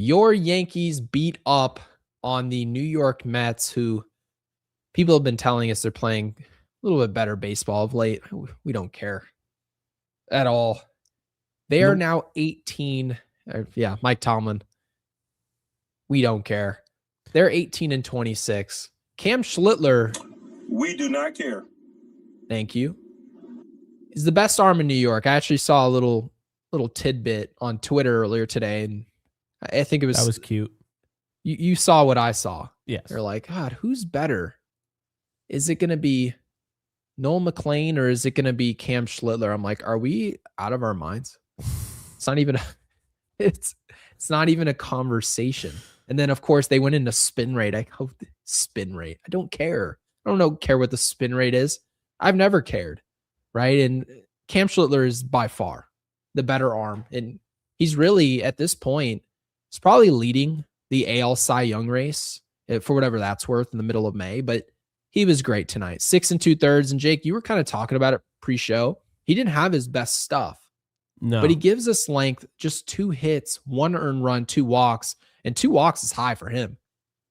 Your Yankees beat up on the New York Mets, who people have been telling us they're playing a little bit better baseball of late. We don't care at all. They are now 18. Mike Tomlin. We don't care. They're 18-26. Cam Schlitler. We do not care. Thank you. Is the best arm in New York. I actually saw a little tidbit on Twitter earlier today, and I think that was cute. You saw what I saw. Yes. They're like, God, who's better? Is it going to be Noel McLean or is it going to be Cam Schlitler? I'm like, are we out of our minds? It's not even it's not even a conversation. And then of course they went into spin rate. I don't care. I don't care what the spin rate is. I've never cared. Right? And Cam Schlitler is by far the better arm. And he's really, at this point, he's probably leading the AL Cy Young race for whatever that's worth in the middle of May. But he was great tonight. 6 2/3. And Jake, you were kind of talking about it pre-show. He didn't have his best stuff. No. But he gives us length, just 2 hits, 1 earned run, 2 walks. And 2 walks is high for him.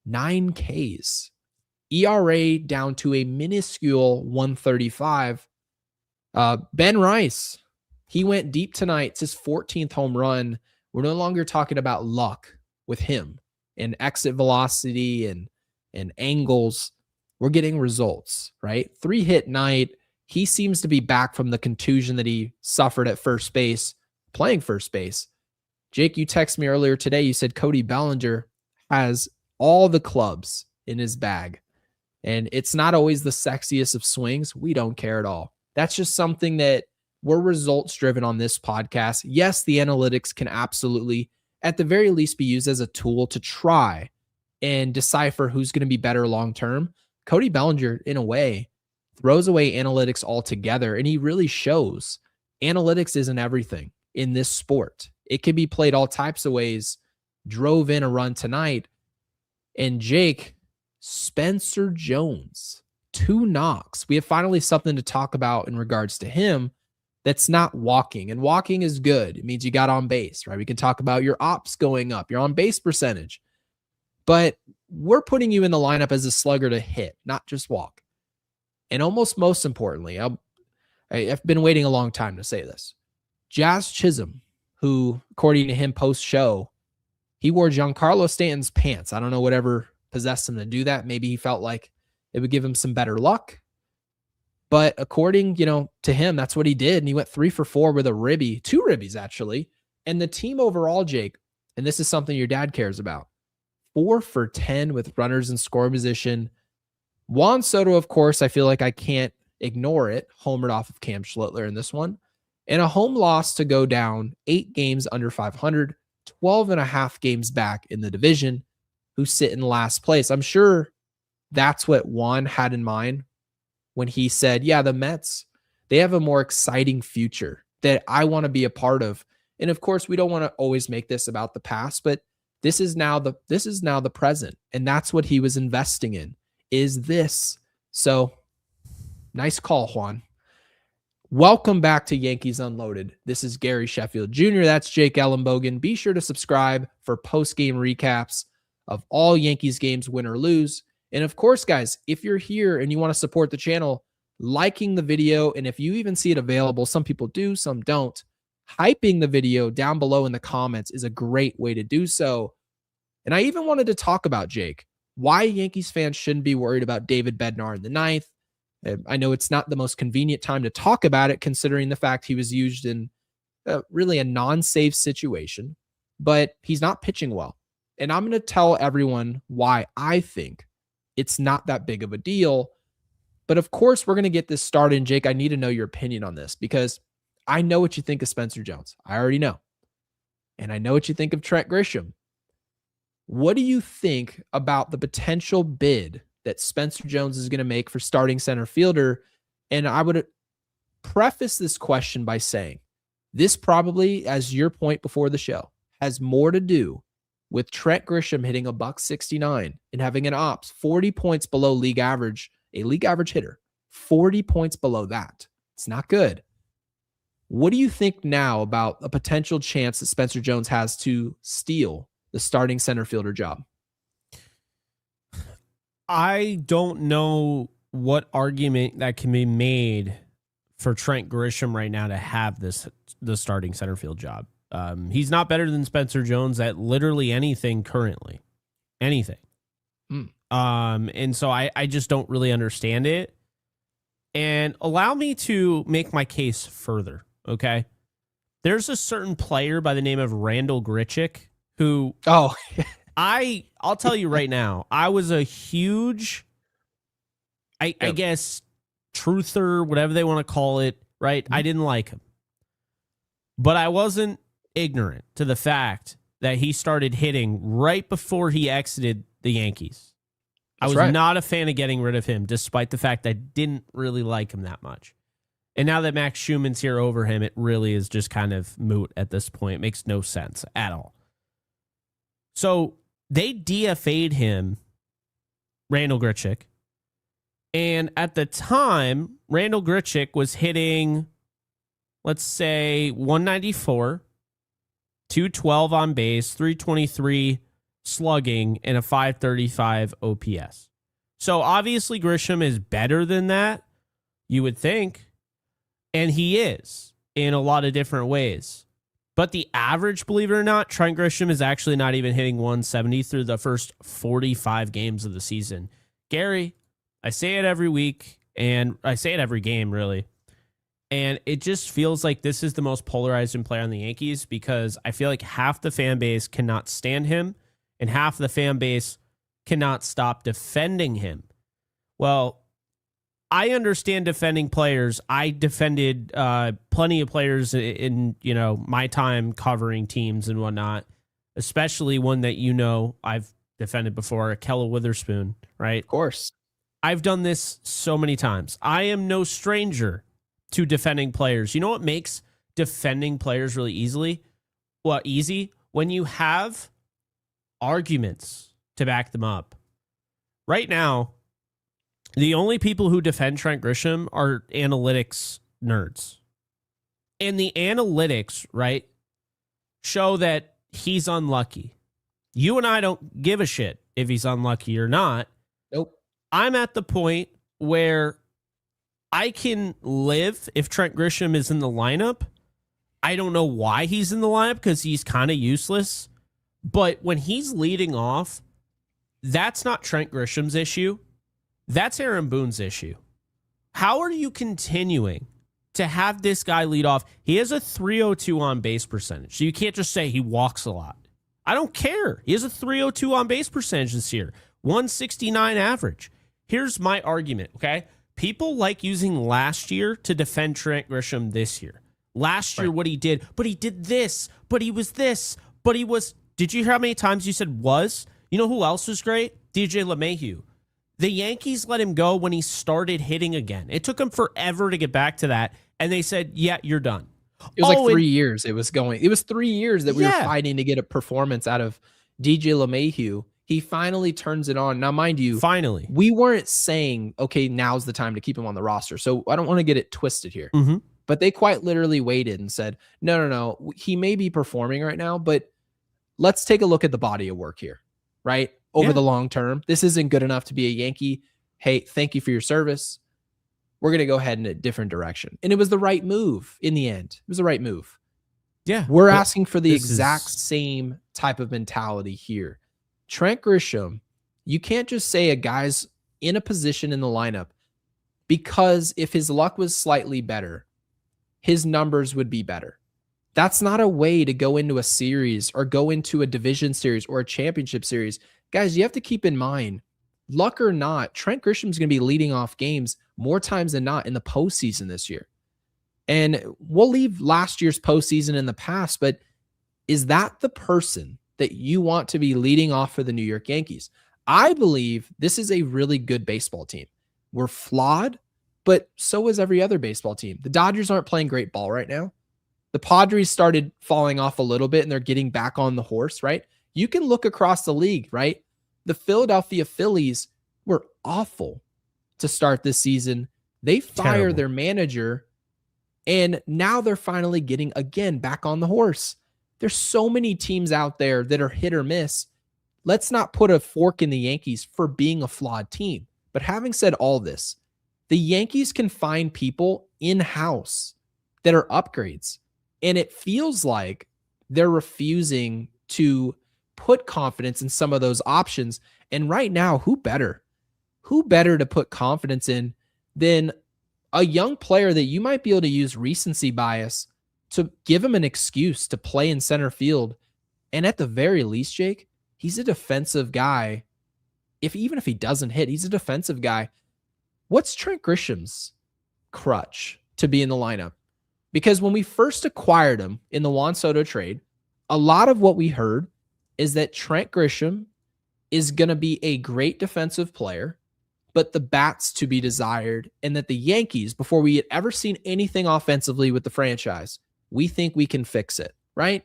9 Ks. ERA down to a minuscule 135. Ben Rice, he went deep tonight. It's his 14th home run. We're no longer talking about luck with him and exit velocity and angles. We're getting results, right? 3-hit night. He seems to be back from the contusion that he suffered at first base, playing first base. Jake, you texted me earlier today. You said Cody Bellinger has all the clubs in his bag. And it's not always the sexiest of swings. We don't care at all. That's just something that we're results driven on this podcast. Yes, the analytics can absolutely, at the very least, be used as a tool to try and decipher who's going to be better long term. Cody Bellinger, in a way, throws away analytics altogether, and he really shows analytics isn't everything in this sport. It can be played all types of ways. Drove in a run tonight. And Jake, Spencer Jones, 2 knocks. We have finally something to talk about in regards to him that's not walking. And walking is good. It means you got on base, right? We can talk about your ops going up, your on base percentage. But we're putting you in the lineup as a slugger to hit, not just walk. And almost most importantly, I've been waiting a long time to say this. Jazz Chisholm, who, according to him post-show, he wore Giancarlo Stanton's pants. I don't know whatever possessed him to do that. Maybe he felt like it would give him some better luck. But according, to him, that's what he did. And he went 3 for 4 with a ribby, 2 ribbies actually. And the team overall, Jake, and this is something your dad cares about, 4 for 10 with runners in scoring position. Juan Soto, of course, I feel like I can't ignore it. Homered off of Cam Schlitler in this one. And a home loss to go down 8 games under 500, 12 and a half games back in the division, who sit in last place. I'm sure that's what Juan had in mind when he said, yeah, the Mets, they have a more exciting future that I want to be a part of. And of course, we don't want to always make this about the past, but this is now the present. And that's what he was investing in, is this. So nice call, Juan. Welcome back to Yankees Unloaded. This is Gary Sheffield Jr. That's Jake Ellenbogen. Be sure to subscribe for post-game recaps of all Yankees games, win or lose. And of course, guys, if you're here and you want to support the channel, liking the video, and if you even see it available, some people do, some don't, hyping the video down below in the comments is a great way to do so. And I even wanted to talk about, Jake, why Yankees fans shouldn't be worried about David Bednar in the 9th. I know it's not the most convenient time to talk about it, considering the fact he was used in really a non-safe situation, but he's not pitching well. And I'm going to tell everyone why I think it's not that big of a deal. But of course, we're going to get this started. And Jake, I need to know your opinion on this because I know what you think of Spencer Jones. I already know. And I know what you think of Trent Grisham. What do you think about the potential bid that Spencer Jones is going to make for starting center fielder? And I would preface this question by saying this probably, as your point before the show, has more to do with Trent Grisham hitting a $169 and having an ops 40 points below league average, a league average hitter, 40 points below that. It's not good. What do you think now about a potential chance that Spencer Jones has to steal the starting center fielder job? I don't know what argument that can be made for Trent Grisham right now to have the starting center field job. He's not better than Spencer Jones at literally anything currently. Anything. And so I just don't really understand it. And allow me to make my case further, okay? There's a certain player by the name of Randall Grichuk who... Oh, I'll tell you right now, I was a huge, I guess, truther, whatever they want to call it, right? I didn't like him. But I wasn't ignorant to the fact that he started hitting right before he exited the Yankees. I was not a fan of getting rid of him, despite the fact I didn't really like him that much. And now that Max Schumann's here over him, it really is just kind of moot at this point. It makes no sense at all. So they DFA'd him, Randall Grichuk. And at the time, Randall Grichuk was hitting, let's say, 194, 212 on base, 323 slugging, and a 535 OPS. So obviously Grisham is better than that, you would think. And he is in a lot of different ways. But the average, believe it or not, Trent Grisham is actually not even hitting 170 through the first 45 games of the season. Gary, I say it every week, and I say it every game, really. And it just feels like this is the most polarizing player on the Yankees because I feel like half the fan base cannot stand him, and half the fan base cannot stop defending him. Well, I understand defending players. I defended plenty of players in my time covering teams and whatnot, especially one that I've defended before, Kella Witherspoon, right? Of course. I've done this so many times. I am no stranger to defending players. You know what makes defending players really easy? When you have arguments to back them up. Right now, the only people who defend Trent Grisham are analytics nerds. And the analytics, right, show that he's unlucky. You and I don't give a shit if he's unlucky or not. Nope. I'm at the point where I can live if Trent Grisham is in the lineup. I don't know why he's in the lineup because he's kind of useless. But when he's leading off, that's not Trent Grisham's issue. That's Aaron Boone's issue. How are you continuing to have this guy lead off? He has a 302 on base percentage. So you can't just say he walks a lot. I don't care. He has a 302 on base percentage this year. 169 average. Here's my argument, okay? People like using last year to defend Trent Grisham this year. Last year, what he did, but he did this, but he was this, but he was... Did you hear how many times you said was? You know who else was great? DJ LeMahieu. The Yankees let him go when he started hitting again. It took him forever to get back to that. And they said, yeah, you're done. It was 3 years. It was 3 years that we were fighting to get a performance out of DJ LeMahieu. He finally turns it on. Now, mind you, finally, we weren't saying, okay, now's the time to keep him on the roster. So I don't want to get it twisted here. Mm-hmm. But they quite literally waited and said, no. He may be performing right now, but let's take a look at the body of work here, right? Over the long term, this isn't good enough to be a Yankee. Hey, thank you for your service. We're going to go ahead in a different direction. And it was the right move in the end. It was the right move. Yeah. We're asking for the exact same type of mentality here. Trent Grisham, you can't just say a guy's in a position in the lineup because if his luck was slightly better, his numbers would be better. That's not a way to go into a series or go into a division series or a championship series. Guys, you have to keep in mind, luck or not, Trent Grisham's going to be leading off games more times than not in the postseason this year. And we'll leave last year's postseason in the past, but is that the person that you want to be leading off for the New York Yankees? I believe this is a really good baseball team. We're flawed, but so is every other baseball team. The Dodgers aren't playing great ball right now. The Padres started falling off a little bit and they're getting back on the horse, right? You can look across the league, right? The Philadelphia Phillies were awful to start this season. They fired their manager and now they're finally getting again back on the horse. There's so many teams out there that are hit or miss. Let's not put a fork in the Yankees for being a flawed team. But having said all this, the Yankees can find people in-house that are upgrades. And it feels like they're refusing to put confidence in some of those options. And right now, who better? Who better to put confidence in than a young player that you might be able to use recency bias to give him an excuse to play in center field? And at the very least, Jake, he's a defensive guy. Even if he doesn't hit, he's a defensive guy. What's Trent Grisham's crutch to be in the lineup? Because when we first acquired him in the Juan Soto trade, a lot of what we heard is that Trent Grisham is going to be a great defensive player, but the bat's to be desired, and that the Yankees, before we had ever seen anything offensively with the franchise, we think we can fix it, right?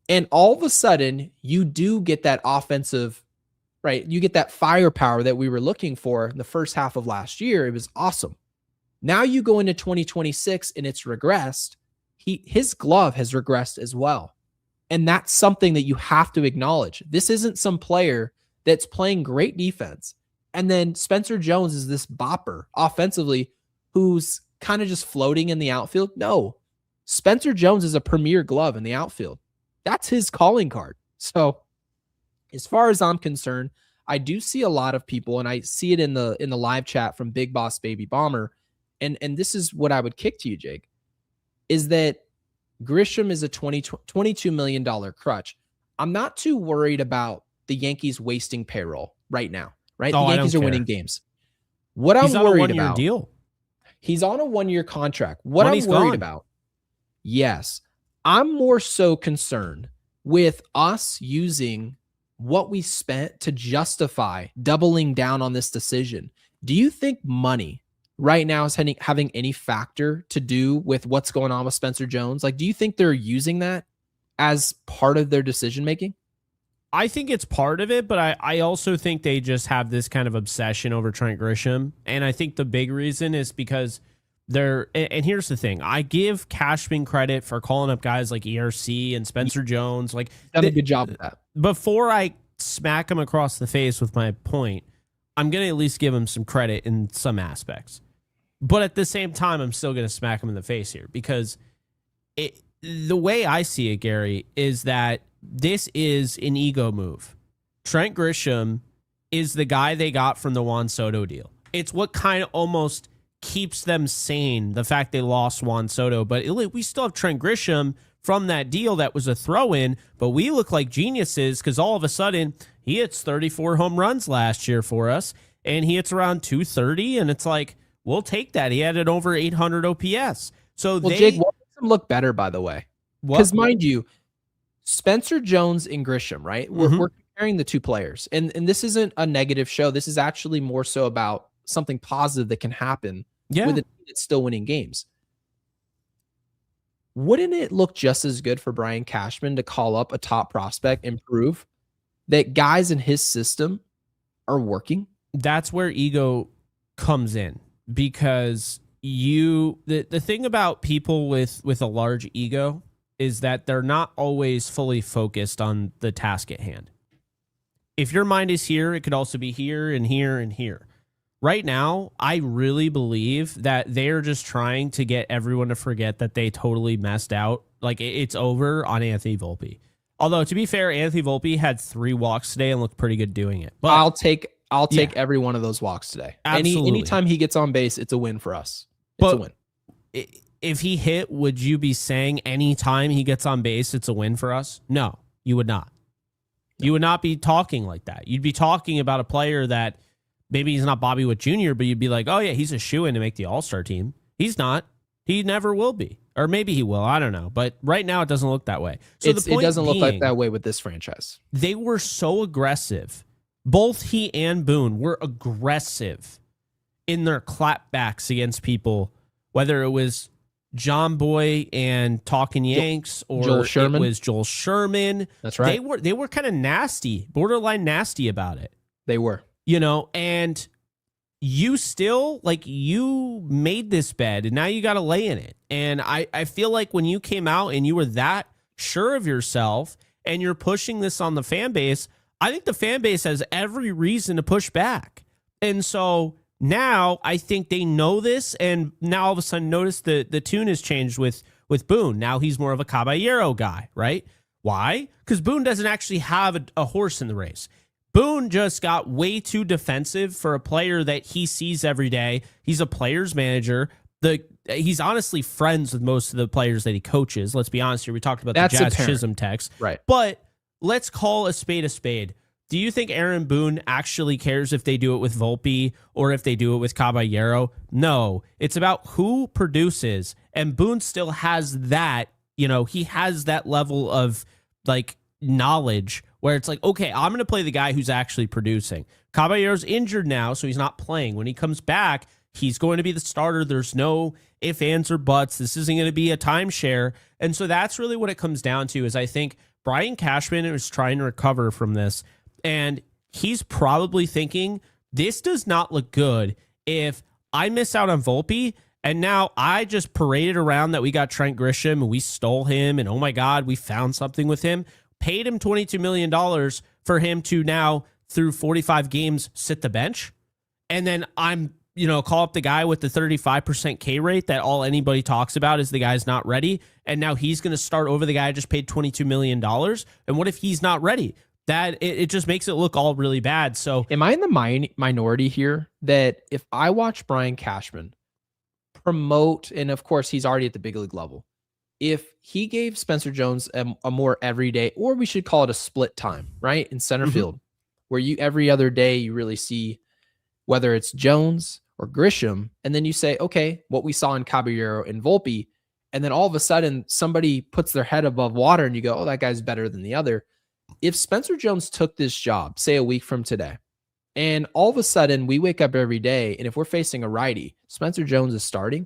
And all of a sudden, you do get that offensive, right? You get that firepower that we were looking for in the first half of last year. It was awesome. Now you go into 2026 and it's regressed. His glove has regressed as well. And that's something that you have to acknowledge. This isn't some player that's playing great defense. And then Spencer Jones is this bopper offensively who's kind of just floating in the outfield. No, Spencer Jones is a premier glove in the outfield. That's his calling card. So as far as I'm concerned, I do see a lot of people, and I see it in the live chat from Big Boss Baby Bomber. And this is what I would kick to you, Jake, is that Grisham is a $22 million crutch. I'm not too worried about the Yankees wasting payroll right now, right? Oh, the Yankees are winning games. What I'm worried about, deal. He's on a 1-year contract. What I'm worried about, yes, I'm more so concerned with us using what we spent to justify doubling down on this decision. Do you think money right now is having any factor to do with what's going on with Spencer Jones? Like, do you think they're using that as part of their decision-making? I think it's part of it, but I also think they just have this kind of obsession over Trent Grisham. And I think the big reason is because and here's the thing. I give Cashman credit for calling up guys like ERC and Spencer Jones. Like, done a good job with that. Before I smack him across the face with my point, I'm going to at least give him some credit in some aspects. But at the same time, I'm still going to smack him in the face here because the way I see it, Gary, is that this is an ego move. Trent Grisham is the guy they got from the Juan Soto deal. It's what kind of almost keeps them sane, the fact they lost Juan Soto. But we still have Trent Grisham from that deal that was a throw-in, but we look like geniuses because all of a sudden he hits 34 home runs last year for us, and he hits around 230, and it's like, we'll take that. He had it over 800 OPS. So Jake, what makes him look better, by the way? Because mind you, Spencer Jones and Grisham, right? We're comparing the two players, and this isn't a negative show. This is actually more so about something positive that can happen with a team that's still winning games. Wouldn't it look just as good for Brian Cashman to call up a top prospect and prove that guys in his system are working? That's where ego comes in, because the thing about people with a large ego is that they're not always fully focused on the task at hand. If your mind is here, it could also be here and here and here. Right now, I really believe that they're just trying to get everyone to forget that they totally messed out. Like, it's over on Anthony Volpe. Although, to be fair, Anthony Volpe had 3 walks today and looked pretty good doing it. But I'll take every one of those walks today. Absolutely. Anytime he gets on base, it's a win for us. It's a win. If he hit, would you be saying anytime he gets on base, it's a win for us? No, you would not. You would not be talking like that. You'd be talking about a player that maybe he's not Bobby Witt Jr., but you'd be like, oh, yeah, he's a shoo-in to make the All-Star team. He's not. He never will be. Or maybe he will. I don't know. But right now, it doesn't look that way. So it doesn't look like that way with this franchise. They were so aggressive. Both he and Boone were aggressive in their clapbacks against people, whether it was John Boy and Talking Yanks or it was Joel Sherman. That's right. They were kind of nasty, borderline nasty about it. They were. You know, and you still, like, you made this bed and now you got to lay in it. And I feel like when you came out and you were that sure of yourself, and you're pushing this on the fan base, I think the fan base has every reason to push back. And so now I think they know this, and now all of a sudden notice the tune has changed with Boone. Now he's more of a Caballero guy, right? Why? Because Boone doesn't actually have a horse in the race. Boone just got way too defensive for a player that he sees every day. He's a player's manager. He's honestly friends with most of the players that he coaches. Let's be honest here. We talked about the Jazz Chisholm text. Right. But let's call a spade a spade. Do you think Aaron Boone actually cares if they do it with Volpe or if they do it with Caballero? No. It's about who produces. And Boone still has that, he has that level of like knowledge where it's like, okay, I'm going to play the guy who's actually producing. Caballero's injured now, so he's not playing. When he comes back, he's going to be the starter. There's no ifs, ands, or buts. This isn't going to be a timeshare. And so that's really what it comes down to is I think Brian Cashman is trying to recover from this. And he's probably thinking, this does not look good if I miss out on Volpe. And now I just paraded around that we got Trent Grisham and we stole him. And oh my God, we found something with him. Paid him $22 million for him to now, through 45 games, sit the bench. And then I'm, call up the guy with the 35% K rate that all anybody talks about is the guy's not ready. And now he's going to start over the guy I just paid $22 million. And what if he's not ready? That it just makes it look all really bad. So am I in the minority here that if I watch Brian Cashman promote, and of course he's already at the big league level, if he gave Spencer Jones a more everyday, or we should call it a split time, right, in center field, where you every other day you really see whether it's Jones or Grisham, and then you say, okay, what we saw in Caballero and Volpe, and then all of a sudden somebody puts their head above water and you go, oh, that guy's better than the other. If Spencer Jones took this job, say a week from today, and all of a sudden we wake up every day, and if we're facing a righty, Spencer Jones is starting,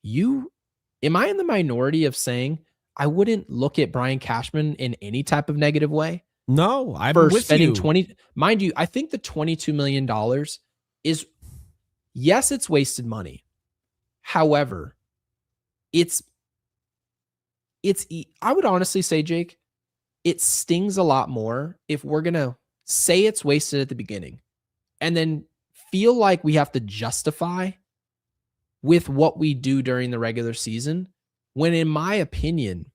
am I in the minority of saying I wouldn't look at Brian Cashman in any type of negative way? No, I'm for with spending you. 20. Mind you, I think the $22 million is, yes, it's wasted money. However, I would honestly say, Jake, it stings a lot more if we're going to say it's wasted at the beginning and then feel like we have to justify with what we do during the regular season, when in my opinion,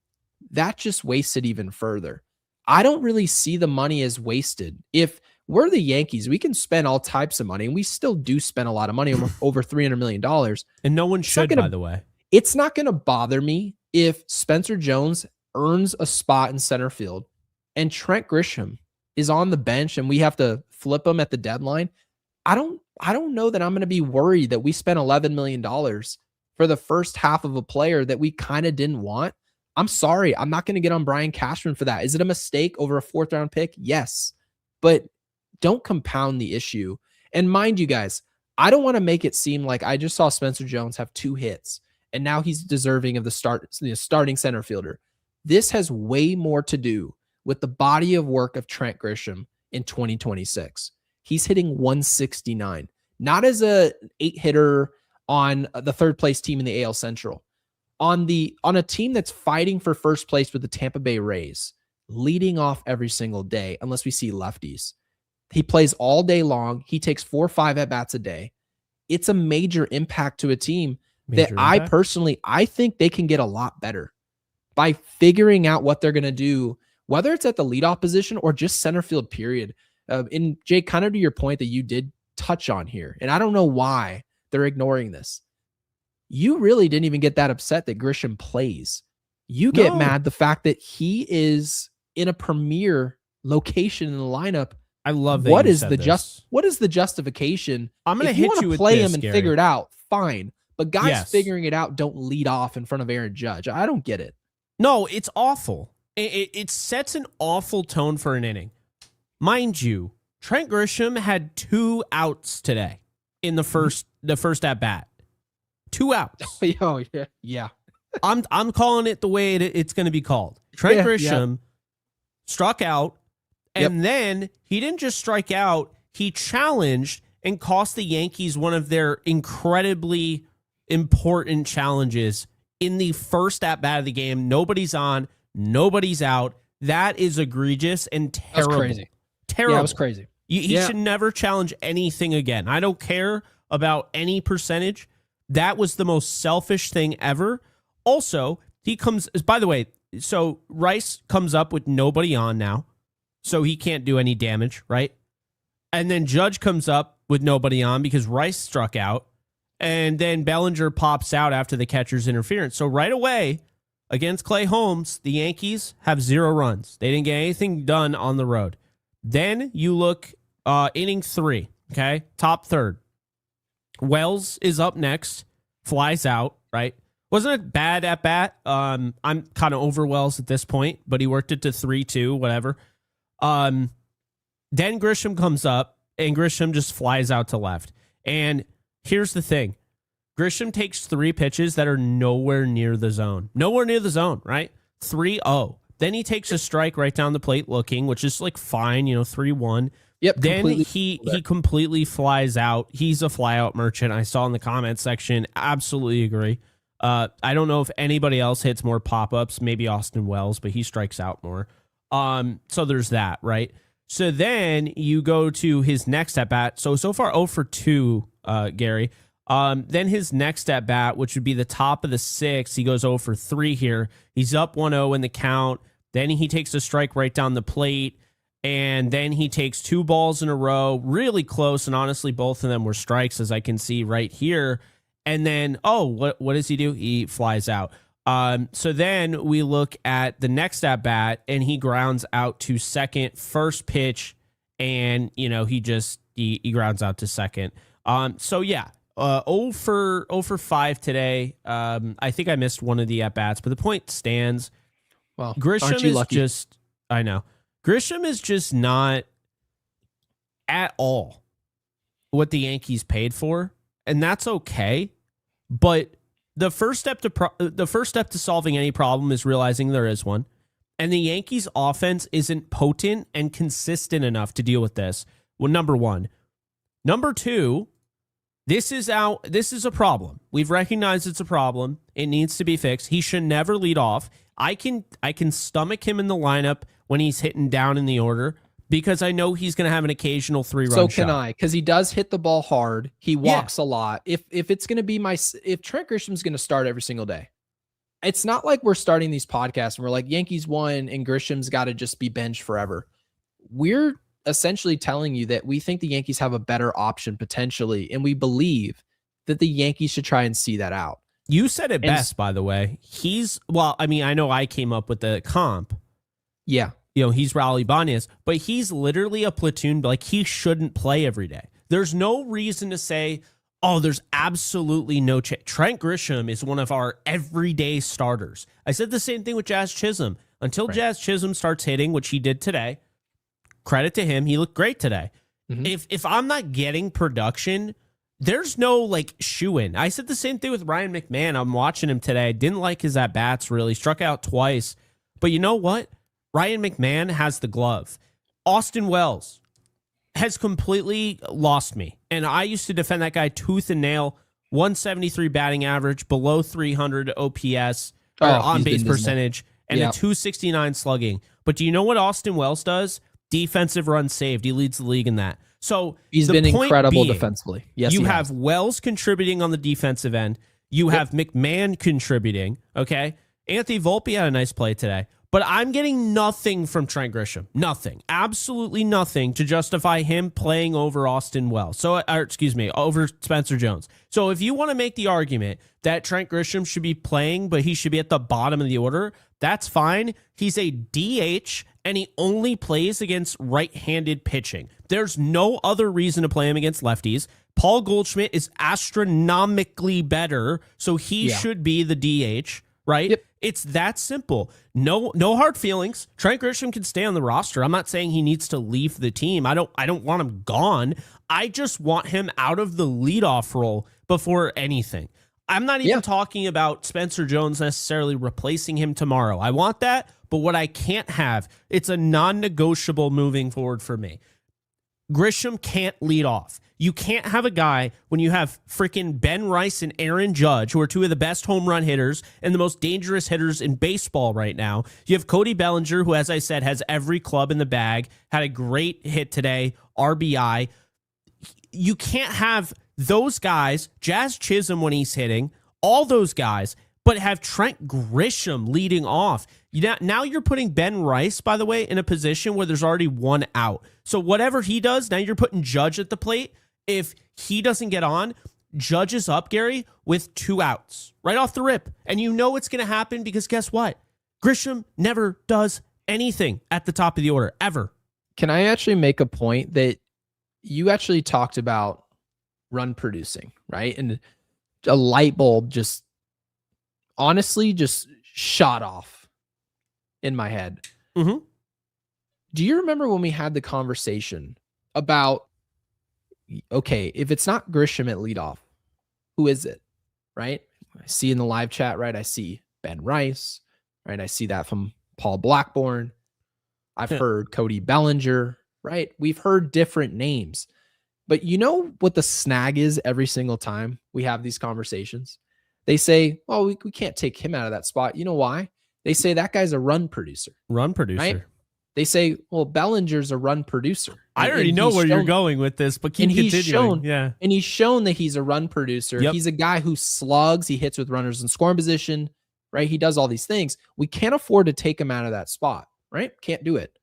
that just wastes it even further. I don't really see the money as wasted. If we're the Yankees, we can spend all types of money, and we still do spend a lot of money, over $300 million. And no one should, by the way. It's not going to bother me if Spencer Jones earns a spot in center field and Trent Grisham is on the bench and we have to flip him at the deadline. I don't know that I'm going to be worried that we spent $11 million for the first half of a player that we kind of didn't want. I'm sorry. I'm not going to get on Brian Cashman for that. Is it a mistake over a 4th round pick? Yes, but don't compound the issue. And mind you guys, I don't want to make it seem like I just saw Spencer Jones have 2 hits and now he's deserving of the starting center fielder. This has way more to do with the body of work of Trent Grisham in 2026. He's hitting 169, not as a 8-hitter on the 3rd place team in the AL Central, on a team that's fighting for first place with the Tampa Bay Rays, leading off every single day, unless we see lefties. He plays all day long. He takes 4 or 5 at-bats a day. It's a major impact to a team I think they can get a lot better by figuring out what they're going to do, whether it's at the leadoff position or just center field period. And Jake, kind of to your point that you did touch on here, and I don't know why they're ignoring this. You really didn't even get that upset that Grisham plays. You get mad the fact that he is in a premier location in the lineup. I love that. What is the justification? I'm going to hit you with play this, him and Gary. figure it out. Fine. But guys figuring it out don't lead off in front of Aaron Judge. I don't get it. No, it's awful. It sets an awful tone for an inning. Mind you, Trent Grisham had 2 outs today in the first at bat. 2 outs. Oh yeah. I'm calling it the way it's going to be called. Trent Grisham struck out, and then he didn't just strike out, he challenged and cost the Yankees one of their incredibly important challenges in the first at bat of the game. Nobody's on, Nobody's out. That is egregious and terrible. That's crazy. Terrible. Yeah, it was crazy. He should never challenge anything again. I don't care about any percentage. That was the most selfish thing ever. Also, he comes, by the way, so Rice comes up with nobody on now, so he can't do any damage, right? And then Judge comes up with nobody on because Rice struck out. And then Bellinger pops out after the catcher's interference. So right away, against Clay Holmes, the Yankees have 0 runs. They didn't get anything done on the road. Then you look inning 3, okay? Top third. Wells is up next, flies out, right? Wasn't it bad at bat? I'm kind of over Wells at this point, but he worked it to 3-2, whatever. Then Grisham comes up, and Grisham just flies out to left. And here's the thing. Grisham takes 3 pitches that are nowhere near the zone. Nowhere near the zone, right? 3-0. Then he takes a strike right down the plate looking, which is like fine, 3-1. Yep. Then he completely flies out. He's a flyout merchant. I saw in the comment section. Absolutely agree. I don't know if anybody else hits more pop-ups, maybe Austin Wells, but he strikes out more. So there's that, right? So then you go to his next at-bat. So far 0 for 2, Gary. Then his next at-bat, which would be the top of the 6th, he goes 0 for 3 here. He's up 1-0 in the count. Then he takes a strike right down the plate. And then he takes 2 balls in a row, really close. And honestly, both of them were strikes, as I can see right here. And then, what does he do? He flies out. So then we look at the next at bat, and he grounds out to second, first pitch, and he grounds out to second. 0 for 5 today. I think I missed one of the at bats, but the point stands. Well, Grisham is lucky? I know. Grisham is just not at all what the Yankees paid for, and that's okay. But the first step to solving any problem is realizing there is one, and the Yankees' offense isn't potent and consistent enough to deal with this. Well, number one. Number two, this is a problem. We've recognized it's a problem. It needs to be fixed. He should never lead off. I can stomach him in the lineup when he's hitting down in the order because I know he's going to have an occasional 3-run shot. So can I, because he does hit the ball hard. He walks a lot. If it's going to be if Trent Grisham's going to start every single day, it's not like we're starting these podcasts and we're like Yankees won and Grisham's got to just be benched forever. We're essentially telling you that we think the Yankees have a better option potentially, and we believe that the Yankees should try and see that out. You said it best, by the way. I know I came up with the comp. Yeah. He's Raul Ibanez, but he's literally a platoon. Like, he shouldn't play every day. There's no reason to say, there's absolutely no chance. Trent Grisham is one of our everyday starters. I said the same thing with Jazz Chisholm. Until Jazz Chisholm starts hitting, which he did today, credit to him, he looked great today. Mm-hmm. If I'm not getting production, there's no shoe-in. I said the same thing with Ryan McMahon. I'm watching him today. I didn't like his at-bats, really. Struck out twice. But you know what? Ryan McMahon has the glove. Austin Wells has completely lost me. And I used to defend that guy tooth and nail. 173 batting average, below 300 OPS, or on-base percentage, and a 269 slugging. But do you know what Austin Wells does? Defensive runs saved. He leads the league in that. So he's been incredible defensively. Yes, you have Wells contributing on the defensive end. You have McMahon contributing. Okay, Anthony Volpe had a nice play today, but I'm getting nothing from Trent Grisham. Nothing, absolutely nothing to justify him playing over Austin Wells. Over Spencer Jones. So if you want to make the argument that Trent Grisham should be playing, but he should be at the bottom of the order, that's fine. He's a DH. And he only plays against right-handed pitching. There's no other reason to play him against lefties. Paul Goldschmidt is astronomically better, so he should be the DH, right? Yep. It's that simple. No hard feelings. Trent Grisham can stay on the roster. I'm not saying he needs to leave the team. I don't want him gone. I just want him out of the leadoff role before anything. I'm not even talking about Spencer Jones necessarily replacing him tomorrow. I want that, but what I can't have, it's a non-negotiable moving forward for me. Grisham can't lead off. You can't have a guy when you have freaking Ben Rice and Aaron Judge, who are two of the best home run hitters and the most dangerous hitters in baseball right now. You have Cody Bellinger, who, as I said, has every club in the bag, had a great hit today, RBI. You can't have those guys, Jazz Chisholm when he's hitting, all those guys, but have Trent Grisham leading off. Now you're putting Ben Rice, by the way, in a position where there's already one out. So whatever he does, now you're putting Judge at the plate. If he doesn't get on, Judge is up, Gary, with 2 outs right off the rip. And you know it's going to happen because guess what? Grisham never does anything at the top of the order, ever. Can I actually make a point that you actually talked about run producing, right? And a light bulb just honestly just shot off in my head. Mm-hmm. Do you remember when we had the conversation about, okay, if it's not Grisham at leadoff, who is it? Right? I see in the live chat, right? I see Ben Rice, right? I see that from Paul Blackburn. I've heard Cody Bellinger, right? We've heard different names. But you know what the snag is every single time we have these conversations? They say, oh, we can't take him out of that spot. You know why? They say that guy's a run producer. Run producer. Right? They say, well, Bellinger's a run producer. I already know where you're going with this, but keep continuing. And he's shown that he's a run producer. Yep. He's a guy who slugs. He hits with runners in scoring position, right? He does all these things. We can't afford to take him out of that spot, right? Can't do it.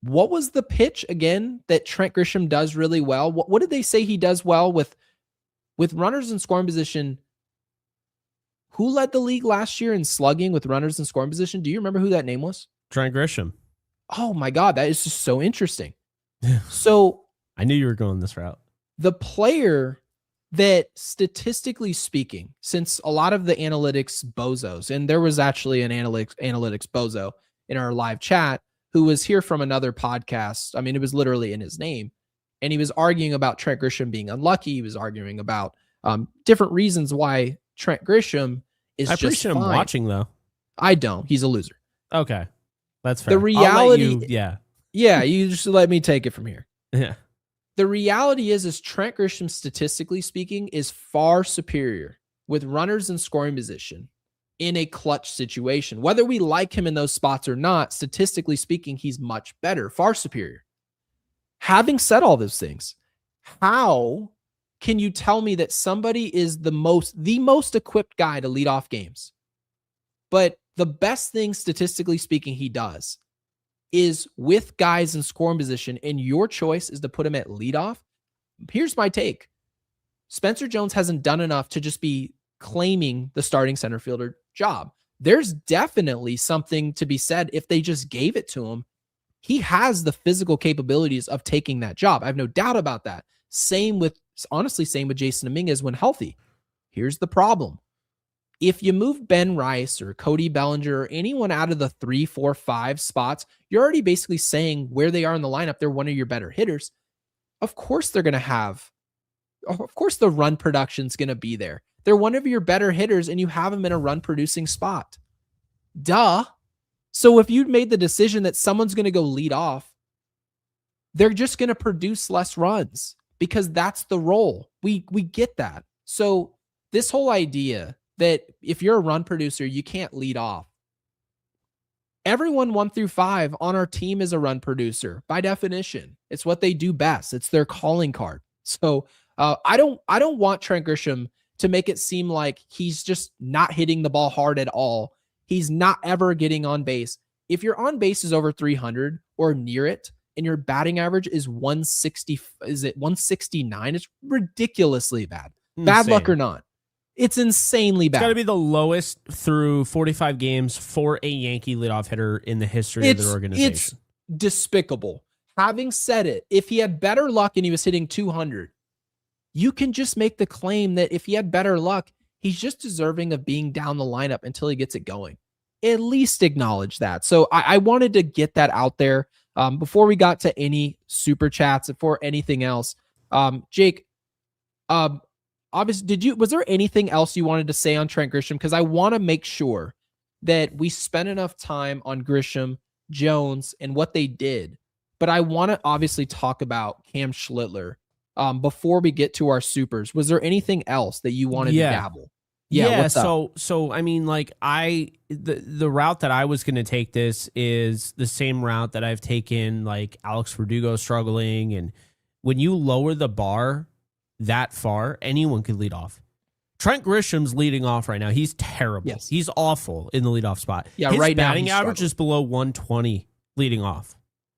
What was the pitch again that Trent Grisham does really well? What did they say he does well with runners in scoring position? Who led the league last year in slugging with runners in scoring position? Do you remember who that name was? Trent Grisham. Oh my God, that is just so interesting. So I knew you were going this route. The player that, statistically speaking, since a lot of the analytics bozos, and there was actually an analytics bozo in our live chat who was here from another podcast. I mean, it was literally in his name. And he was arguing about Trent Grisham being unlucky. He was arguing about different reasons why Trent Grisham is just fine. I appreciate him watching, though. I don't. He's a loser. Okay. That's fair. The reality, yeah, you just let me take it from here. Yeah. The reality is Trent Grisham, statistically speaking, is far superior with runners in scoring position in a clutch situation. Whether we like him in those spots or not, statistically speaking, he's much better, far superior. Having said all those things, how can you tell me that somebody is the most equipped guy to lead off games, but the best thing, statistically speaking, he does is with guys in scoring position, and your choice is to put him at leadoff? Here's my take. Spencer Jones hasn't done enough to just be claiming the starting center fielder job. There's definitely something to be said if they just gave it to him. He has the physical capabilities of taking that job. I have no doubt about that. Same with Jason Dominguez when healthy. Here's the problem. If you move Ben Rice or Cody Bellinger or anyone out of the 3, 4, 5 spots, you're already basically saying where they are in the lineup, they're one of your better hitters. Of course the run production's going to be there. They're one of your better hitters and you have them in a run producing spot. Duh. So if you'd made the decision that someone's going to go lead off, they're just going to produce less runs because that's the role. We get that. So this whole idea that if you're a run producer, you can't lead off. Everyone 1 through 5 on our team is a run producer by definition. It's what they do best. It's their calling card. So I don't want Trent Grisham to make it seem like he's just not hitting the ball hard at all. He's not ever getting on base. If your on base is over 300 or near it, and your batting average is 160, is it 169? It's ridiculously bad. Insane. Bad luck or not. It's insanely bad. It's got to be the lowest through 45 games for a Yankee leadoff hitter in the history of their organization. It's despicable. Having said it, if he had better luck and he was hitting 200, you can just make the claim that if he had better luck, he's just deserving of being down the lineup until he gets it going. At least acknowledge that. So I wanted to get that out there before we got to any super chats, before anything else. Jake, obviously, was there anything else you wanted to say on Trent Grisham? Because I want to make sure that we spend enough time on Grisham, Jones, and what they did But I want to obviously talk about Cam Schlitler before we get to our supers. Was there anything else that you wanted to dabble? Yeah. What's up? So I mean, like the route that I was going to take this is the same route that I've taken, like Alex Verdugo struggling. And when you lower the bar that far, anyone could lead off. Trent Grisham's leading off right now. He's terrible. Yes. He's awful in the leadoff spot. Yeah, his right now batting he's average struggling. is below 120 leading off.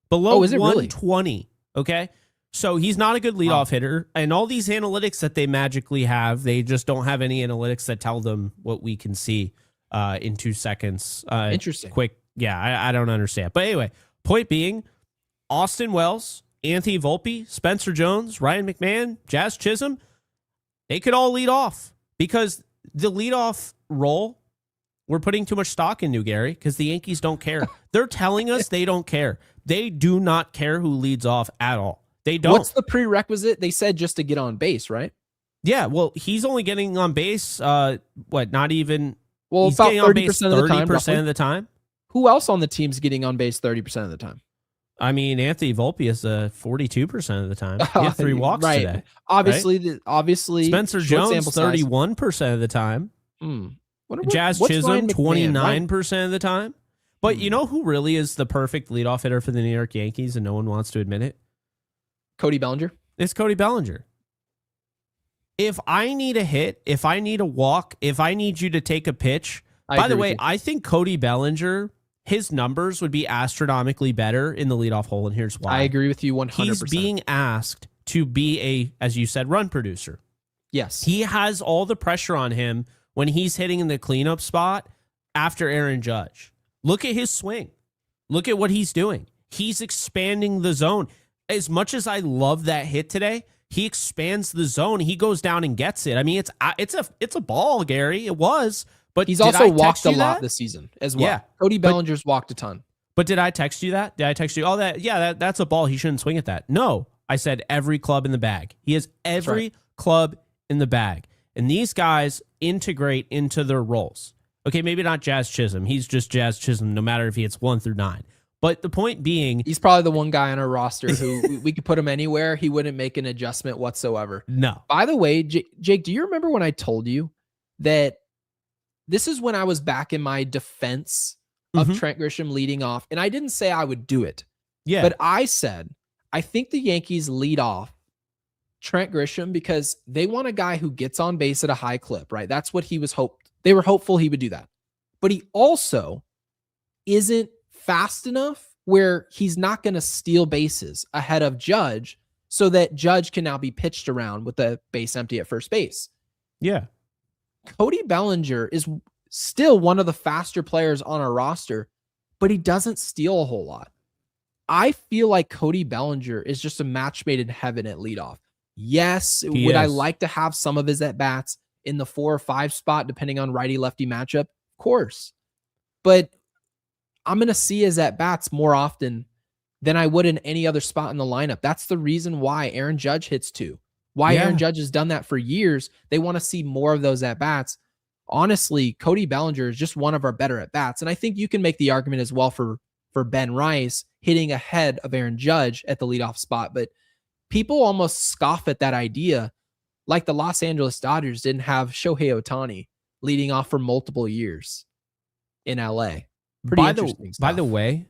Below is it 120. Really? Okay. So he's not a good leadoff hitter. And all these analytics that they magically have, they just don't have any analytics that tell them what we can see in 2 seconds. Interesting. Quick. Yeah, I don't understand. But anyway, point being, Austin Wells, Anthony Volpe, Spencer Jones, Ryan McMahon, Jazz Chisholm, they could all lead off because the leadoff role, we're putting too much stock into, Gary, because the Yankees don't care. They're telling us they don't care. They do not care who leads off at all. They don't. What's the prerequisite? They said just to get on base, right? Yeah, well, he's only getting on base, not even... Well, he's about getting on 30% base of the time. 30% of the time. Who else on the team's getting on base 30% of the time? I mean, Anthony Volpe is 42% of the time. He had 3 walks right. today. Obviously, right? obviously, Spencer Jones, 31% of the time. Jazz Chisholm, 29% of the time. But you know who really is the perfect leadoff hitter for the New York Yankees, and no one wants to admit it? Cody Bellinger. It's Cody Bellinger. If I need a hit, if I need a walk, if I need you to take a pitch, by the way, I think Cody Bellinger, his numbers would be astronomically better in the leadoff hole, and here's why. I agree with you 100%. He's being asked to be a, as you said, run producer. Yes. He has all the pressure on him when he's hitting in the cleanup spot after Aaron Judge. Look at his swing. Look at what he's doing. He's expanding the zone. As much as I love that hit today, he expands the zone. He goes down and gets it. I mean, it's a ball, Gary. It was, but he's also walked a lot this season as well. Yeah, Cody Bellinger's walked a ton. But did I text you that? Did I text you? Oh, that's a ball. He shouldn't swing at that. No, I said every club in the bag. He has every club in the bag, and these guys integrate into their roles. Okay, maybe not Jazz Chisholm. He's just Jazz Chisholm, no matter if he hits 1 through 9. But the point being... he's probably the one guy on our roster who we could put him anywhere. He wouldn't make an adjustment whatsoever. No. By the way, Jake, do you remember when I told you that this is when I was back in my defense of Trent Grisham leading off? And I didn't say I would do it. Yeah. But I said, I think the Yankees lead off Trent Grisham because they want a guy who gets on base at a high clip, right? That's what he was hoped. They were hopeful he would do that. But he also isn't fast enough where he's not going to steal bases ahead of Judge so that Judge can now be pitched around with the base empty at first base. Yeah. Cody Bellinger is still one of the faster players on our roster, but he doesn't steal a whole lot. I feel like Cody Bellinger is just a match made in heaven at leadoff. Yes, would I like to have some of his at-bats in the 4 or 5 spot, depending on righty-lefty matchup? Of course. But I'm going to see his at-bats more often than I would in any other spot in the lineup. That's the reason why Aaron Judge hits 2. Why Aaron Judge has done that for years. They want to see more of those at-bats. Honestly, Cody Bellinger is just one of our better at-bats. And I think you can make the argument as well for Ben Rice hitting ahead of Aaron Judge at the leadoff spot. But people almost scoff at that idea, like the Los Angeles Dodgers didn't have Shohei Ohtani leading off for multiple years in LA. By the way,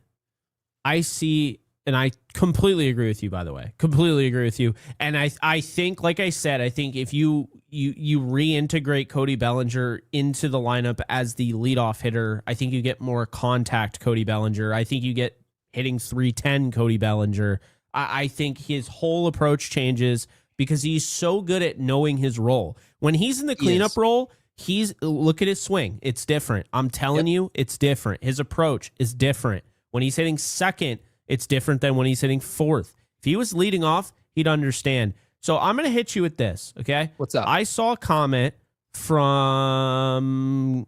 I see, and I completely agree with you, by the way. Completely agree with you. And I think, like I said, I think if you reintegrate Cody Bellinger into the lineup as the leadoff hitter, I think you get more contact Cody Bellinger. I think you get hitting 310 Cody Bellinger. I think his whole approach changes because he's so good at knowing his role. When he's in the cleanup role, look at his swing. It's different. I'm telling you, it's different. His approach is different. When he's hitting second, it's different than when he's hitting fourth. If he was leading off, he'd understand. So I'm going to hit you with this, okay? What's up? I saw a comment from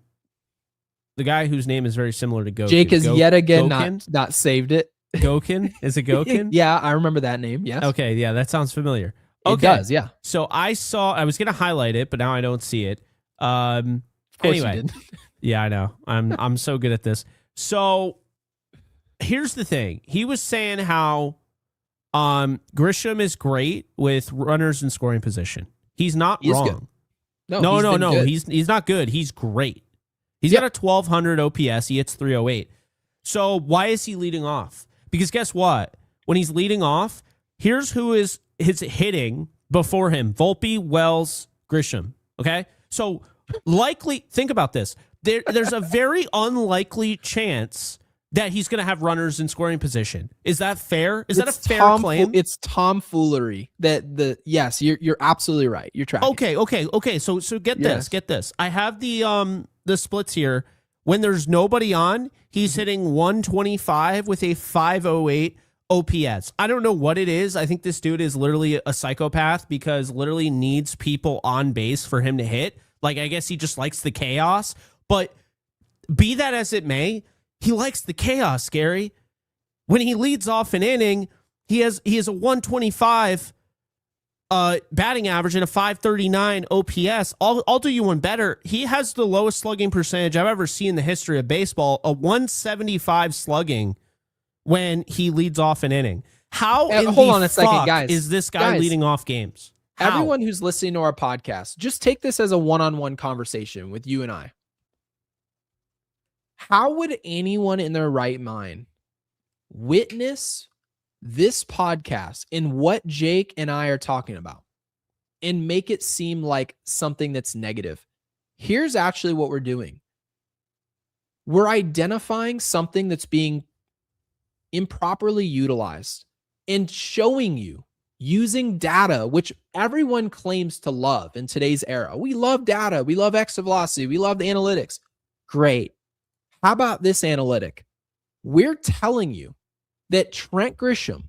the guy whose name is very similar to Goku. Jake has yet again not saved it. Gokin? Is it Gokin? Yeah, I remember that name. Yes. Okay, yeah, that sounds familiar. Okay. It does, yeah. So I was going to highlight it, but now I don't see it. Of course anyway, you did. Yeah, I know. I'm so good at this. So here's the thing. He was saying how Grisham is great with runners in scoring position. He's not He's wrong. good. No. Good. He's not good. He's great. He's got a 1200 OPS. He hits 308. So why is he leading off? Because guess what? When he's leading off, here's who is hitting before him: Volpe, Wells, Grisham. Okay, so likely think about this. There's a very unlikely chance that he's going to have runners in scoring position. Is that fair? Is that a fair claim? It's tomfoolery. Yes, you're absolutely right. You're tracking. Okay. So get this. I have the splits here. When there's nobody on, he's hitting 125 with a 508 OPS. I don't know what it is. I think this dude is literally a psychopath because literally needs people on base for him to hit. Like, I guess he just likes the chaos. But be that as it may, he likes the chaos, Gary. When he leads off an inning, he has a 125 batting average and a 539 OPS. I'll do you one better. He has the lowest slugging percentage I've ever seen in the history of baseball, a 175 slugging when he leads off an inning. How hold on a second, guys. Is this guy leading off games? How? Everyone who's listening to our podcast, just take this as a one-on-one conversation with you and I. How would anyone in their right mind witness this podcast and what Jake and I are talking about and make it seem like something that's negative? Here's actually what we're doing. We're identifying something that's being improperly utilized and showing you using data, which everyone claims to love in today's era. We love data. We love exit velocity. We love the analytics. Great. How about this analytic? We're telling you that Trent Grisham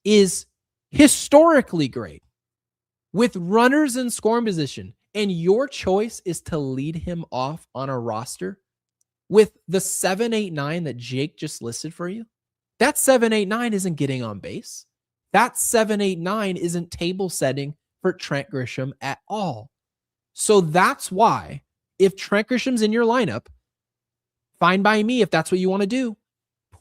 is historically great with runners in scoring position, and your choice is to lead him off on a roster with the 789 that Jake just listed for you. That 789 isn't getting on base. That 789 isn't table setting for Trent Grisham at all. So that's why if Trent Grisham's in your lineup, fine by me if that's what you want to do.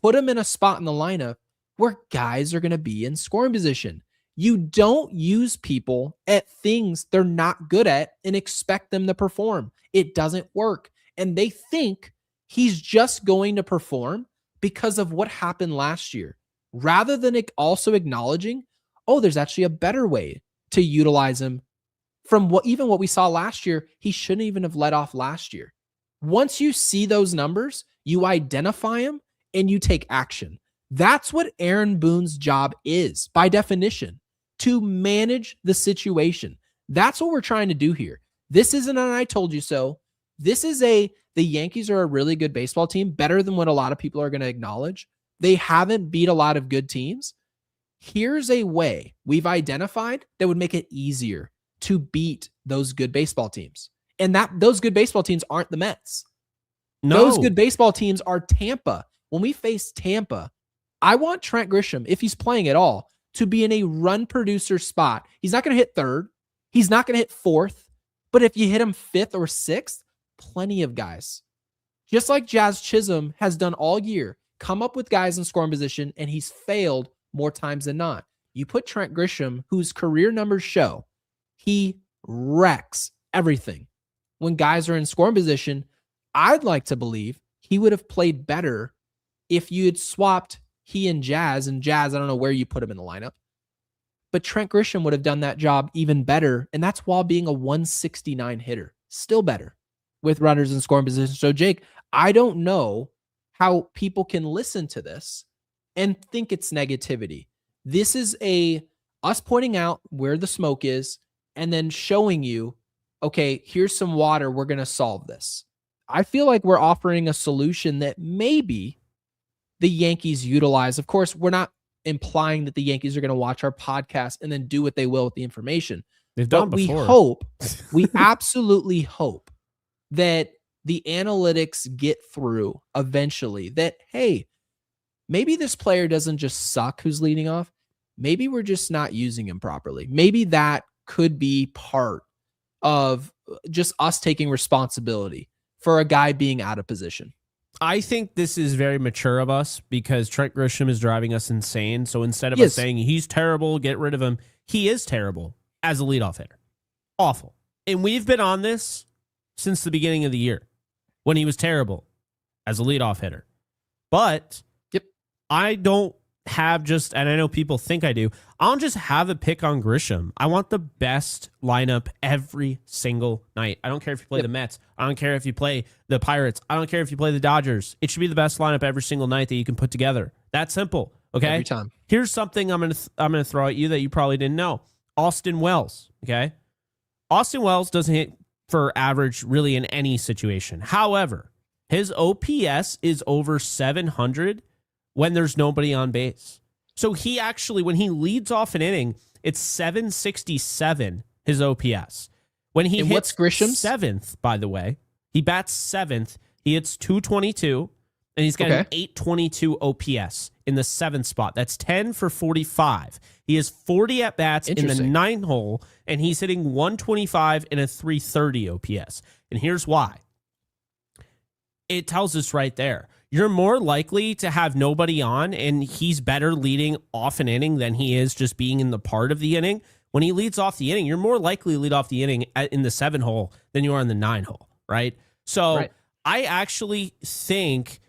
Put him in a spot in the lineup where guys are going to be in scoring position. You don't use people at things they're not good at and expect them to perform. It doesn't work. And they think he's just going to perform because of what happened last year, rather than also acknowledging, oh, there's actually a better way to utilize him from what we saw last year. He shouldn't even have let off last year. Once you see those numbers, you identify them and you take action. That's what Aaron Boone's job is, by definition, to manage the situation. That's what we're trying to do here. This isn't an I told you so. This is the Yankees are a really good baseball team, better than what a lot of people are going to acknowledge. They haven't beat a lot of good teams. Here's a way we've identified that would make it easier to beat those good baseball teams. And those good baseball teams aren't the Mets. No. Those good baseball teams are Tampa. When we face Tampa, I want Trent Grisham, if he's playing at all, to be in a run producer spot. He's not going to hit third. He's not going to hit fourth. But if you hit him fifth or sixth, plenty of guys, just like Jazz Chisholm has done all year, come up with guys in scoring position, and he's failed more times than not. You put Trent Grisham, whose career numbers show he wrecks everything when guys are in scoring position. I'd like to believe he would have played better if you had swapped he and Jazz. And Jazz, I don't know where you put him in the lineup, but Trent Grisham would have done that job even better. And that's while being a 169 hitter, still better with runners in scoring position. So Jake, I don't know how people can listen to this and think it's negativity. This is us pointing out where the smoke is and then showing you, okay, here's some water. We're going to solve this. I feel like we're offering a solution that maybe the Yankees utilize. Of course, we're not implying that the Yankees are going to watch our podcast and then do what they will with the information. They've done before. We absolutely hope that the analytics get through eventually that, hey, maybe this player doesn't just suck who's leading off. Maybe we're just not using him properly. Maybe that could be part of just us taking responsibility for a guy being out of position. I think this is very mature of us because Trent Grisham is driving us insane. So instead of He us is. saying he's terrible, get rid of him, he is terrible as a leadoff hitter. Awful. And we've been on this since the beginning of the year when he was terrible as a leadoff hitter. But Yep. I don't have just, and I know people think I do, I don't just have a pick on Grisham. I want the best lineup every single night. I don't care if you play the Mets. I don't care if you play the Pirates. I don't care if you play the Dodgers. It should be the best lineup every single night that you can put together. That's simple. Okay. Every time. Here's something I'm gonna throw at you that you probably didn't know. Austin Wells. Okay. Austin Wells doesn't hit for average really in any situation. However, his OPS is over 700 when there's nobody on base. So he actually, when he leads off an inning, it's 767, his OPS. When he And hits what's Grisham's? 7th, by the way, he bats 7th, he hits 222, and he's got an 822 OPS in the 7th spot. That's 10 for 45. He has 40 at-bats in the 9th hole, and he's hitting 125 and a 330 OPS. And here's why. It tells us right there. You're more likely to have nobody on, and he's better leading off an inning than he is just being in the part of the inning. When he leads off the inning, you're more likely to lead off the inning in the 7 hole than you are in the 9 hole, right? So I actually think,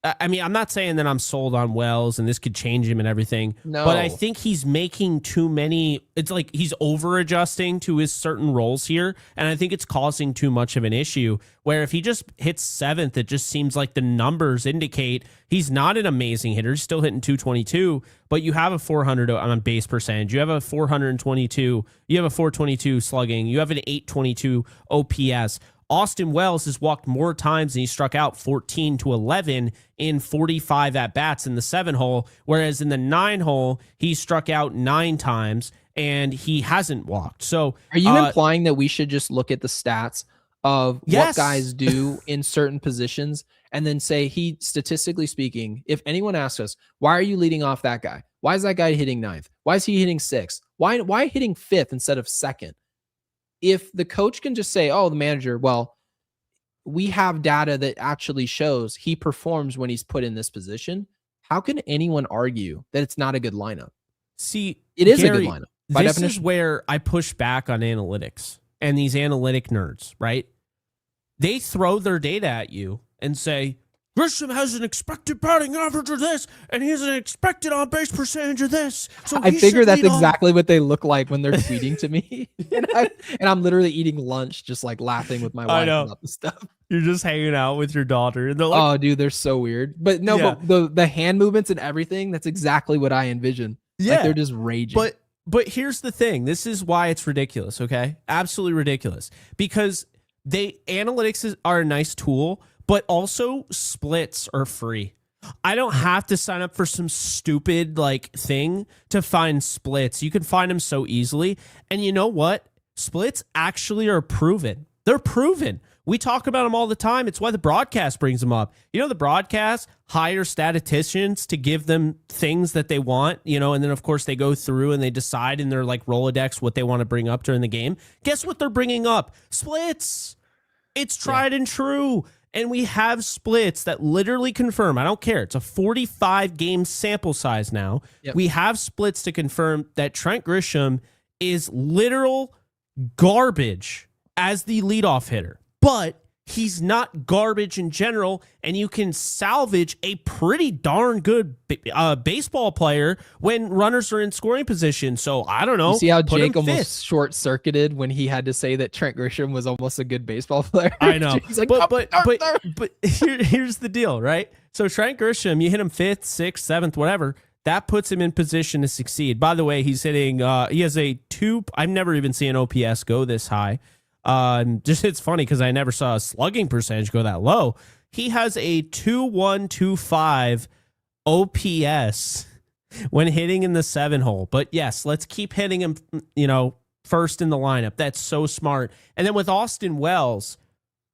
I mean, I'm not saying that I'm sold on Wells and this could change him and everything, but I think he's making too many, it's like he's over adjusting to his certain roles here. And I think it's causing too much of an issue where if he just hits 7th, it just seems like the numbers indicate he's not an amazing hitter. He's still hitting 222, but you have a 400 on base percentage. You have a 422, you have a 422 slugging, you have an 822 OPS. Austin Wells has walked more times and he struck out 14 to 11 in 45 at-bats in the 7 hole, whereas in the 9 hole, he struck out 9 times and he hasn't walked. So are you implying that we should just look at the stats of what guys do in certain positions and then say he, statistically speaking, if anyone asks us, why are you leading off that guy? Why is that guy hitting 9th? Why is he hitting 6th? Why hitting 5th instead of 2nd? If the coach can just say, oh, the manager, well, we have data that actually shows he performs when he's put in this position, how can anyone argue that it's not a good lineup? See, it is Gary, a good lineup. By this definition. is where I push back on analytics and these analytic nerds, right? They throw their data at you and say, Grisham has an expected batting average of this, and he has an expected on-base percentage of this. So I figure that's exactly what they look like when they're tweeting to me. and I'm literally eating lunch, just like laughing with my wife about the stuff. You're just hanging out with your daughter. And they're like, oh, dude, they're so weird. But no, but the hand movements and everything, that's exactly what I envision. Yeah. Like they're just raging. But here's the thing. This is why it's ridiculous, okay? Absolutely ridiculous. Because analytics are a nice tool, but also splits are free. I don't have to sign up for some stupid like thing to find splits. You can find them so easily. And you know what? Splits actually are proven. They're proven. We talk about them all the time. It's why the broadcast brings them up. You know, the broadcast hire statisticians to give them things that they want, you know, and then of course they go through and they decide in their like Rolodex what they want to bring up during the game. Guess what they're bringing up? Splits. It's tried and true. And we have splits that literally confirm. I don't care. It's a 45 game sample size now. Yep. We have splits to confirm that Trent Grisham is literal garbage as the leadoff hitter. But he's not garbage in general, and you can salvage a pretty darn good baseball player when runners are in scoring position. So I don't know. You see how Jake almost short-circuited when he had to say that Trent Grisham was almost a good baseball player? I know. He's like, but here's the deal, right? So Trent Grisham, you hit him 5th, 6th, 7th, whatever. That puts him in position to succeed. By the way, he's hitting, he has a 2, I've never even seen an OPS go this high. Just it's funny because I never saw a slugging percentage go that low. He has a 2.125 OPS when hitting in the 7 hole. But yes, let's keep hitting him, you know, first in the lineup. That's so smart. And then with Austin Wells,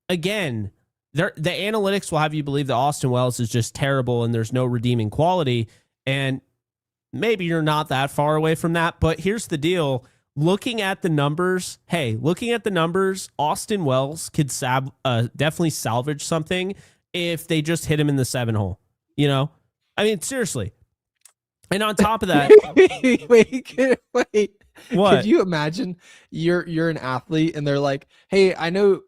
again, the analytics will have you believe that Austin Wells is just terrible and there's no redeeming quality. And maybe you're not that far away from that. But here's the deal. Looking at the numbers, Austin Wells could definitely salvage something if they just hit him in the 7 hole. You know, I mean, seriously. And on top of that, wait. What? Could you imagine you're an athlete and they're like, hey, I know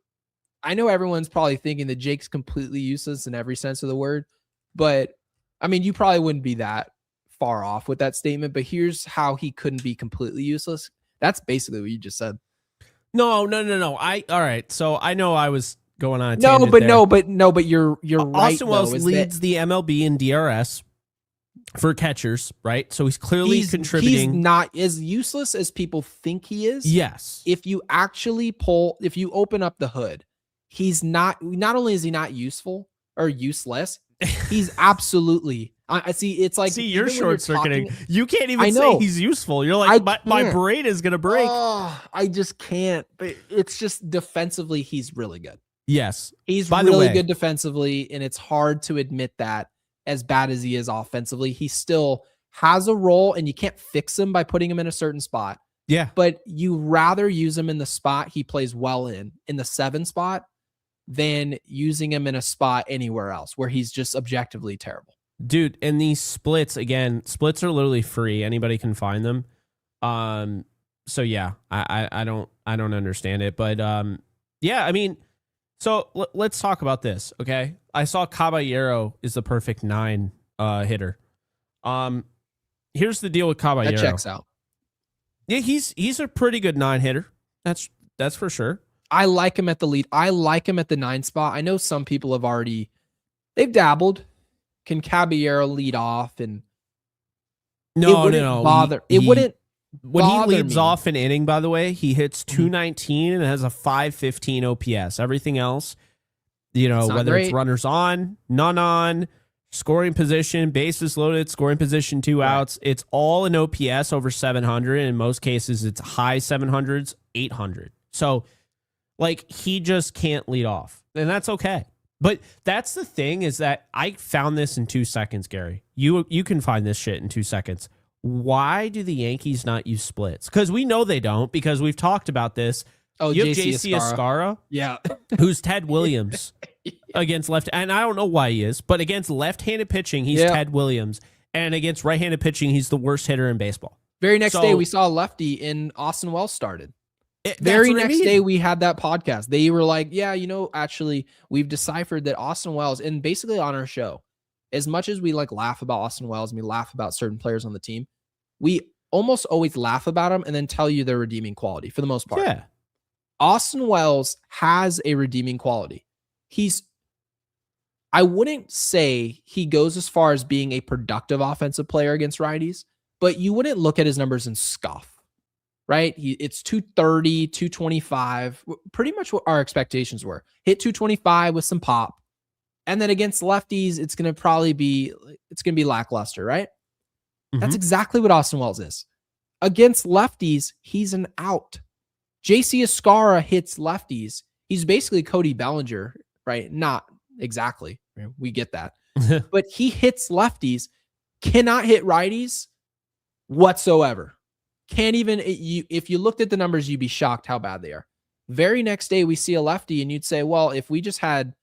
everyone's probably thinking that Jake's completely useless in every sense of the word, but I mean, you probably wouldn't be that far off with that statement, but here's how he couldn't be completely useless. That's basically what you just said. No. All right. So I know I was going on a No, tangent but there. but you're right. Austin Wells leads the MLB in DRS for catchers, right? So he's clearly contributing. He's not as useless as people think he is. Yes. If you open up the hood, he's not only is he not useful or useless, he's absolutely. I see. It's like, you're short circuiting. You can't even say he's useful. You're like, my brain is gonna break. Oh, I just can't. But it's just defensively, he's really good. Yes, he's really good defensively, and it's hard to admit that. As bad as he is offensively, he still has a role, and you can't fix him by putting him in a certain spot. Yeah, but you rather use him in the spot he plays well in the 7 spot, than using him in a spot anywhere else where he's just objectively terrible. Dude, and these splits are literally free. Anybody can find them. So yeah, I don't understand it, but yeah, I mean, so let's talk about this, okay? I saw Caballero is the perfect 9 hitter. Here's the deal with Caballero. That checks out. Yeah, he's a pretty good 9 hitter. That's for sure. I like him at the lead. I like him at the 9 spot. I know some people they've dabbled. Can Caballero lead off? And no. It wouldn't. When he leads off an inning, by the way, he hits 219 and has a 515 OPS. Everything else, whether it's runners on, none on, scoring position, bases loaded, scoring position, 2 outs, it's all an OPS over 700. In most cases, it's high 700s, 800. So, he just can't lead off, and that's okay. But that's the thing, is that I found this in 2 seconds, Gary. You can find this shit in 2 seconds. Why do the Yankees not use splits? Because we know they don't, because we've talked about this. Oh, you have JC Escara, yeah, who's Ted Williams against left, and I don't know why he is, but against left-handed pitching, he's Ted Williams, and against right-handed pitching, he's the worst hitter in baseball. Very next day, we saw a lefty in Austin Wells started. Very next day, we had that podcast. They were like, yeah, actually, we've deciphered that Austin Wells, and basically on our show, as much as we laugh about Austin Wells and we laugh about certain players on the team, we almost always laugh about them and then tell you their redeeming quality for the most part. Yeah. Austin Wells has a redeeming quality. I wouldn't say he goes as far as being a productive offensive player against righties, but you wouldn't look at his numbers and scoff. Right? It's 230, 225, pretty much what our expectations were. Hit 225 with some pop. And then against lefties, it's going to be lackluster, right? Mm-hmm. That's exactly what Austin Wells is. Against lefties, he's an out. JC Escara hits lefties. He's basically Cody Bellinger, right? Not exactly. We get that. But he hits lefties, cannot hit righties whatsoever. Can't even, if you looked at the numbers, you'd be shocked how bad they are. Very next day, we see a lefty and you'd say, well, if we just had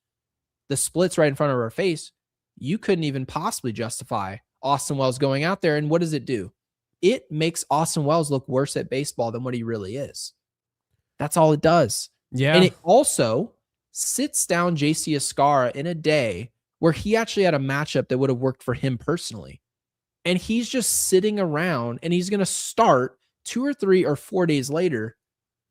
the splits right in front of our face, you couldn't even possibly justify Austin Wells going out there. And what does it do? It makes Austin Wells look worse at baseball than what he really is. That's all it does. Yeah. And it also sits down JC Escara in a day where he actually had a matchup that would have worked for him personally. And he's just sitting around, and he's going to start 2 or 3 or 4 days later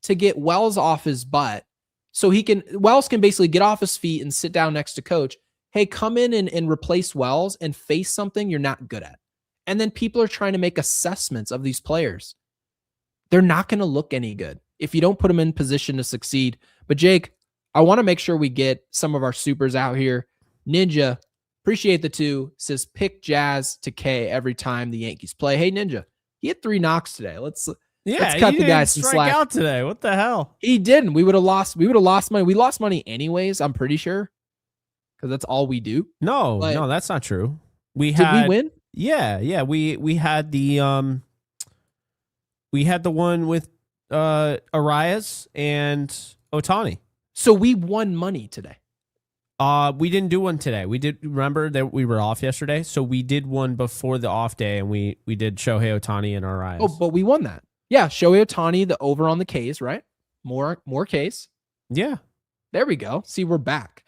to get Wells off his butt. So Wells can basically get off his feet and sit down next to coach. Hey, come in and replace Wells and face something you're not good at. And then people are trying to make assessments of these players. They're not going to look any good if you don't put them in position to succeed. But Jake, I want to make sure we get some of our supers out here. Ninja, appreciate the 2, says pick Jazz to K every time the Yankees play. Hey, Ninja, he had 3 knocks today. Let's cut the guy some slack. Out today. What the hell? He didn't. We would have lost money. We lost money anyways, I'm pretty sure, because that's all we do. No, that's not true. Did we win? Yeah. We had the one with Arias and Ohtani. So we won money today. We didn't do one today. We did remember that we were off yesterday, so we did one before the off day, and we did Shohei Ohtani and our eyes. Oh, but we won that. Yeah, Shohei Ohtani, the over on the K's, right? More K's. Yeah. There we go. See, we're back.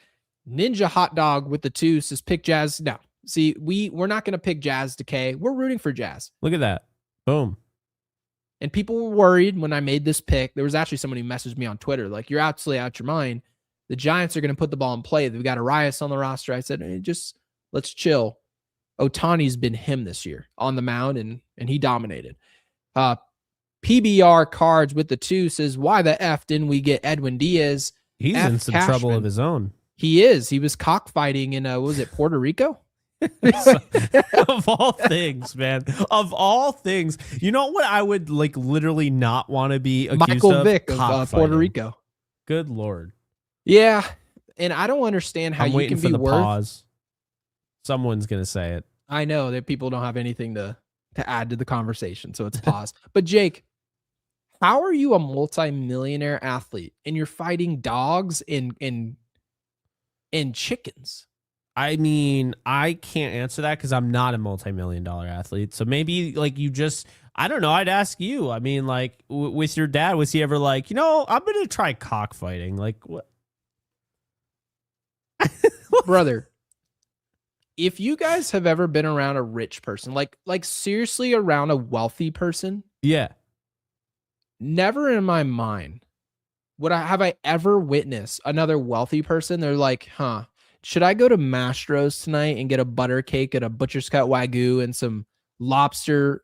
Ninja Hot Dog with the 2 says pick Jazz. No. See, we're not going to pick Jazz to K. We're rooting for Jazz. Look at that. Boom. And people were worried when I made this pick. There was actually somebody who messaged me on Twitter, like, you're absolutely out your mind. The Giants are going to put the ball in play. They've got Arias on the roster. I said, hey, just let's chill. Ohtani's been him this year on the mound, and he dominated. PBR Cards with the 2 says, why the F didn't we get Edwin Diaz? He's in some trouble of his own. He is. He was cockfighting in, what was it, Puerto Rico? Of all things, man. Of all things. You know what I would like literally not want to be accused Michael of? Vick of Puerto Rico. Good Lord. Yeah. And I don't understand how you can be worth. Pause. Someone's going to say it. I know that people don't have anything to add to the conversation, so it's pause. But Jake, how are you a multi-millionaire athlete and you're fighting dogs and chickens? I mean, I can't answer that because I'm not a multi-million-dollar athlete. So maybe like you just, I don't know. I'd ask you. I mean, like with your dad, was he ever like, I'm going to try cockfighting? Like what? Brother, if you guys have ever been around a rich person, like seriously around a wealthy person, yeah, never in my mind have I ever witnessed another wealthy person. They're like, should I go to Mastro's tonight and get a butter cake at a Butcher's Cut Wagyu and some lobster,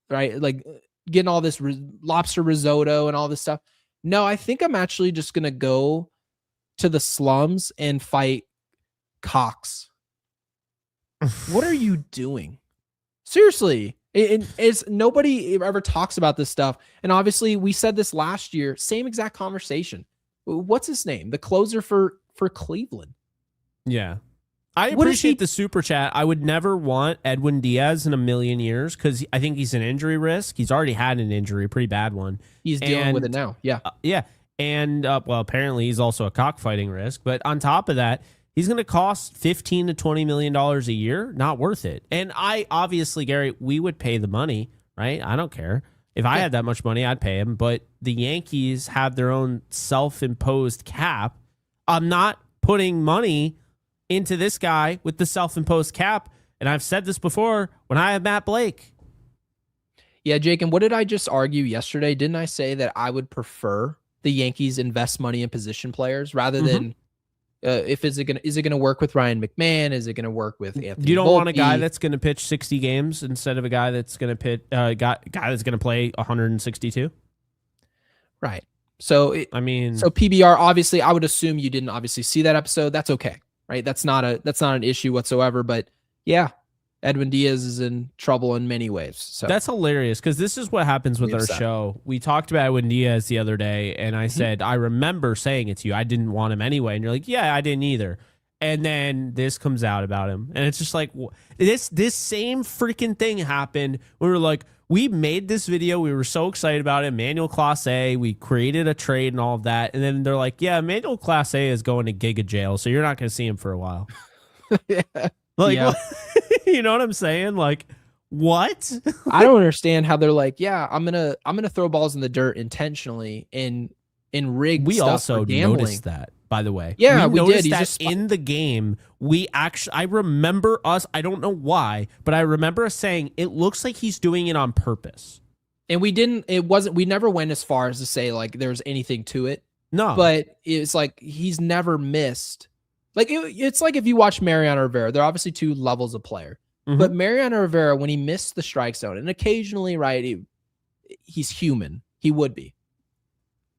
right? Like getting all this lobster risotto and all this stuff. No, I think I'm actually just going to go to the slums and fight cocks. What are you doing? Seriously. It's nobody ever talks about this stuff. And obviously we said this last year, same exact conversation. What's his name? The closer for Cleveland. Yeah. I appreciate the super chat. I would never want Edwin Diaz in a million years because I think he's an injury risk. He's already had an injury, a pretty bad one. He's dealing with it now. Yeah. Yeah. And, well, apparently he's also a cockfighting risk. But on top of that, he's going to cost $15 to $20 million a year. Not worth it. And obviously, Gary, we would pay the money, right? I don't care. If I had that much money, I'd pay him. But the Yankees have their own self-imposed cap. I'm not putting money into this guy with the self-imposed cap. And I've said this before when I have Matt Blake. Yeah, Jake, and what did I just argue yesterday? Didn't I say that I would prefer the Yankees invest money in position players rather than is it gonna work with Ryan McMahon? Is it gonna work with Anthony? You don't Volpe? want a guy that's gonna pitch 60 games instead of a guy that's gonna pitch guy that's gonna play 162. Right. So so PBR, obviously, I would assume you didn't obviously see that episode. That's okay, right? That's not an issue whatsoever. But yeah, Edwin Diaz is in trouble in many ways. So that's hilarious because this is what happens with our show. We talked about Edwin Diaz the other day, and I said, I remember saying it to you. I didn't want him anyway. And you're like, yeah, I didn't either. And then this comes out about him. And it's just like, this same freaking thing happened. We were like, we made this video. We were so excited about it. Emmanuel Clase. We created a trade and all of that. And then they're like, yeah, Emmanuel Clase is going to Giga jail, so you're not going to see him for a while. yeah. Like, yeah. You know what I'm saying? Like, what? I don't understand how they're like, yeah, I'm gonna throw balls in the dirt intentionally and rig. We stuff also for gambling. noticed that, by the way. Yeah, we did. That in the game. I remember us. I don't know why, but I remember us saying it looks like he's doing it on purpose. And we didn't. It wasn't. We never went as far as to say like there's anything to it. No, but it's like he's never missed. Like it's like if you watch Mariano Rivera, they're obviously two levels of player. But Mariano Rivera, when he missed the strike zone, and occasionally, right, he's human. He would be.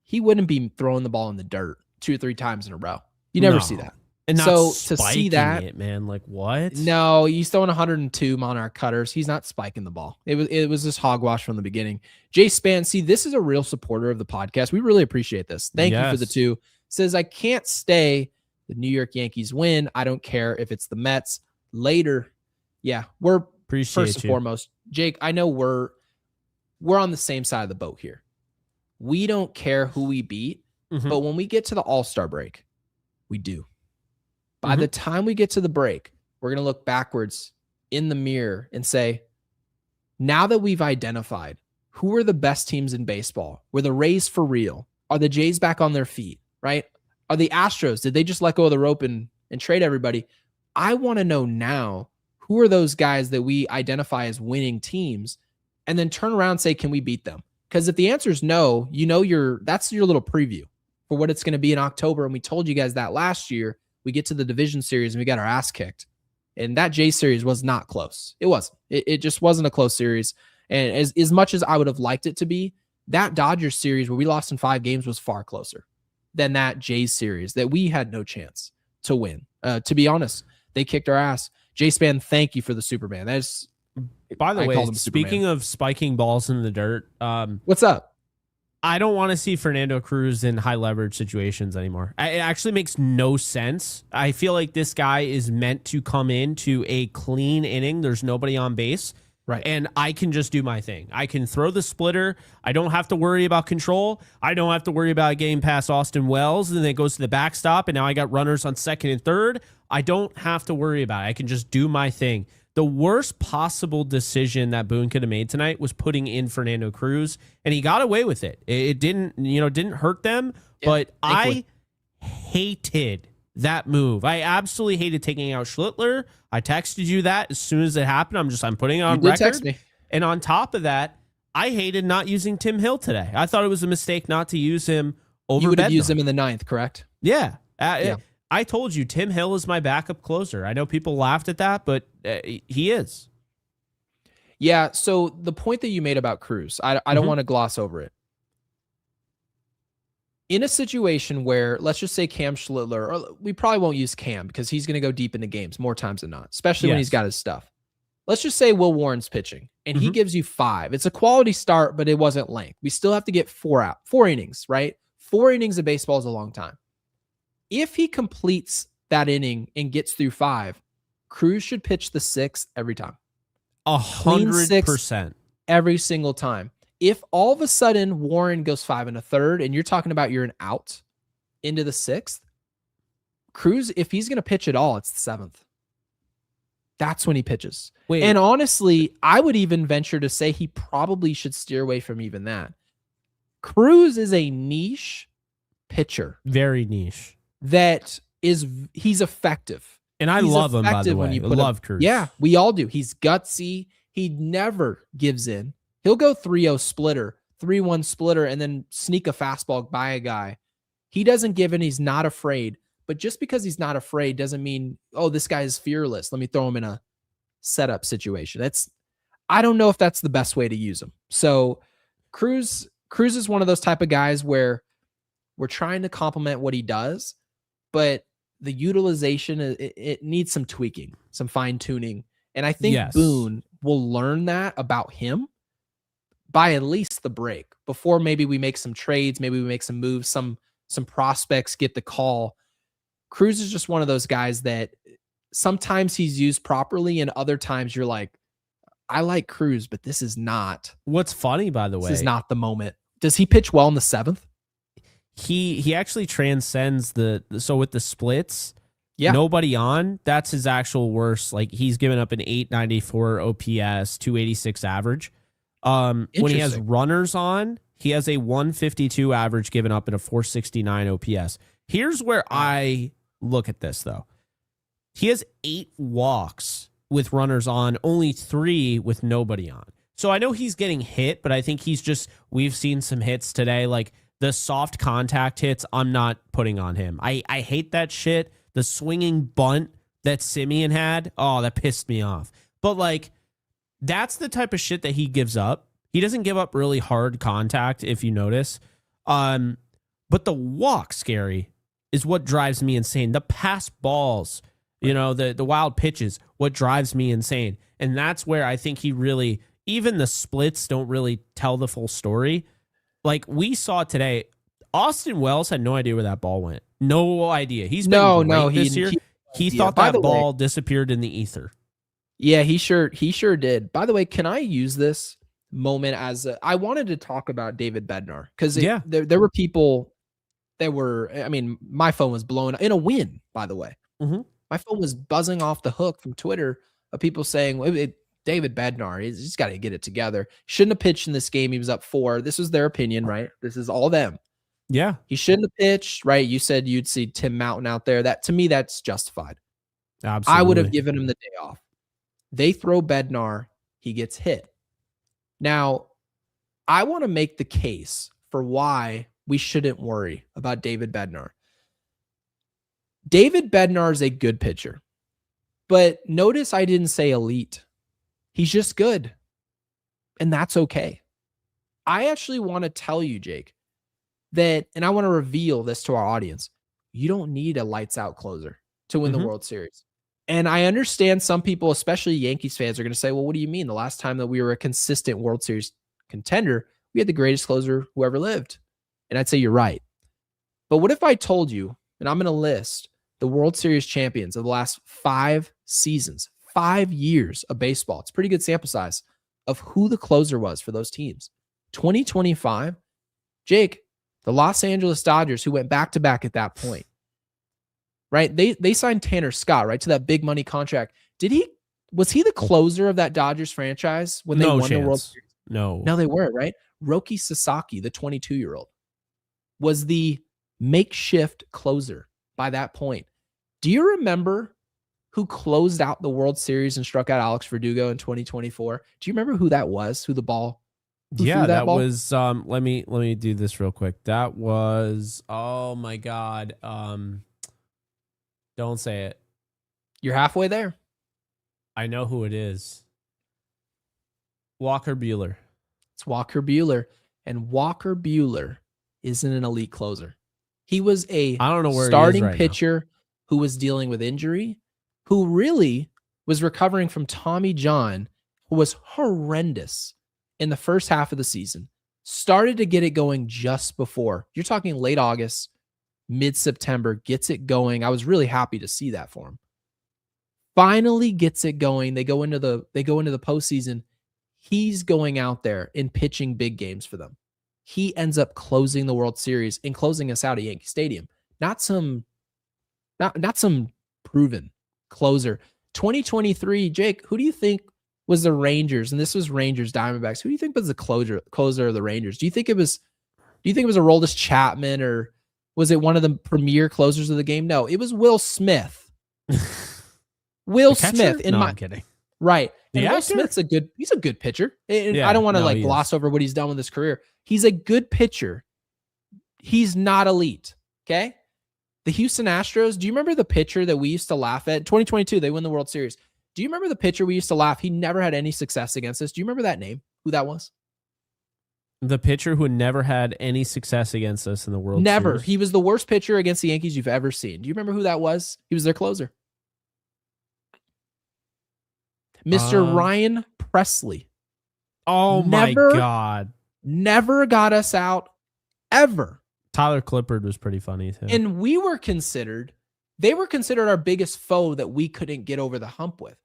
He wouldn't be throwing the ball in the dirt 2 or 3 times in a row. You never see that. And so to see that, it, man, like what? No, he's throwing 102 Monarch cutters. He's not spiking the ball. It was just hogwash from the beginning. Jay Span, see, this is a real supporter of the podcast. We really appreciate this. Thank you for the 2. Says, I can't stay. The New York Yankees win. I don't care if it's the Mets. Later. Yeah, we're first and foremost. Jake, I know we're on the same side of the boat here. We don't care who we beat, but when we get to the All-Star break, we do. By the time we get to the break, we're going to look backwards in the mirror and say, now that we've identified who are the best teams in baseball, were the Rays for real? Are the Jays back on their feet, right? Are the Astros, did they just let go of the rope and trade everybody? I want to know now, who are those guys that we identify as winning teams, and then turn around and say, can we beat them? Because if the answer is no, that's your little preview for what it's going to be in October. And we told you guys that last year. We get to the division series and we got our ass kicked. And that J series was not close. It wasn't. It just wasn't a close series. And as much as I would have liked it to be, that Dodgers series where we lost in 5 games was far closer than that Jays series that we had no chance to win. To be honest, they kicked our ass. J-Span, thank you for the Superman. That's, by the way, speaking of spiking balls in the dirt, what's up? I don't want to see Fernando Cruz in high leverage situations anymore. It actually makes no sense. I feel like this guy is meant to come into a clean inning. There's nobody on base. Right. And I can just do my thing. I can throw the splitter. I don't have to worry about control. I don't have to worry about getting past Austin Wells. And then it goes to the backstop. And now I got runners on second and third. I don't have to worry about it. I can just do my thing. The worst possible decision that Boone could have made tonight was putting in Fernando Cruz, and he got away with it. It didn't hurt them, but thankfully. I hated that move. I absolutely hated taking out Schlitler. I texted you that as soon as it happened. I'm putting it on record. Text me. And on top of that, I hated not using Tim Hill today. I thought it was a mistake not to use him over. You would have Bednar. used him in the 9th, correct? Yeah. I told you, Tim Hill is my backup closer. I know people laughed at that, but he is. Yeah, so the point that you made about Cruz, I don't want to gloss over it. In a situation where, let's just say Cam Schlitler, or we probably won't use Cam because he's going to go deep into games more times than not, especially when he's got his stuff. Let's just say Will Warren's pitching, and he gives you 5. It's a quality start, but it wasn't length. We still have to get 4 innings, right? 4 innings of baseball is a long time. If he completes that inning and gets through 5, Cruz should pitch the 6th every time. 100%. Every single time. If all of a sudden Warren goes 5 1/3 and you're talking about you're an out into the 6th, Cruz, if he's going to pitch at all, it's the 7th. That's when he pitches. Wait. And honestly, I would even venture to say he probably should steer away from even that. Cruz is a niche pitcher. Very niche. He's effective. And I love him, by the way. I love Cruz. Yeah, we all do. He's gutsy. He never gives in. He'll go 3-0 splitter, 3-1 splitter, and then sneak a fastball by a guy. He doesn't give in. He's not afraid. But just because he's not afraid doesn't mean, oh, this guy is fearless. Let me throw him in a setup situation. I don't know if that's the best way to use him. So Cruz is one of those type of guys where we're trying to complement what he does, but the utilization, it needs some tweaking, some fine tuning. And I think Boone will learn that about him by at least the break, before maybe we make some trades, maybe we make some moves, some prospects get the call. Cruz is just one of those guys that sometimes he's used properly and other times you're like, I like Cruz, but this is not. What's funny, by the way, this is not the moment. Does he pitch well in the 7th? He actually transcends so with the splits, nobody on, that's his actual worst. Like, he's given up an 894 OPS, 286 average. When he has runners on, he has a 152 average given up and a 469 OPS. Here's where I look at this, though. He has 8 walks with runners on, only 3 with nobody on. So I know he's getting hit, but I think we've seen some hits today, like the soft contact hits, I'm not putting on him. I hate that shit. The swinging bunt that Simeon had, oh, that pissed me off. But, like, that's the type of shit that he gives up. He doesn't give up really hard contact, if you notice. But the walk, Scary, is what drives me insane. The pass balls, the wild pitches, what drives me insane. And that's where I think he really, even the splits don't really tell the full story. Like we saw today, Austin Wells had no idea where that ball went. No idea. He's been great this year. He thought that ball disappeared in the ether. Yeah, he sure did. By the way, can I use this moment I wanted to talk about David Bednar because there were people that were, my phone was blown in a win, by the way. Mhm. My phone was buzzing off the hook from Twitter of people saying, David Bednar, he's got to get it together. Shouldn't have pitched in this game. He was up 4. This was their opinion, right? This is all them. Yeah. He shouldn't have pitched, right? You said you'd see Tim Mountain out there. That, to me, that's justified. Absolutely. I would have given him the day off. They throw Bednar, he gets hit. Now, I want to make the case for why we shouldn't worry about David Bednar. David Bednar is a good pitcher, but notice I didn't say elite. He's just good, and that's okay. I actually want to tell you, Jake, that, and I want to reveal this to our audience, you don't need a lights out closer to win the World Series. And I understand some people, especially Yankees fans, are going to say, well, what do you mean? The last time that we were a consistent World Series contender, we had the greatest closer who ever lived. And I'd say you're right. But what if I told you, and I'm going to list the World Series champions of the last 5 seasons, 5 years of baseball. It's a pretty good sample size of who the closer was for those teams. 2025, Jake, the Los Angeles Dodgers, who went back-to-back at that point, right? They signed Tanner Scott, right, to that big money contract. Was he the closer of that Dodgers franchise when they won the World Series? No, they weren't, right? Roki Sasaki, the 22-year-old, was the makeshift closer by that point. Do you remember who closed out the World Series and struck out Alex Verdugo in 2024? Do you remember who that was? Who yeah, that ball? was let me do this real quick. That was, oh my God. Don't say it. You're halfway there. I know who it is. Walker Buehler. It's Walker Buehler. And Walker Buehler isn't an elite closer. He was a I don't know where starting he is right pitcher who was dealing with injury, who really was recovering from Tommy John, who was horrendous in the first half of the season. Started to get it going just before. You're talking late August, mid-September, gets it going. I was really happy to see that for him. Finally gets it going. They go into the postseason. He's going out there and pitching big games for them. He ends up closing the World Series and closing us out at Yankee Stadium. Not some proven closer. 2023, Jake, who do you think was the Rangers? And this was Rangers Diamondbacks. Who do you think was the closer of the Rangers? Do you think it was Aroldis Chapman, or was it one of the premier closers of the game? No, it was Will Smith. Will Smith. I'm kidding. Right. The And Will actor? Smith's he's a good pitcher. And Yeah, I don't want to he gloss is. over what he's done with his career. He's a good pitcher. He's not elite. Okay. The Houston Astros, do you remember the pitcher that we used to laugh at? 2022, they win the World Series. Do you remember the pitcher we used to laugh? He never had any success against us. Do you remember that name? Who that was? The pitcher who never had any success against us in the World Never. Series. He was the worst pitcher against the Yankees you've ever seen. Do you remember who that was? He was their closer. Mr. Ryan Presley. Oh my God. Never got us out ever. Tyler Clippard was pretty funny too. And they were considered our biggest foe that we couldn't get over the hump with.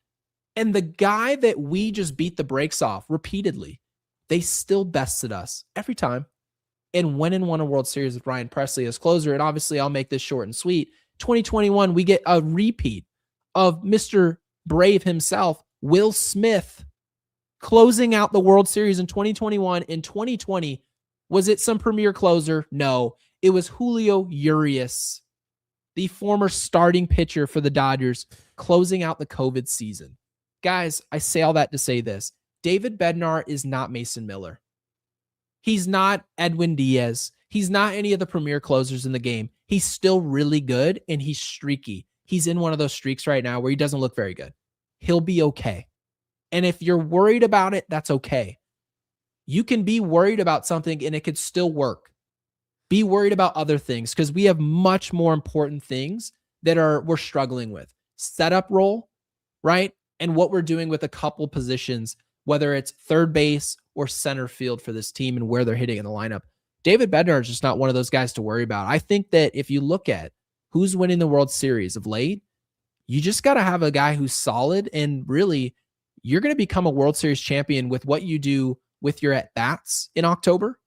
And the guy that we just beat the brakes off repeatedly, they still bested us every time and went and won a World Series with Ryan Presley as closer. And obviously, I'll make this short and sweet. 2021, we get a repeat of Mr. Brave himself, Will Smith, closing out the World Series in 2021. In 2020, was it some premier closer? No, it was Julio Urias, the former starting pitcher for the Dodgers, closing out the COVID season. Guys, I say all that to say this. David Bednar is not Mason Miller. He's not Edwin Diaz. He's not any of the premier closers in the game. He's still really good, and he's streaky. He's in one of those streaks right now where he doesn't look very good. He'll be okay. And if you're worried about it, that's okay. You can be worried about something and it could still work. Be worried about other things because we have much more important things that we're struggling with. Setup role, right? And what we're doing with a couple positions, whether it's third base or center field for this team and where they're hitting in the lineup. David Bednar is just not one of those guys to worry about. I think that if you look at who's winning the World Series of late, you just got to have a guy who's solid, and really you're going to become a World Series champion with what you do with your at-bats in October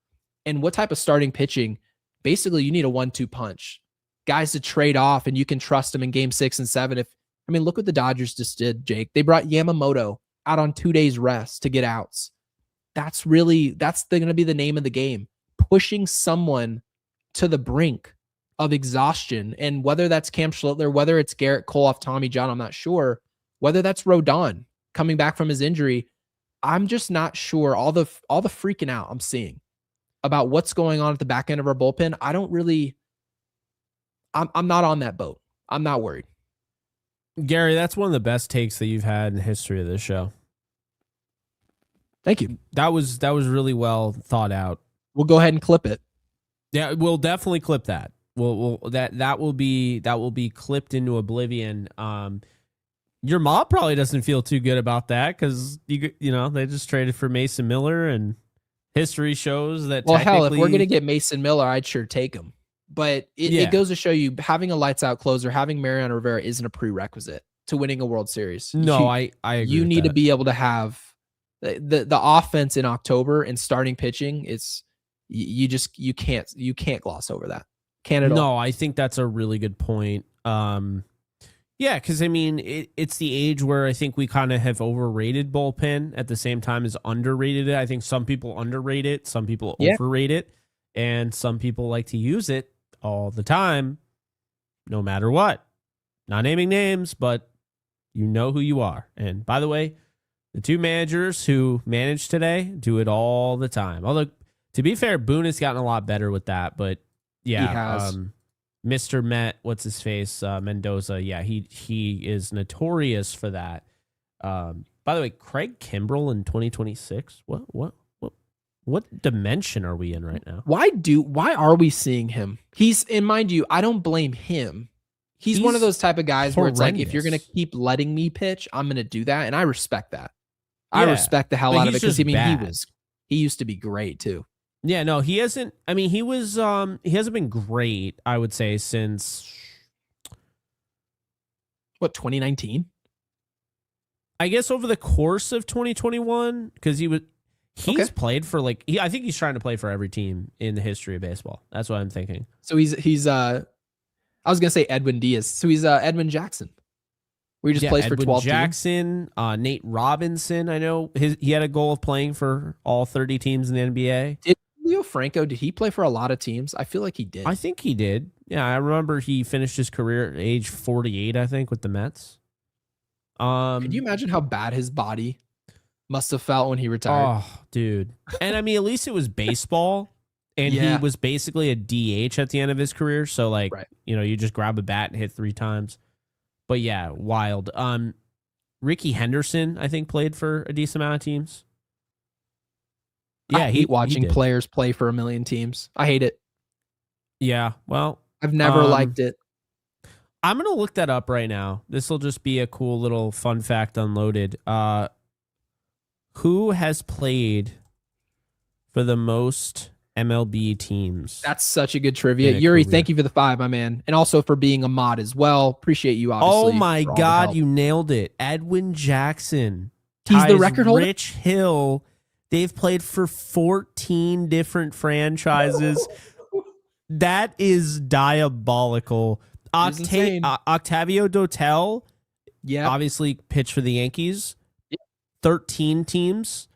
and what type of starting pitching. Basically, you need a 1-2 punch. guys to trade off, and you can trust them in game 6 and 7. Look what the Dodgers just did, Jake. They brought Yamamoto out on 2 days rest to get outs. That's going to be the name of the game. Pushing someone to the brink of exhaustion. And whether that's Cam Schlitler, whether it's Garrett Cole off Tommy John, I'm not sure. Whether that's Rodon coming back from his injury, I'm just not sure. All the freaking out I'm seeing about what's going on at the back end of our bullpen, I'm not on that boat. I'm not worried. Gary, that's one of the best takes that you've had in the history of this show. Thank you. That was really well thought out. We'll go ahead and clip it. Yeah, we'll definitely clip that. That will be clipped into oblivion. Your mom probably doesn't feel too good about that because they just traded for Mason Miller, and history shows that. Well, hell, if we're gonna get Mason Miller, I'd sure take him. But it goes to show you, having a lights out closer, having Mariano Rivera isn't a prerequisite to winning a World Series. No, I agree. You need to be able to have the offense in October and starting pitching. It's you can't gloss over that. Can't at all. No, I think that's a really good point. Yeah, because it's the age where I think we kind of have overrated bullpen at the same time as underrated it. I think some people underrate it, some people overrate it, and some people like to use it all the time, no matter what. Not naming names, but you know who you are. And by the way, the two managers who manage today do it all the time. Although, to be fair, Boone has gotten a lot better with that, but yeah, he has. Mr. Met, what's his face, Mendoza. Yeah, he is notorious for that. By the way, Craig Kimbrell in 2026. What dimension are we in right now? Why are we seeing him? And mind you, I don't blame him. He's one of those type of guys where it's like, if you're gonna keep letting me pitch, I'm gonna do that, and I respect that. I respect the hell out of it because he used to be great too. Yeah, no, he hasn't. He hasn't been great, I would say, since 2019? I guess over the course of 2021, because he's played for I think he's trying to play for every team in the history of baseball. That's what I'm thinking. So he's I was gonna say Edwin Diaz. So he's Edwin Jackson. Where he just plays for 12 Jackson, teams. Nate Robinson. I know he had a goal of playing for all 30 teams in the NBA. Did Leo Franco, did he play for a lot of teams? I feel like he did. I think he did. Yeah, I remember he finished his career at age 48, I think, with the Mets. Could you imagine how bad his body must have felt when he retired? Oh, dude. And at least it was baseball, and he was basically a DH at the end of his career. So, you just grab a bat and hit 3 times. But yeah, wild. Ricky Henderson, I think, played for a decent amount of teams. Yeah, I hate watching players play for a million teams. I hate it. Yeah, well, I've never liked it. I'm gonna look that up right now. This will just be a cool little fun fact unloaded. Who has played for the most MLB teams? That's such a good trivia. Yuri, thank you for the 5, my man. And also for being a mod as well. Appreciate you, obviously. Oh my God, you nailed it. Edwin Jackson. He's the record holder? Rich Hill. They've played for 14 different franchises. That is diabolical. Octavio Dotel, obviously pitched for the Yankees. 13 teams.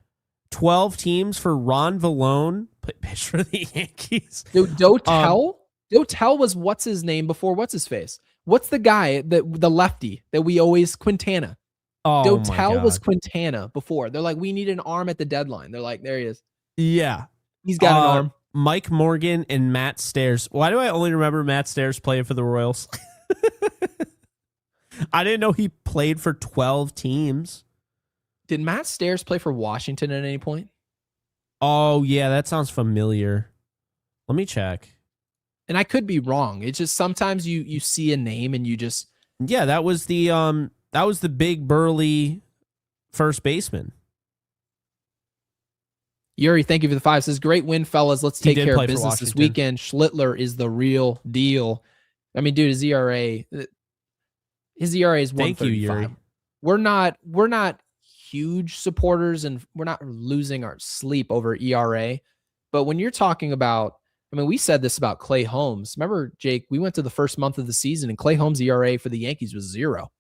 12 teams for Ron Vallone, pitched for the Yankees. Dotel was what's his name before what's his face? What's the guy, the lefty that we always, Quintana? Oh, Dotel was Quintana before. They're like, we need an arm at the deadline. They're like, there he is. Yeah. He's got an arm. Mike Morgan and Matt Stairs. Why do I only remember Matt Stairs playing for the Royals? I didn't know he played for 12 teams. Did Matt Stairs play for Washington at any point? Oh, yeah, that sounds familiar. Let me check. And I could be wrong. It's just sometimes you see a name and you just... Yeah, that was the big burly first baseman. Yuri, thank you for the 5. Says, great win, fellas. Let's take care of business this weekend. Schlittler is the real deal. Dude, his ERA is 135. Thank you, Yuri. We're not huge supporters, and we're not losing our sleep over ERA. But when you're talking about I mean, we said this about Clay Holmes. Remember, Jake, we went to the first month of the season and Clay Holmes' ERA for the Yankees was 0.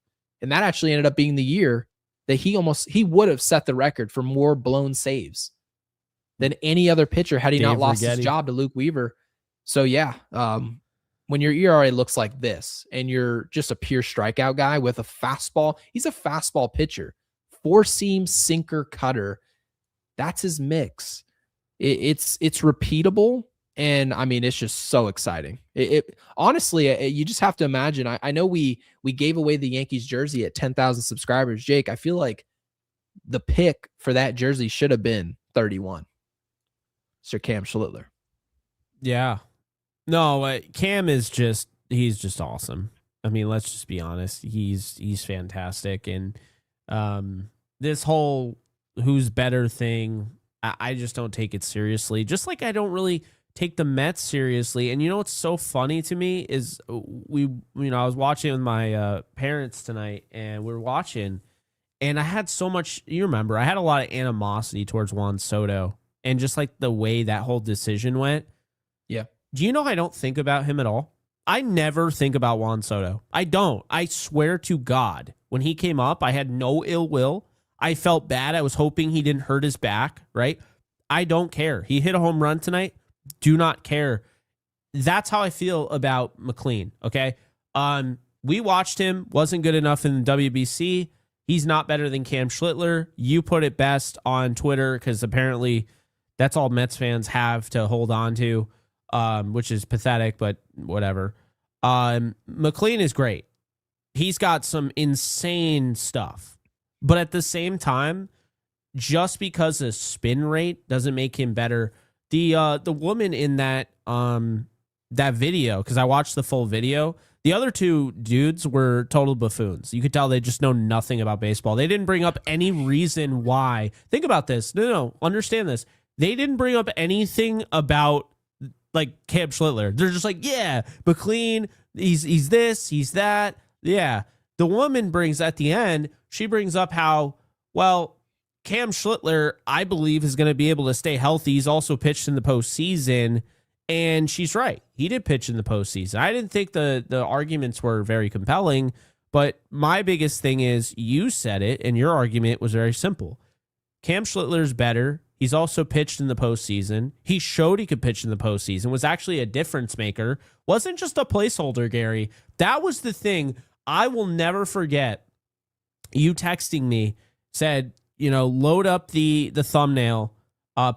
And that actually ended up being the year that he would have set the record for more blown saves than any other pitcher had he not lost his job to Luke Weaver. So yeah, when your ERA looks like this and you're just a pure strikeout guy with a fastball, he's a fastball pitcher, 4-seam sinker cutter. That's his mix. It's repeatable. And I mean, it's just so exciting. Honestly, you just have to imagine. I know we gave away the Yankees jersey at 10,000 subscribers. Jake, I feel like the pick for that jersey should have been 31. Sir Cam Schlitler. Yeah. No, Cam is he's just awesome. I mean, let's just be honest. He's fantastic. And this whole who's better thing, I just don't take it seriously. Just like I don't really take the Mets seriously. And you know what's so funny to me is I was watching with my parents tonight, and we were watching, and I had so much, you remember, I had a lot of animosity towards Juan Soto and just like the way that whole decision went. Yeah. Do you know I don't think about him at all? I never think about Juan Soto. I don't. I swear to God, when he came up, I had no ill will. I felt bad. I was hoping he didn't hurt his back, right? I don't care. He hit a home run tonight. Do not care. That's how I feel about McLean, okay? We watched him. Wasn't good enough in the WBC. He's not better than Cam Schlitler. You put it best on Twitter because apparently that's all Mets fans have to hold on to, which is pathetic, but whatever. McLean is great. He's got some insane stuff. But at the same time, just because the spin rate doesn't make him better. The woman in that video, because I watched the full video, the other two dudes were total buffoons. You could tell they just know nothing about baseball. They didn't bring up any reason why. Think about this. No, understand this. They didn't bring up anything about like Cam Schlitler. They're just like, yeah, McLean, he's this, he's that. Yeah. The woman brings at the end, she brings up how, well, Cam Schlitler, I believe, is going to be able to stay healthy. He's also pitched in the postseason, and she's right. He did pitch in the postseason. I didn't think the arguments were very compelling, but my biggest thing is you said it, and your argument was very simple. Cam Schlittler's better. He's also pitched in the postseason. He showed he could pitch in the postseason, was actually a difference maker, wasn't just a placeholder, Gary. That was the thing I will never forget. You texting me said, load up the thumbnail,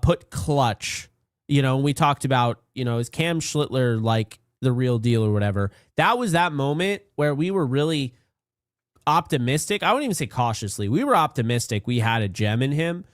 put clutch, and we talked about, is Cam Schlitler like the real deal or whatever. That was that moment where we were really optimistic. I wouldn't even say cautiously. We were optimistic. We had a gem in him.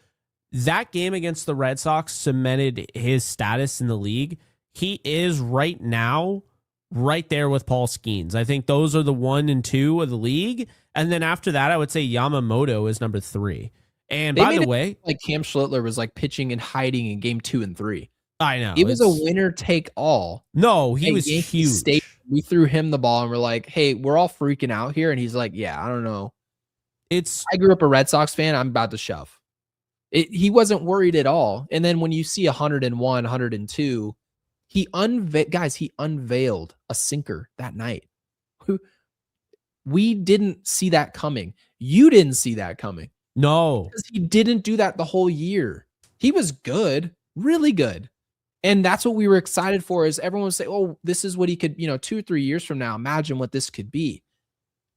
That game against the Red Sox cemented his status in the league. He is right now right there with Paul Skeens. I think those are the 1 and 2 of the league. And then after that, I would say Yamamoto is number 3. And by the way, like Cam Schlitler was like pitching and hiding in game 2 and 3. I know. It was a winner take all. No, he was huge. We threw him the ball and we're like, hey, we're all freaking out here. And he's like, yeah, I don't know. I grew up a Red Sox fan. I'm about to shove. He wasn't worried at all. And then when you see 101, 102, he unveiled a sinker that night. We didn't see that coming. You didn't see that coming. No. Because he didn't do that the whole year. He was good, really good. And that's what we were excited for, is everyone would say, oh, this is what he could, 2 or 3 years from now, imagine what this could be.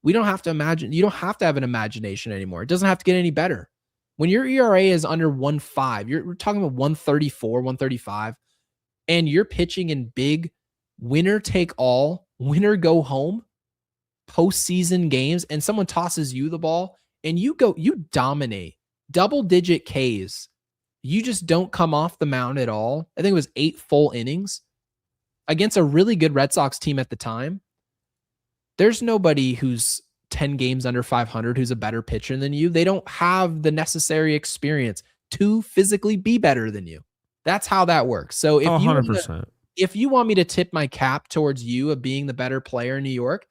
We don't have to imagine. You don't have to have an imagination anymore. It doesn't have to get any better. When your ERA is under 1.5, we're talking about 134, 135, and you're pitching in big winner take all, winner go home postseason games, and someone tosses you the ball and you dominate double-digit Ks. You just don't come off the mound at all. I think it was 8 full innings against a really good Red Sox team at the time. There's nobody who's 10 games under 500 who's a better pitcher than you. They don't have the necessary experience to physically be better than you. That's how that works. So if 100%. If you want me to tip my cap towards you of being the better player in New York,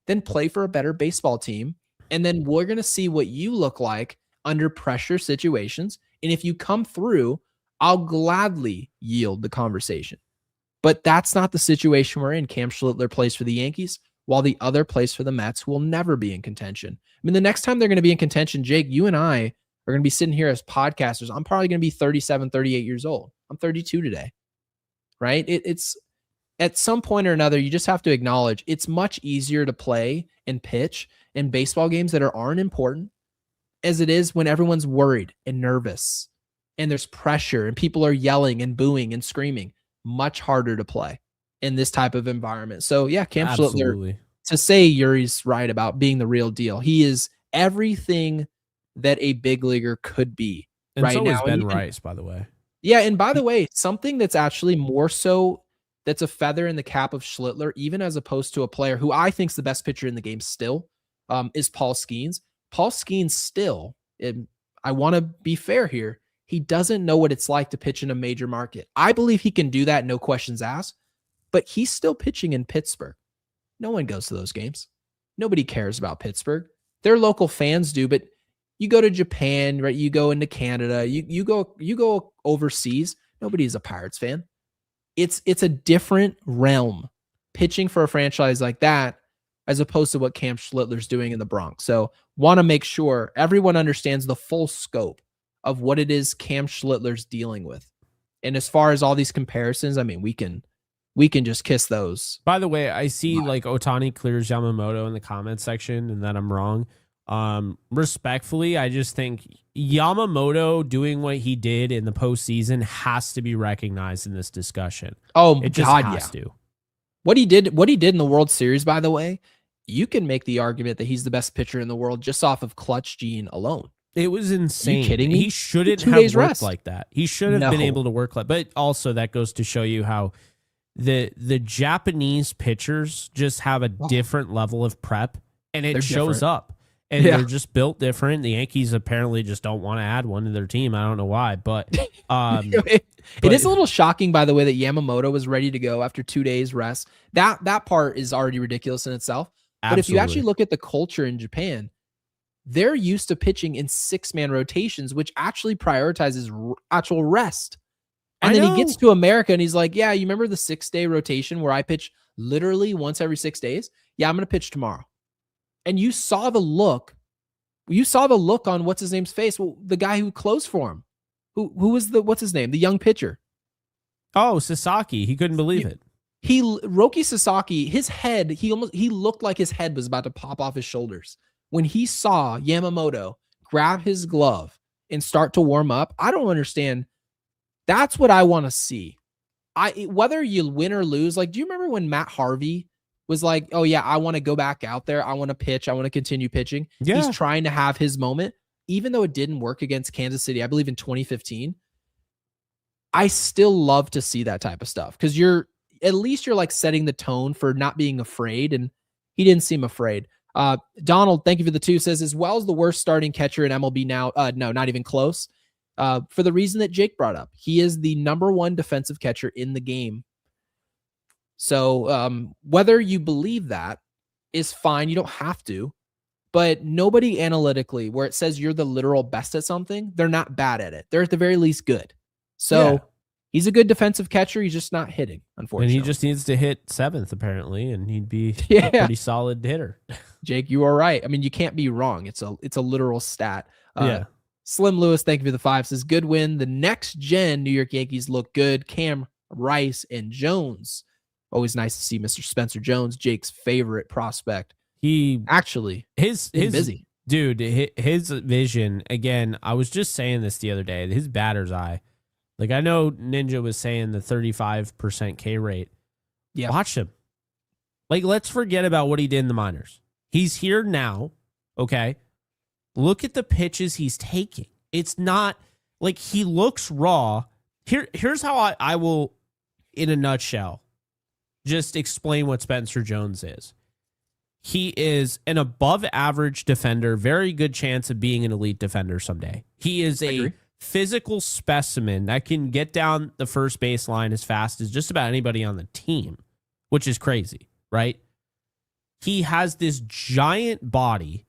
then play for a better baseball team. And then we're going to see what you look like under pressure situations. And if you come through, I'll gladly yield the conversation. But that's not the situation we're in. Cam Schlittler plays for the Yankees, while the other plays for the Mets, who will never be in contention. I mean, the next time they're going to be in contention, Jake, you and I are going to be sitting here as podcasters. I'm probably going to be 37, 38 years old. I'm 32 today, right? It's at some point or another, you just have to acknowledge it's much easier to play and pitch in baseball games that aren't important as it is when everyone's worried and nervous and there's pressure and people are yelling and booing and screaming. Much harder to play in this type of environment. So yeah, Cam Schlittler, to say Yuri's right about being the real deal. He is everything that a big leaguer could be and right so now. Is Ben Rice, by the way. Yeah, and by the way, something that's actually more so that's a feather in the cap of Schlittler, even as opposed to a player who I think is the best pitcher in the game still, is Paul Skeens. Paul Skeens still, and I want to be fair here, he doesn't know what it's like to pitch in a major market. I believe he can do that, no questions asked, but he's still pitching in Pittsburgh. No one goes to those games. Nobody cares about Pittsburgh. Their local fans do, but you go to Japan, right? You go into Canada, you go overseas. Nobody's a Pirates fan. It's a different realm pitching for a franchise like that as opposed to what Cam Schlittler's doing in the Bronx. So want to make sure everyone understands the full scope of what it is Cam Schlittler's dealing with. And as far as all these comparisons, I mean, we can just kiss those. By the way, I see like Otani clears Yamamoto in the comments section and that I'm wrong. Respectfully, I just think Yamamoto doing what he did in the postseason has to be recognized in this discussion. Oh, it just has to. What he did in the World Series, by the way, you can make the argument that he's the best pitcher in the world just off of clutch gene alone. It was insane. Are you kidding me? He shouldn't have worked like that. He should have been able to work like, but also that goes to show you how the Japanese pitchers just have a different level of prep, and it shows up. And they're just built different. The Yankees apparently just don't want to add one to their team. I don't know why, but it is a little shocking, by the way, that Yamamoto was ready to go after 2 days rest. That part is already ridiculous in itself. But if you actually look at the culture in Japan, they're used to pitching in 6-man rotations, which actually prioritizes actual rest. And then he gets to America and he's like, yeah, you remember the 6-day rotation where I pitch literally once every 6 days? Yeah, I'm going to pitch tomorrow. And you saw the look. You saw the look on what's his name's face. Well, the guy who closed for him. Who was what's his name? The young pitcher. Oh, Sasaki. He couldn't believe it. Roki Sasaki, his head, he looked like his head was about to pop off his shoulders. When he saw Yamamoto grab his glove and start to warm up, I don't understand. That's what I want to see. Whether you win or lose, like, do you remember when Matt Harvey was like, oh yeah, I want to go back out there. I want to pitch. I want to continue pitching. Yeah. He's trying to have his moment, even though it didn't work against Kansas City, I believe in 2015. I still love to see that type of stuff because at least you're like setting the tone for not being afraid. And he didn't seem afraid. Donald, thank you for the 2, says, as well as the worst starting catcher in MLB now. No, not even close. For the reason that Jake brought up, he is the #1 defensive catcher in the game. So whether you believe that is fine. You don't have to, but nobody analytically where it says you're the literal best at something, they're not bad at it. They're at the very least good. So he's a good defensive catcher. He's just not hitting, unfortunately. And he just needs to hit 7th apparently, and he'd be a pretty solid hitter. Jake, you are right. I mean, you can't be wrong. It's a literal stat. Slim Lewis, thank you for the 5, says good win. The next gen New York Yankees look good. Cam, Rice, and Jones. Always nice to see Mr. Spencer Jones, Jake's favorite prospect. He actually his busy. Dude, his vision, again, I was just saying this the other day, his batter's eye. Like, I know Ninja was saying the 35% K rate. Yeah. Watch him. Like, let's forget about what he did in the minors. He's here now, okay? Look at the pitches he's taking. It's not like he looks raw. Here's how I will, in a nutshell, just explain what Spencer Jones is. He is an above average defender, very good chance of being an elite defender someday. He is a physical specimen that can get down the first baseline as fast as just about anybody on the team, which is crazy, right? He has this giant body,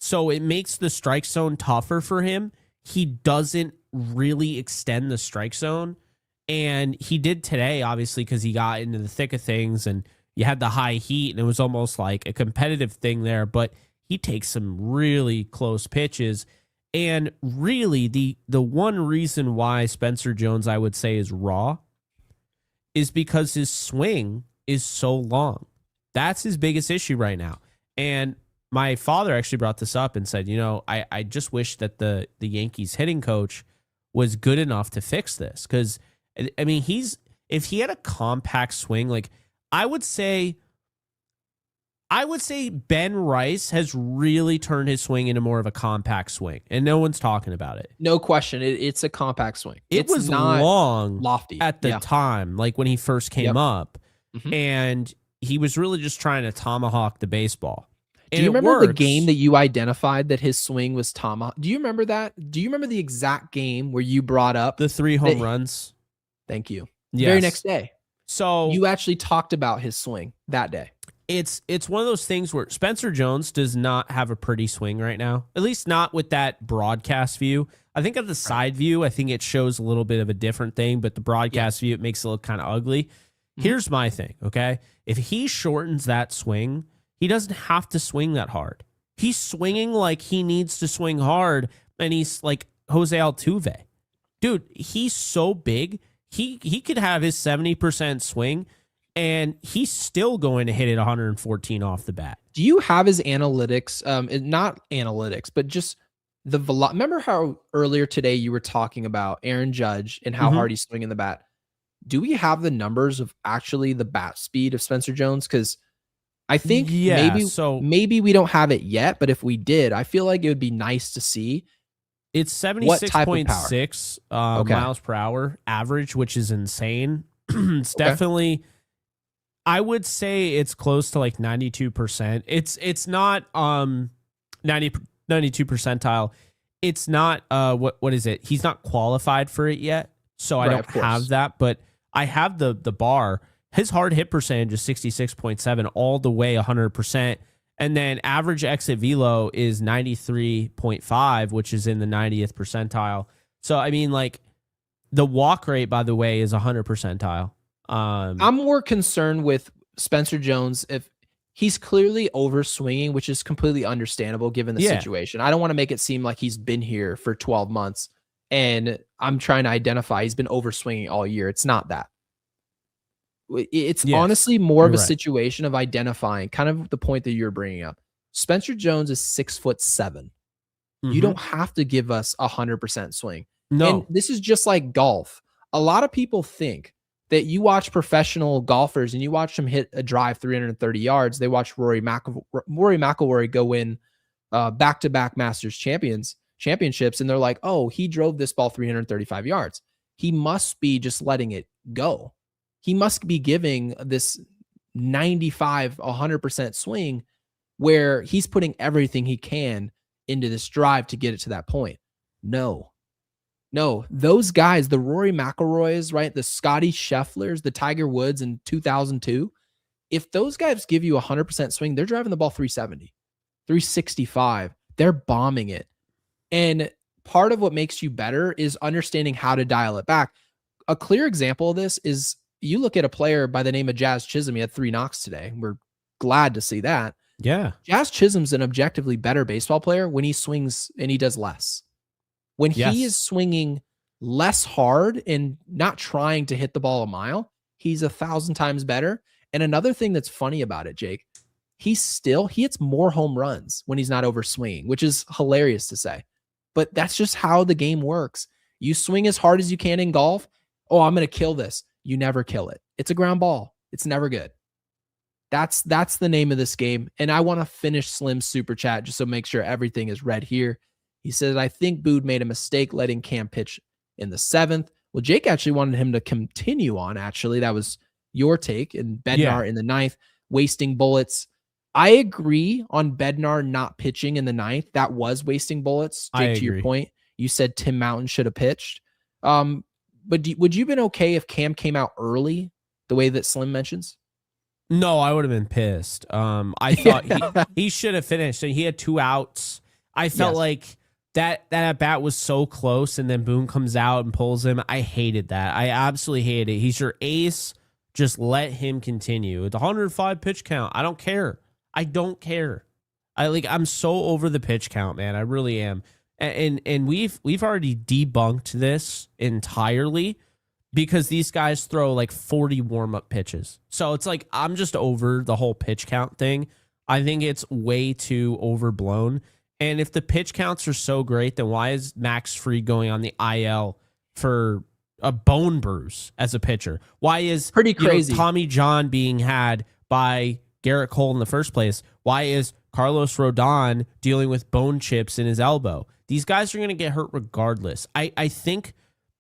so it makes the strike zone tougher for him. He doesn't really extend the strike zone. And he did today, obviously, because he got into the thick of things and you had the high heat and it was almost like a competitive thing there. But he takes some really close pitches. And really, the one reason why Spencer Jones, I would say, is raw is because his swing is so long. That's his biggest issue right now. And my father actually brought this up and said, I just wish that the Yankees hitting coach was good enough to fix this. Because, I mean, if he had a compact swing, like I would say Ben Rice has really turned his swing into more of a compact swing, and no one's talking about it. No question. It's a compact swing. It was not long, lofty at the time, like when he first came up, Mhm. and he was really just trying to tomahawk the baseball. Do you remember the game that you identified that his swing was tomahawk? Do you remember that? Do you remember the exact game where you brought up the 3 home runs? Thank you. Yes. Very next day. So you actually talked about his swing that day. It's one of those things where Spencer Jones does not have a pretty swing right now, at least not with that broadcast view. I think at the side view, I think it shows a little bit of a different thing, but the broadcast view, it makes it look kind of ugly. Mm-hmm. Here's my thing, okay? If he shortens that swing, he doesn't have to swing that hard. He's swinging like he needs to swing hard, and he's like Jose Altuve. Dude, he's so big, he could have his 70% swing, and he's still going to hit it 114 off the bat. Do you have his analytics? Not analytics, but just the remember how earlier today you were talking about Aaron Judge and how hard he's swinging the bat? Do we have the numbers of actually the bat speed of Spencer Jones? Because I think maybe we don't have it yet, but if we did, I feel like it would be nice to see. It's 76.6 miles per hour average, which is insane. It's definitely, I would say it's close to like 92%. It's not 92 percentile. It's not what is it? He's not qualified for it yet, so I don't have that. But I have the bar. His hard hit percentage is 66.7 all the way 100%. And then average exit velo is 93.5, which is in the 90th percentile. So, I mean, like, the walk rate, by the way, is 100 percentile. I'm more concerned with Spencer Jones if he's clearly over swinging, which is completely understandable given the situation. I don't want to make it seem like he's been here for 12 months and I'm trying to identify he's been over swinging all year. It's not that. It's honestly more of a situation of identifying kind of the point that you're bringing up. Spencer Jones is 6'7". Mm-hmm. You don't have to give us 100% swing. No, and this is just like golf. A lot of people think that you watch professional golfers and you watch them hit a drive 330 yards. They watch Rory McIlroy go win back-to-back Masters championships, and they're like, oh, he drove this ball 335 yards. He must be just letting it go. He must be giving this 95, 100% swing where he's putting everything he can into this drive to get it to that point. No, those guys, the Rory McIlroys, right? The Scotty Schefflers, the Tiger Woods in 2002, if those guys give you 100% swing, they're driving the ball 370, 365. They're bombing it. And part of what makes you better is understanding how to dial it back. A clear example of this is you look at a player by the name of Jazz Chisholm. He had 3 knocks today. We're glad to see that. Yeah. Jazz Chisholm's an objectively better baseball player when he swings and he does less. When he is swinging less hard and not trying to hit the ball a mile, he's 1,000 times better. And another thing that's funny about it, Jake, he hits more home runs when he's not over swinging, which is hilarious to say. But that's just how the game works. You swing as hard as you can in golf. Oh, I'm going to kill this. You never kill it. It's a ground ball. It's never good. That's the name of this game. And I want to finish Slim's super chat just so make sure everything is read here. He says, I think Bood made a mistake letting Cam pitch in the 7th. Well, Jake actually wanted him to continue on. Actually, that was your take. And Bednar in the 9th, wasting bullets. I agree on Bednar not pitching in the 9th. That was wasting bullets. Jake, to your point, you said Tim Mountain should have pitched. But would you have been okay if Cam came out early, the way that Slim mentions? No, I would have been pissed. I thought he should have finished. And he had 2 outs. I felt like that at bat was so close, and then Boone comes out and pulls him. I hated that. I absolutely hated it. He's your ace. Just let him continue. It's 105 pitch count. I don't care. I don't care. I'm so over the pitch count, man. I really am. And we've already debunked this entirely because these guys throw like 40 warm-up pitches. So it's like I'm just over the whole pitch count thing. I think it's way too overblown. And if the pitch counts are so great, then why is Max Fried going on the IL for a bone bruise as a pitcher? Why is pretty crazy Tommy John being had by Garrett Cole in the first place? Why is Carlos Rodon dealing with bone chips in his elbow? These guys are going to get hurt regardless. I think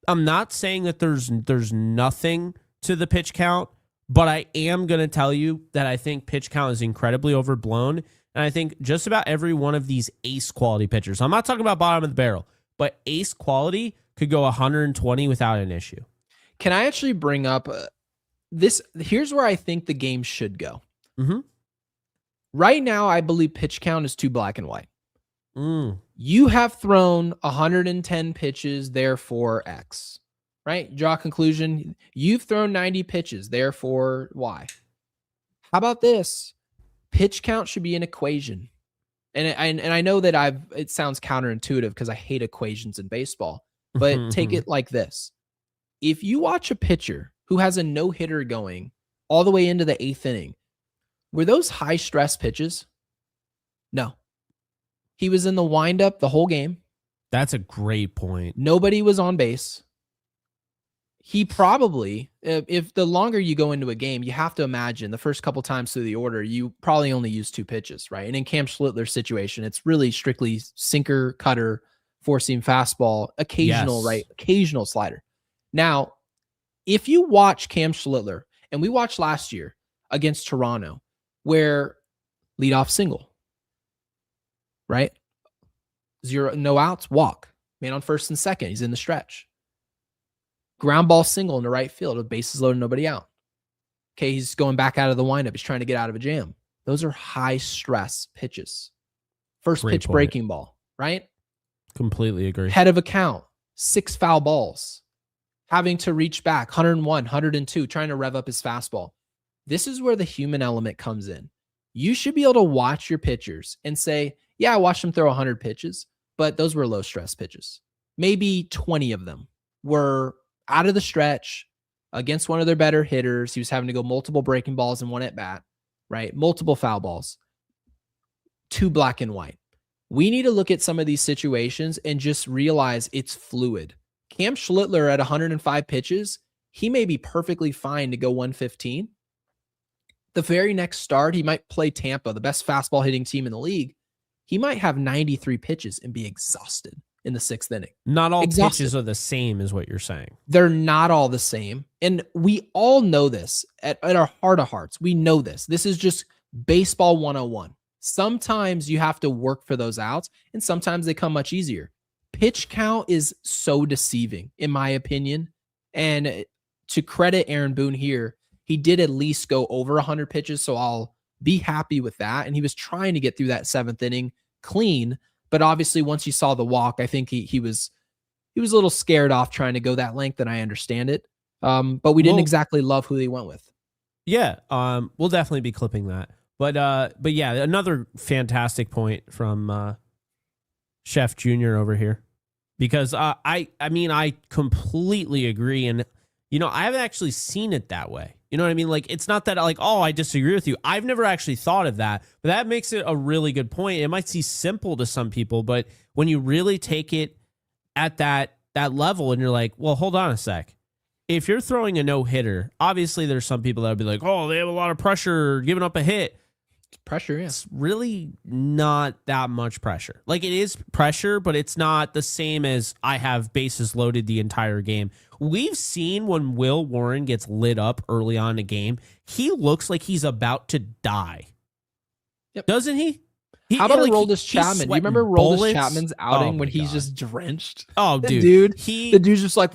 I'm not saying that there's nothing to the pitch count, but I am going to tell you that I think pitch count is incredibly overblown. And I think just about every one of these ace quality pitchers, I'm not talking about bottom of the barrel, but ace quality could go 120 without an issue. Can I actually bring up this? Here's where I think the game should go. Mm-hmm. Right now, I believe pitch count is too black and white. You have thrown 110 pitches, therefore X, right? Draw a conclusion. You've thrown 90 pitches, therefore Y. How about this? Pitch count should be an equation. And I know that it sounds counterintuitive because I hate equations in baseball, but take it like this. If you watch a pitcher who has a no-hitter going all the way into the 8th inning, were those high-stress pitches? No. He was in the windup the whole game. That's a great point. Nobody was on base. He probably, if the longer you go into a game, you have to imagine the first couple times through the order, you probably only use 2 pitches, right? And in Cam Schlitler's situation, it's really strictly sinker, cutter, four-seam fastball, occasional slider. Now, if you watch Cam Schlitler, and we watched last year against Toronto, where leadoff single, right? 0, no outs, walk. Man on first and second, he's in the stretch. Ground ball single in the right field with bases loaded, nobody out. Okay, he's going back out of the windup. He's trying to get out of a jam. Those are high stress pitches. First Great pitch point. breaking ball, right? Completely agree. Head of a count, 6 foul balls. Having to reach back, 101, 102, trying to rev up his fastball. This is where the human element comes in. You should be able to watch your pitchers and say, yeah, I watched them throw 100 pitches, but those were low stress pitches. Maybe 20 of them were out of the stretch against one of their better hitters. He was having to go multiple breaking balls in one at bat, right? Multiple foul balls. 2 black and white. We need to look at some of these situations and just realize it's fluid. Cam Schlitler at 105 pitches, he may be perfectly fine to go 115. The very next start, he might play Tampa, the best fastball hitting team in the league. He might have 93 pitches and be exhausted in the 6th inning. Not all pitches are the same is what you're saying. They're not all the same. And we all know this at our heart of hearts. We know this. This is just baseball 101. Sometimes you have to work for those outs, and sometimes they come much easier. Pitch count is so deceiving, in my opinion. And to credit Aaron Boone here, he did at least go over 100 pitches, so I'll be happy with that. And he was trying to get through that 7th inning clean. But obviously, once you saw the walk, I think he was a little scared off trying to go that length, and I understand it. But we didn't exactly love who they went with. Yeah, we'll definitely be clipping that. But yeah, another fantastic point from Chef Junior over here, because I mean I completely agree, and I haven't actually seen it that way. You know what I mean? Like, it's not that I disagree with you. I've never actually thought of that, but that makes it a really good point. It might seem simple to some people, but when you really take it at that level and you're like, well, hold on a sec. If you're throwing a no-hitter, obviously there's some people that would be like, oh, they have a lot of pressure giving up a hit. Pressure, yeah. It's really not that much pressure. Like, it is pressure, but it's not the same as I have bases loaded the entire game. We've seen when Will Warren gets lit up early on in a game, he looks like he's about to die. Yep. Doesn't he? How about Aroldis Chapman? Do you remember Aroldis Chapman's outing when he's just drenched? Oh, the dude. The dude's just like...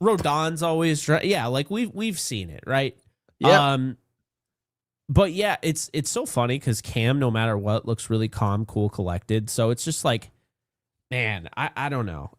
Rodon's always... Yeah, like, we've seen it, right? Yeah. But yeah, it's so funny because Cam, no matter what, looks really calm, cool, collected. So it's just like, man, I don't know.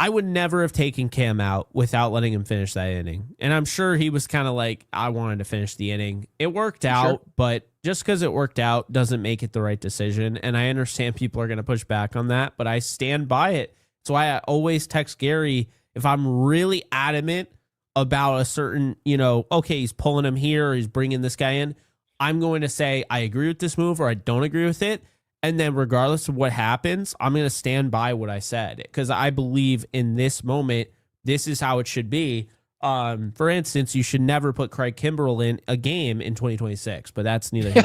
I would never have taken Cam out without letting him finish that inning. And I'm sure he was kind of like, I wanted to finish the inning. It worked out, but just because it worked out doesn't make it the right decision. And I understand people are going to push back on that, but I stand by it. That's why I always text Gary if I'm really adamant about a certain, okay, he's pulling him here or he's bringing this guy in. I'm going to say I agree with this move or I don't agree with it. And then regardless of what happens, I'm going to stand by what I said because I believe in this moment, this is how it should be. For instance, you should never put Craig Kimbrell in a game in 2026, but that's neither here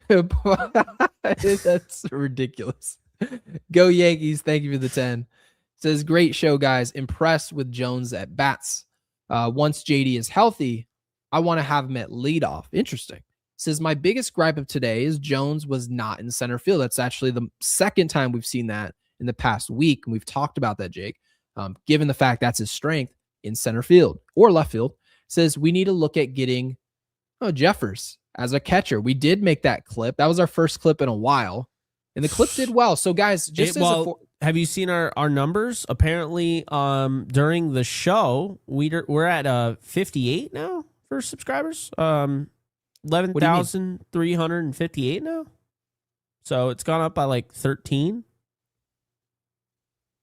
nor there. That's ridiculous. Go Yankees. Thank you for the 10. Says, great show, guys. Impressed with Jones at bats. Once JD is healthy, I want to have him at leadoff. Interesting. Says, my biggest gripe of today is Jones was not in center field. That's actually the second time we've seen that in the past week. And we've talked about that, Jake. Given the fact that's his strength in center field or left field, says we need to look at getting Jeffers as a catcher. We did make that clip. That was our first clip in a while. And the clip did well. So guys, have you seen our numbers? Apparently, during the show, we're at 58 now for subscribers. 11,358 now. So it's gone up by like 13.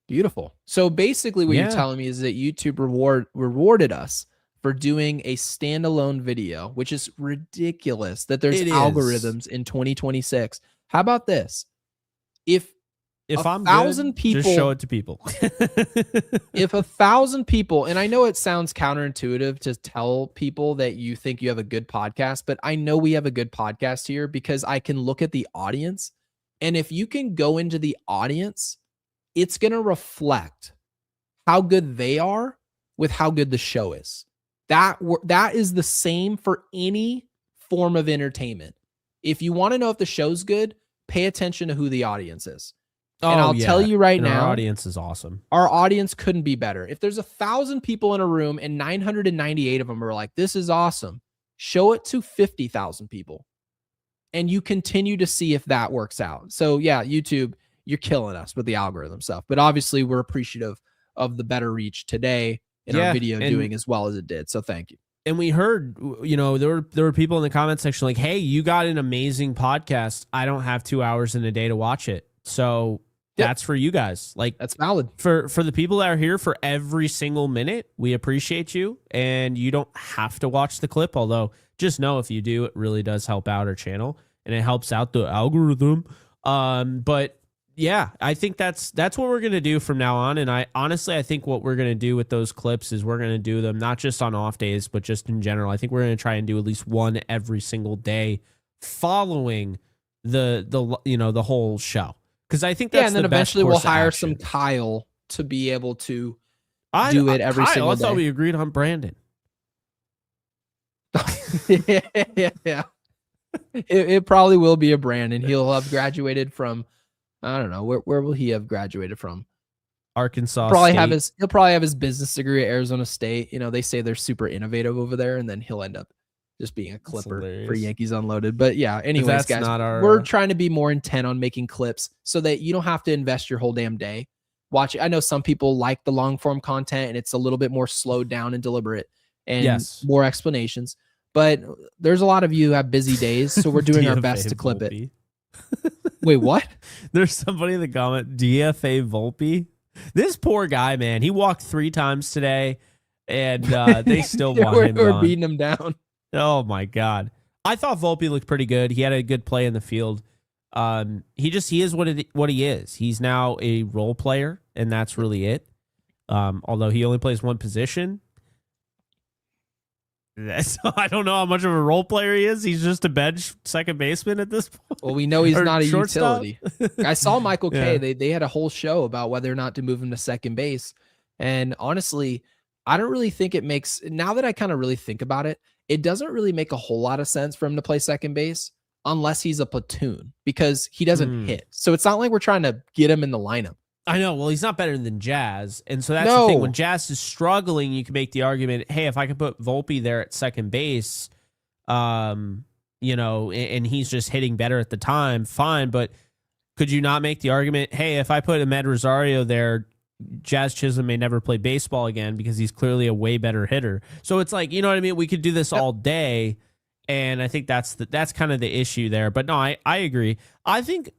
Beautiful. So basically what you're telling me is that YouTube rewarded us for doing a standalone video, which is ridiculous that there's algorithms in 2026. How about this? If I'm 1,000 people, just show it to people. If 1,000 people, and I know it sounds counterintuitive to tell people that you think you have a good podcast, but I know we have a good podcast here because I can look at the audience. And if you can go into the audience, it's going to reflect how good they are with how good the show is. That is the same for any form of entertainment. If you want to know if the show's good, pay attention to who the audience is. And I'll tell you right now, our audience is awesome. Our audience couldn't be better. If there's 1,000 people in a room and 998 of them are like, this is awesome, show it to 50,000 people. And you continue to see if that works out. So yeah, YouTube, you're killing us with the algorithm stuff. But obviously we're appreciative of the better reach today in our video doing as well as it did. So thank you. And we heard, there were people in the comment section like, hey, you got an amazing podcast. I don't have 2 hours in a day to watch it. So that's for you guys. Like, that's valid. For the people that are here for every single minute, we appreciate you. And you don't have to watch the clip, although just know if you do, it really does help out our channel and it helps out the algorithm. But yeah, I think that's what we're going to do from now on. And I think what we're going to do with those clips is we're going to do them not just on off days, but just in general. I think we're going to try and do at least one every single day following the whole show. Because I think that's and then eventually we'll hire some Kyle to be able to do it every single day. I thought we agreed on Brandon. Yeah. It probably will be a Brandon. He'll have graduated from, I don't know, where will he have graduated from? Arkansas State. He'll probably have his business degree at Arizona State. They say they're super innovative over there, and then he'll end up just being a clipper for Yankees Unloaded. But yeah, anyways, guys, we're trying to be more intent on making clips so that you don't have to invest your whole damn day watching. I know some people like the long form content and it's a little bit more slowed down and deliberate and more explanations. But there's a lot of you who have busy days, so we're doing our best to clip it. Wait, what? There's somebody in the comment, DFA Volpe. This poor guy, man, he walked 3 times today and they still want him We're gone. beating him down. Oh my God. I thought Volpe looked pretty good. He had a good play in the field. He is what he is. He's now a role player, and that's really it. Although he only plays one position. So I don't know how much of a role player he is. He's just a bench second baseman at this point. Well, we know he's not a shortstop. utility. I saw Michael K. They had a whole show about whether or not to move him to second base. And honestly, I don't really think it makes, now that I kind of really think about it, it doesn't really make a whole lot of sense for him to play second base unless he's a platoon because he doesn't hit. So it's not like we're trying to get him in the lineup. I know. Well, he's not better than Jazz. And so that's the thing. When Jazz is struggling, you can make the argument, hey, if I could put Volpe there at second base, and he's just hitting better at the time, fine. But Could you not make the argument, hey, if I put Ahmed Rosario there, Jazz Chisholm may never play baseball again because he's clearly a way better hitter. So it's like, you know what I mean? We could do this all day, and I think that's kind of the issue there. But no, I agree. I think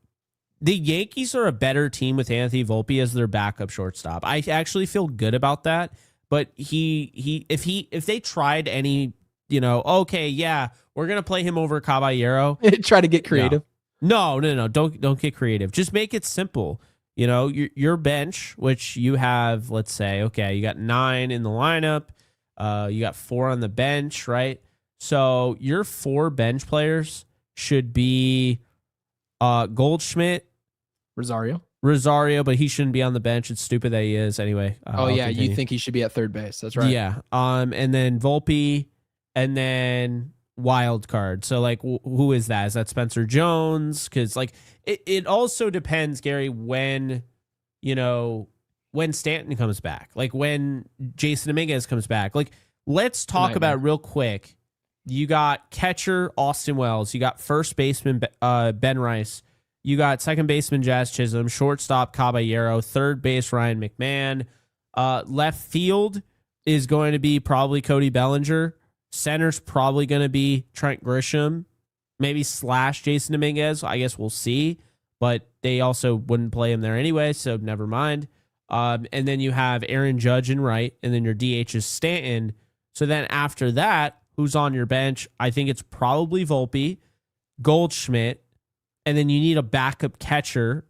the Yankees are a better team with Anthony Volpe as their backup shortstop. I actually feel good about that. But if they tried any, okay, yeah, we're gonna play him over Caballero. Try to get creative. No. Don't get creative. Just make it simple. Your bench, which you have, let's say, okay, you got 9 in the lineup. You got 4 on the bench, right? So your 4 bench players should be Goldschmidt, Rosario, but he shouldn't be on the bench. It's stupid that he is anyway. You think he should be at third base? That's right. Yeah. And then Volpe, and then wild card. So like, who is that? Is that Spencer Jones? Because like, it also depends, Gary, when Stanton comes back, like when Jason Dominguez comes back. Like, let's talk about real quick. You got catcher Austin Wells. You got first baseman Ben Rice. You got second baseman Jazz Chisholm, shortstop Caballero, third base Ryan McMahon. Left field is going to be probably Cody Bellinger. Center's probably going to be Trent Grisham, maybe / Jason Dominguez. I guess we'll see, but they also wouldn't play him there anyway, so never mind. And then you have Aaron Judge in right, and then your DH is Stanton. So then after that, who's on your bench? I think it's probably Volpe, Goldschmidt, and then you need a backup catcher.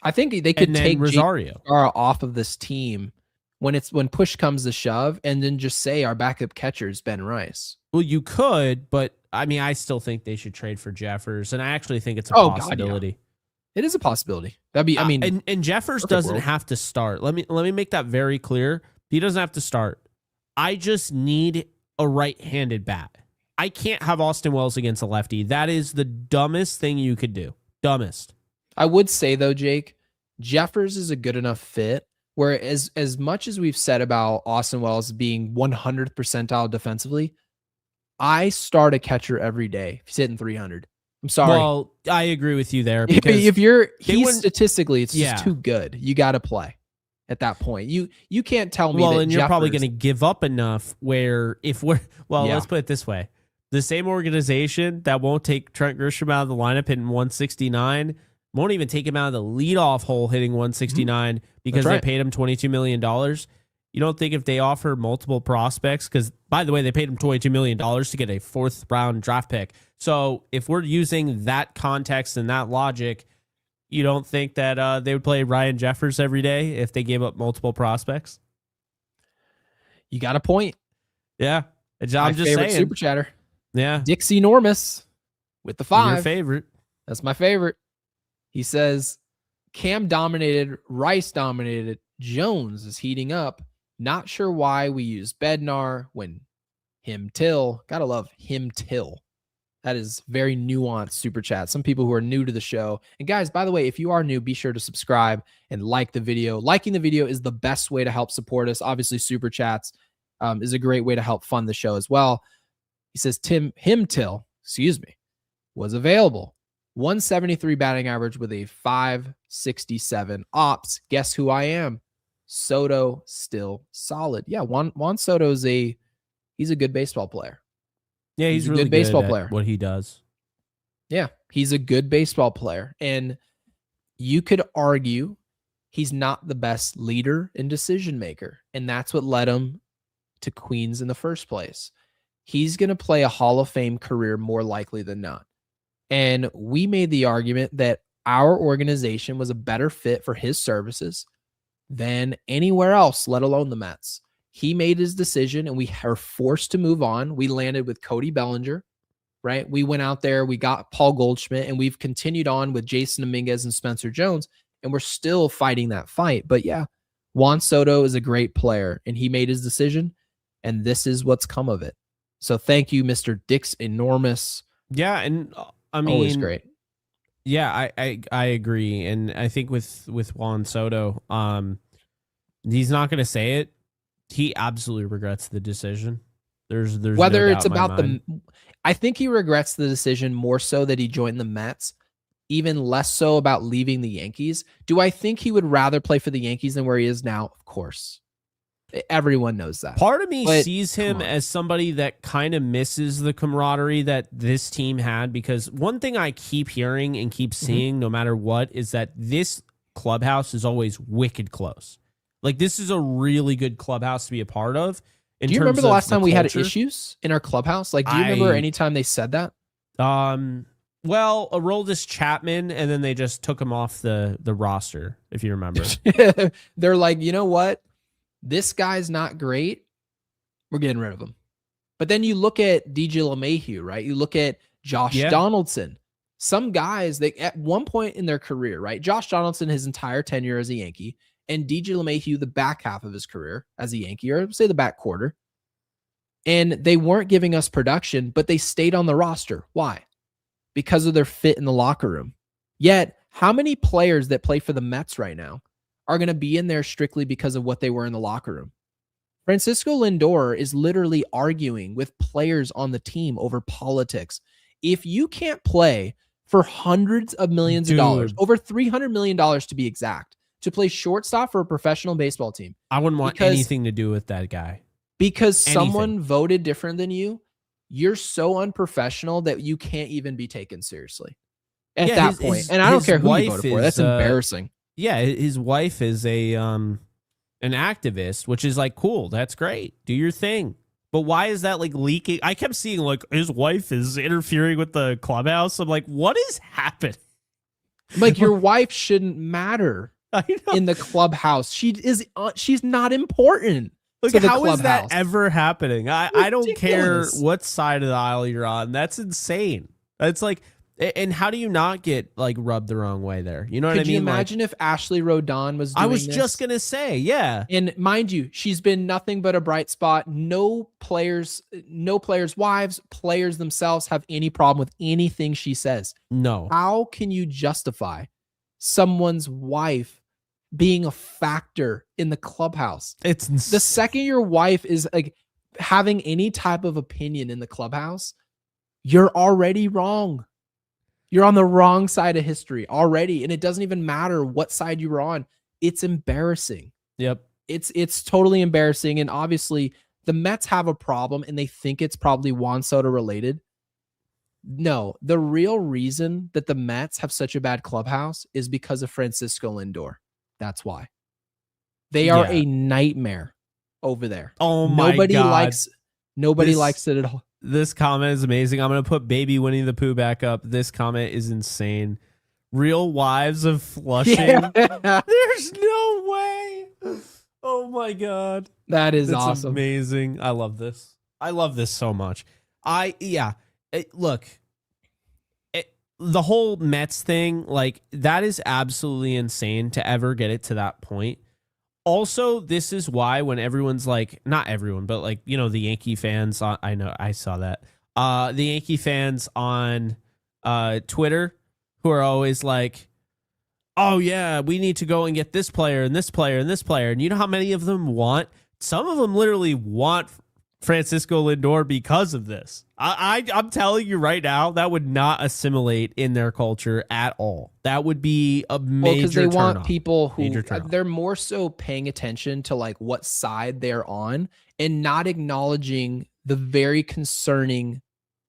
I think they could take Rosario off of this team when push comes to shove, and then just say our backup catcher is Ben Rice. Well, you could, but I mean, I still think they should trade for Jeffers, and I actually think it's a possibility. God, yeah. It is a possibility. That'd be, and Jeffers doesn't have to start. Let me make that very clear. He doesn't have to start. I just need a right-handed bat. I can't have Austin Wells against a lefty. That is the dumbest thing you could do. Dumbest. I would say though, Jake, Jeffers is a good enough fit. Whereas as much as we've said about Austin Wells being 100th percentile defensively, I start a catcher every day if he's hitting 300. I'm sorry. Well, I agree with you there. Because he's statistically, it's just too good. You got to play at that point. You can't tell me. Well, and you're probably going to give up enough where let's put it this way. The same organization that won't take Trent Grisham out of the lineup hitting 169 won't even take him out of the leadoff hole hitting 169 because they paid him $22 million. You don't think if they offer multiple prospects, because by the way, they paid him $22 million to get a 4th round draft pick. So if we're using that context and that logic, you don't think that they would play Ryan Jeffers every day if they gave up multiple prospects? You got a point. Yeah. I'm just favorite saying. Super chatter. Yeah. Dixie Normus with the 5. Your favorite. That's my favorite. He says, Cam dominated, Rice dominated, Jones is heating up. Not sure why we use Bednar when him till. Gotta love him till. That is very nuanced super chat. Some people who are new to the show. And guys, by the way, if you are new, be sure to subscribe and like the video. Liking the video is the best way to help support us. Obviously, super chats is a great way to help fund the show as well. He says him till, was available. 173 batting average with a 567 ops. Guess who I am? Soto still solid. Yeah, Juan Soto's he's a good baseball player. Yeah, he's really good baseball player. What he does. Yeah, he's a good baseball player. And you could argue he's not the best leader and decision maker. And that's what led him to Queens in the first place. He's going to play a Hall of Fame career more likely than not. And we made the argument that our organization was a better fit for his services than anywhere else, let alone the Mets. He made his decision and we are forced to move on. We landed with Cody Bellinger, right? We went out there, we got Paul Goldschmidt, and we've continued on with Jason Dominguez and Spencer Jones, and we're still fighting that fight. But yeah, Juan Soto is a great player and he made his decision, and this is what's come of it. So thank you, Mr. Dix Enormous. Yeah, and I mean, always great. Yeah, I agree, and I think with Juan Soto, he's not going to say it. He absolutely regrets the decision. There's whether no it's about I think he regrets the decision more so that he joined the Mets even less so about leaving the Yankees. Do I think he would rather play for the Yankees than where he is now? Of course. Everyone knows that. Part of me But sees him as somebody that kind of misses the camaraderie that this team had, because one thing I keep hearing and keep seeing no matter what is that this clubhouse is always wicked close. Like, this is a really good clubhouse to be a part of. Do you remember the last time we had issues in our clubhouse? Like, do you remember any time they said that? Well, Aroldis Chapman, and then they just took him off the roster, if you remember. They're like, you know what? This guy's not great. We're getting rid of him. But then you look at DJ LeMahieu, right? You look at Josh Donaldson. Some guys, they at one point in their career, right? Josh Donaldson, his entire tenure as a Yankee, and DJ LeMahieu, the back half of his career as a Yankee, or say the back quarter. And they weren't giving us production, but they stayed on the roster. Why? Because of their fit in the locker room. Yet, how many players that play for the Mets right now are going to be in there strictly because of what they were in the locker room? Francisco Lindor is literally arguing with players on the team over politics. If you can't play for hundreds of millions of dollars, over $300 million to be exact, to play shortstop for a professional baseball team, I wouldn't want anything to do with that guy. Because someone voted different than you, you're so unprofessional that you can't even be taken seriously at that point. And I don't care who you voted for. That's embarrassing. Yeah, his wife is an activist, which is like, cool. That's great. Do your thing. But why is that like leaking? I kept seeing like his wife is interfering with the clubhouse. I'm like, what is happening? Like, your wife shouldn't matter in the clubhouse. She's not important. Like, how is that ever happening? I don't care what side of the aisle you're on. That's insane. It's like, and how do you not get like rubbed the wrong way there? You know what I mean? Could you imagine if Ashley Rodon was doing I was just going to say, yeah. And mind you, she's been nothing but a bright spot. No players' wives, players themselves have any problem with anything she says. No. How can you justify someone's wife being a factor in the clubhouse? It's the second your wife is like having any type of opinion in the clubhouse, you're already wrong. You're on the wrong side of history already. And it doesn't even matter what side you were on. It's embarrassing. Yep. It's totally embarrassing. And obviously the Mets have a problem and they think it's probably Juan Soto related. No, the real reason that the Mets have such a bad clubhouse is because of Francisco Lindor. That's why. They are a nightmare over there. Oh my God. Nobody likes it at all. This comment is amazing. I'm going to put Baby Winnie the Pooh back up. This comment is insane. Real Wives of Flushing. Yeah. There's no way. Oh my God. That's awesome. Amazing. I love this. I love this so much. Look, the whole Mets thing, like, that is absolutely insane to ever get it to that point. Also, this is why when everyone's like, not everyone, but like, you know, the Yankee fans, I know I saw that. The Yankee fans on Twitter who are always like, oh yeah, we need to go and get this player and this player and this player. And you know how many of them want? Some of them literally want Francisco Lindor because of this. I'm telling you right now, that would not assimilate in their culture at all. That would be a major because they want turn-off. People who they're more so paying attention to like what side they're on and not acknowledging the very concerning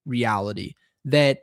reality that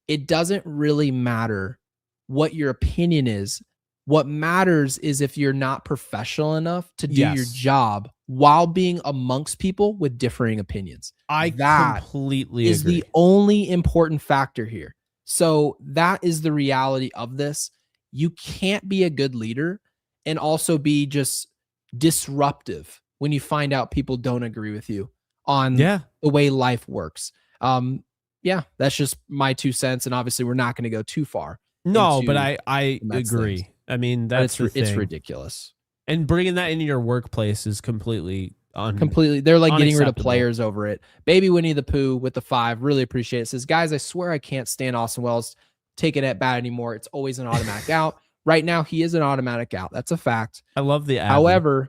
it doesn't really matter what your opinion is. What matters is if you're not professional enough to do your job while being amongst people with differing opinions. That completely is agree. the only important factor here. So that is the reality of this. You can't be a good leader and also be just disruptive when you find out people don't agree with you on the way life works. That's just my 2 cents. And obviously we're not going to go too far. No, but I agree. Things. I mean, it's ridiculous. And bringing that into your workplace is completely they're like getting rid of players over it. Baby Winnie the Pooh with the 5, really appreciate it. Says, guys, I swear I can't stand Austin Wells taking it bat anymore. It's always an automatic out. Right now, he is an automatic out. That's a fact. I love the ad. However,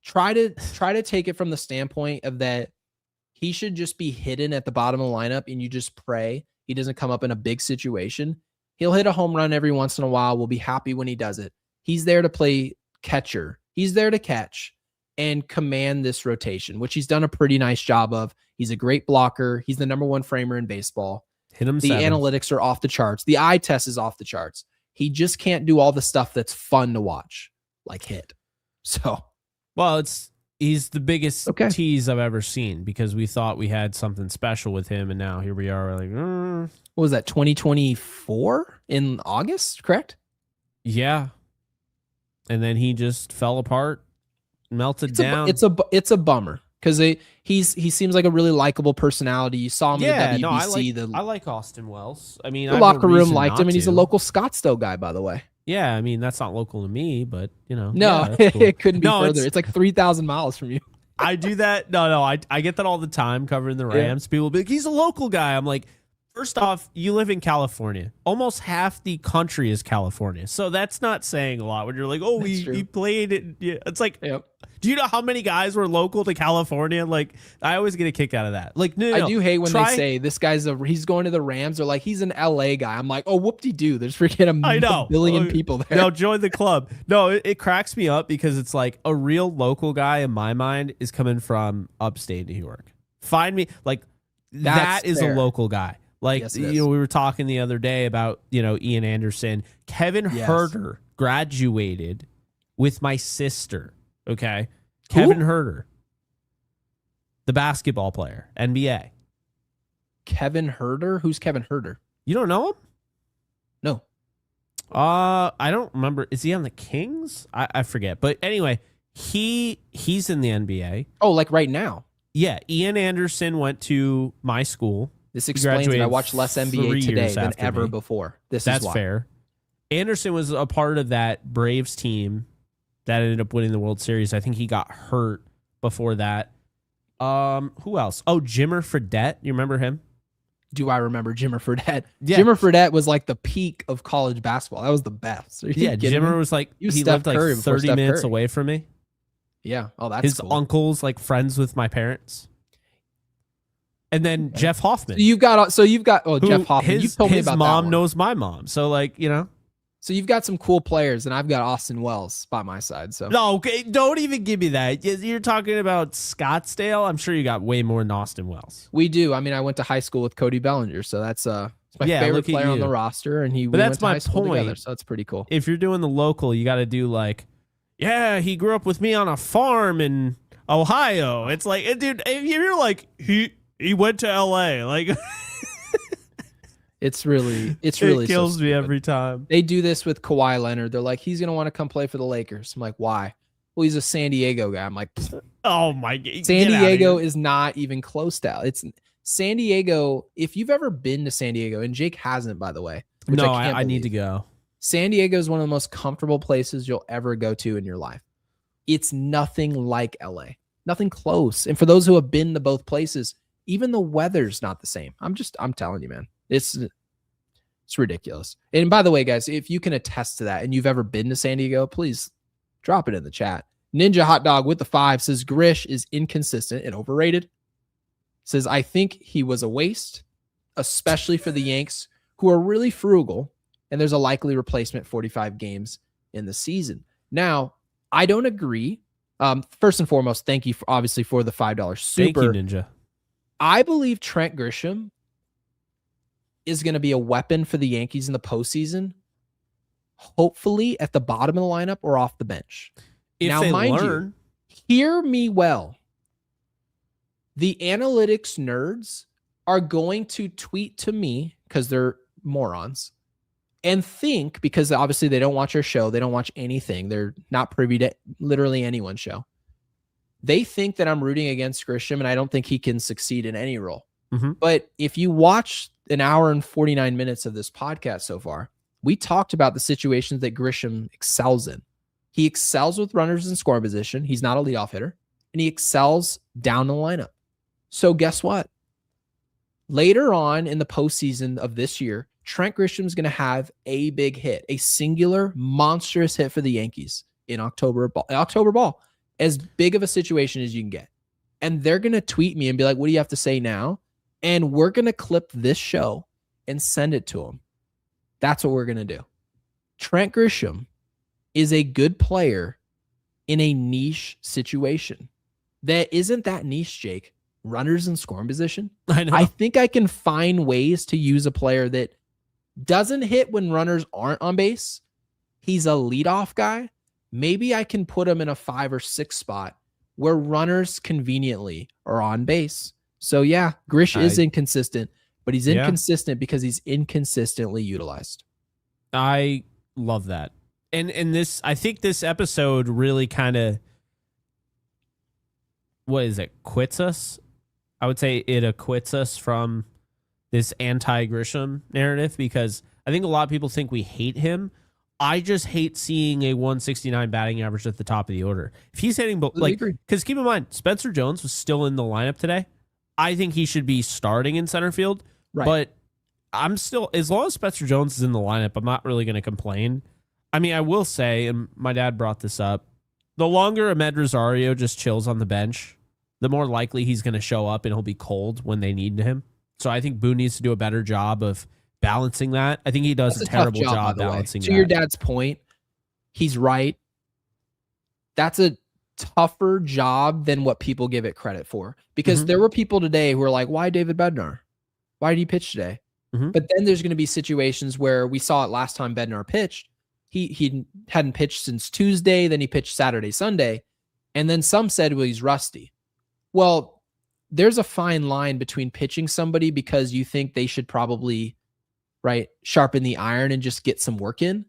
try to take it from the standpoint of that he should just be hidden at the bottom of the lineup and you just pray he doesn't come up in a big situation. He'll hit a home run every once in a while. We'll be happy when he does it. He's there to play catcher. He's there to catch and command this rotation, which he's done a pretty nice job of. He's a great blocker. He's the number one framer in baseball. Hit him. The analytics are off the charts. The eye test is off the charts. He just can't do all the stuff that's fun to watch, like hit. So, well, he's the biggest tease I've ever seen because we thought we had something special with him, and now here we are. Like, what was that? 2024 in August, correct? Yeah. And then he just fell apart, melted down. It's a bummer because he seems like a really likable personality. You saw him in the WBC. I like Austin Wells. I mean, the locker room liked him, and he's a local Scottsdale guy, by the way. Yeah, I mean, that's not local to me, but, No, yeah, cool. It couldn't be further. It's like 3,000 miles from you. I do that. No, I get that all the time covering the Rams. Yeah. People will be like, he's a local guy. I'm like, first off, you live in California. Almost half the country is California. So that's not saying a lot when you're like, oh, he played it. Yeah. It's like, do you know how many guys were local to California? Like, I always get a kick out of that. Like, no. I do hate when they say this guy's he's going to the Rams, or like he's an LA guy. I'm like, oh, whoop-de-doo. There's freaking a billion people there. No, join the club. No, it cracks me up because it's like a real local guy in my mind is coming from upstate New York. Find me, like, that is a local guy. Like, yes, we were talking the other day about, Ian Anderson. Kevin Herter graduated with my sister. Okay. Kevin Herter, the basketball player, NBA. Kevin Herter? Who's Kevin Herter? You don't know him? No. I don't remember. Is he on the Kings? I forget. But anyway, he's in the NBA. Oh, like right now? Yeah. Ian Anderson went to my school. This explains that I watched less NBA today than ever before. That's why. Fair. Anderson was a part of that Braves team that ended up winning the World Series. I think he got hurt before that. Who else? Oh, Jimmer Fredette. You remember him? Do I remember Jimmer Fredette? Yeah. Jimmer Fredette was like the peak of college basketball. That was the best. Yeah, Jimmer was like, he lived like 30 minutes away from me. Yeah. Oh, that's his cool. uncle's like friends with my parents. And then Jeff Hoffman. Jeff Hoffman. You told me about that. His mom knows my mom. So like, So you've got some cool players, and I've got Austin Wells by my side. So no, okay, don't even give me that. You're talking about Scottsdale. I'm sure you got way more than Austin Wells. We do. I mean, I went to high school with Cody Bellinger, so that's my favorite player on the roster, and we went to high school together, so that's pretty cool. If you're doing the local, you got to do like, yeah, he grew up with me on a farm in Ohio. It's like, dude, if you're like he went to LA, like. It kills me every time. They do this with Kawhi Leonard. They're like, he's going to want to come play for the Lakers. I'm like, why? Well, he's a San Diego guy. I'm like, oh my God. San Diego is not even close to. It's San Diego. If you've ever been to San Diego, and Jake hasn't, by the way. No, I need to go. San Diego is one of the most comfortable places you'll ever go to in your life. It's nothing like LA, nothing close. And for those who have been to both places, even the weather's not the same. I'm telling you, man. It's ridiculous. And by the way, guys, if you can attest to that and you've ever been to San Diego, please drop it in the chat. Ninja Hot Dog with the 5 says Grish is inconsistent and overrated. Says, I think he was a waste, especially for the Yanks, who are really frugal, and there's a likely replacement 45 games in the season. Now, I don't agree. First and foremost, thank you for the $5 super. Thank you, Ninja. I believe Trent Grisham is going to be a weapon for the Yankees in the postseason, hopefully at the bottom of the lineup or off the bench. Now, mind you, hear me well. The analytics nerds are going to tweet to me because they're morons and think, because obviously they don't watch our show. They don't watch anything. They're not privy to literally anyone's show. They think that I'm rooting against Grisham and I don't think he can succeed in any role. Mm-hmm. But if you watch an hour and 49 minutes of this podcast so far, we talked about the situations that Grisham excels in. He excels with runners in scoring position. He's not a leadoff hitter, and he excels down the lineup. So guess what? Later on in the postseason of this year, Trent Grisham is going to have a big hit, a singular monstrous hit for the Yankees in October ball, as big of a situation as you can get. And they're going to tweet me and be like, what do you have to say now? And we're going to clip this show and send it to him. That's what we're going to do. Trent Grisham is a good player in a niche situation. That isn't that niche, Jake. Runners in scoring position. I know. I think I can find ways to use a player that doesn't hit when runners aren't on base. He's a leadoff guy. Maybe I can put him in a 5 or 6 spot where runners conveniently are on base. So yeah, Grish is inconsistent, but he's inconsistent because he's inconsistently utilized. I love that. And this, I think this episode really kind of, what is it, quits us? I would say it acquits us from this anti-Grisham narrative, because I think a lot of people think we hate him. I just hate seeing a 169 batting average at the top of the order. If he's hitting, because keep in mind, Spencer Jones was still in the lineup today. I think he should be starting in center field. Right. But I'm still, as long as Spencer Jones is in the lineup, I'm not really going to complain. I mean, I will say, and my dad brought this up, the longer Ahmed Rosario just chills on the bench, the more likely he's going to show up and he'll be cold when they need him. So I think Boone needs to do a better job of balancing that. I think he does a terrible job balancing that. To your dad's point, he's right. That's a tougher job than what people give it credit for. Because there were people today who were like, why David Bednar? Why did he pitch today? But then there's going to be situations where we saw it last time Bednar pitched. He hadn't pitched since Tuesday, then he pitched Saturday, Sunday. And then some said, well, he's rusty. Well, there's a fine line between pitching somebody because you think they should probably, right, sharpen the iron and just get some work in,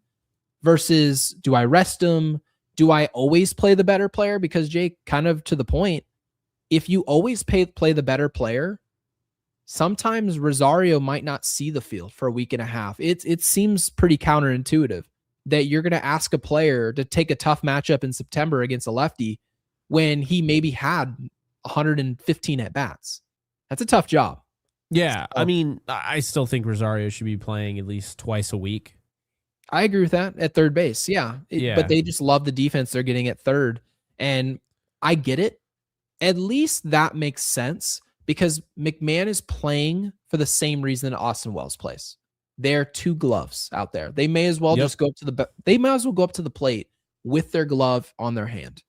versus do I rest them? Do I always play the better player? Because Jake, kind of to the point, if you always play the better player, sometimes Rosario might not see the field for a week and a half. It seems pretty counterintuitive that you're going to ask a player to take a tough matchup in September against a lefty when he maybe had 115 at bats. That's a tough job. Yeah. So, I mean, I still think Rosario should be playing at least twice a week. I agree with that at third base. Yeah. But they just love the defense they're getting at third. And I get it. At least that makes sense, because McMahon is playing for the same reason that Austin Wells plays. They're two gloves out there. They may as well just go up to the plate with their glove on their hand.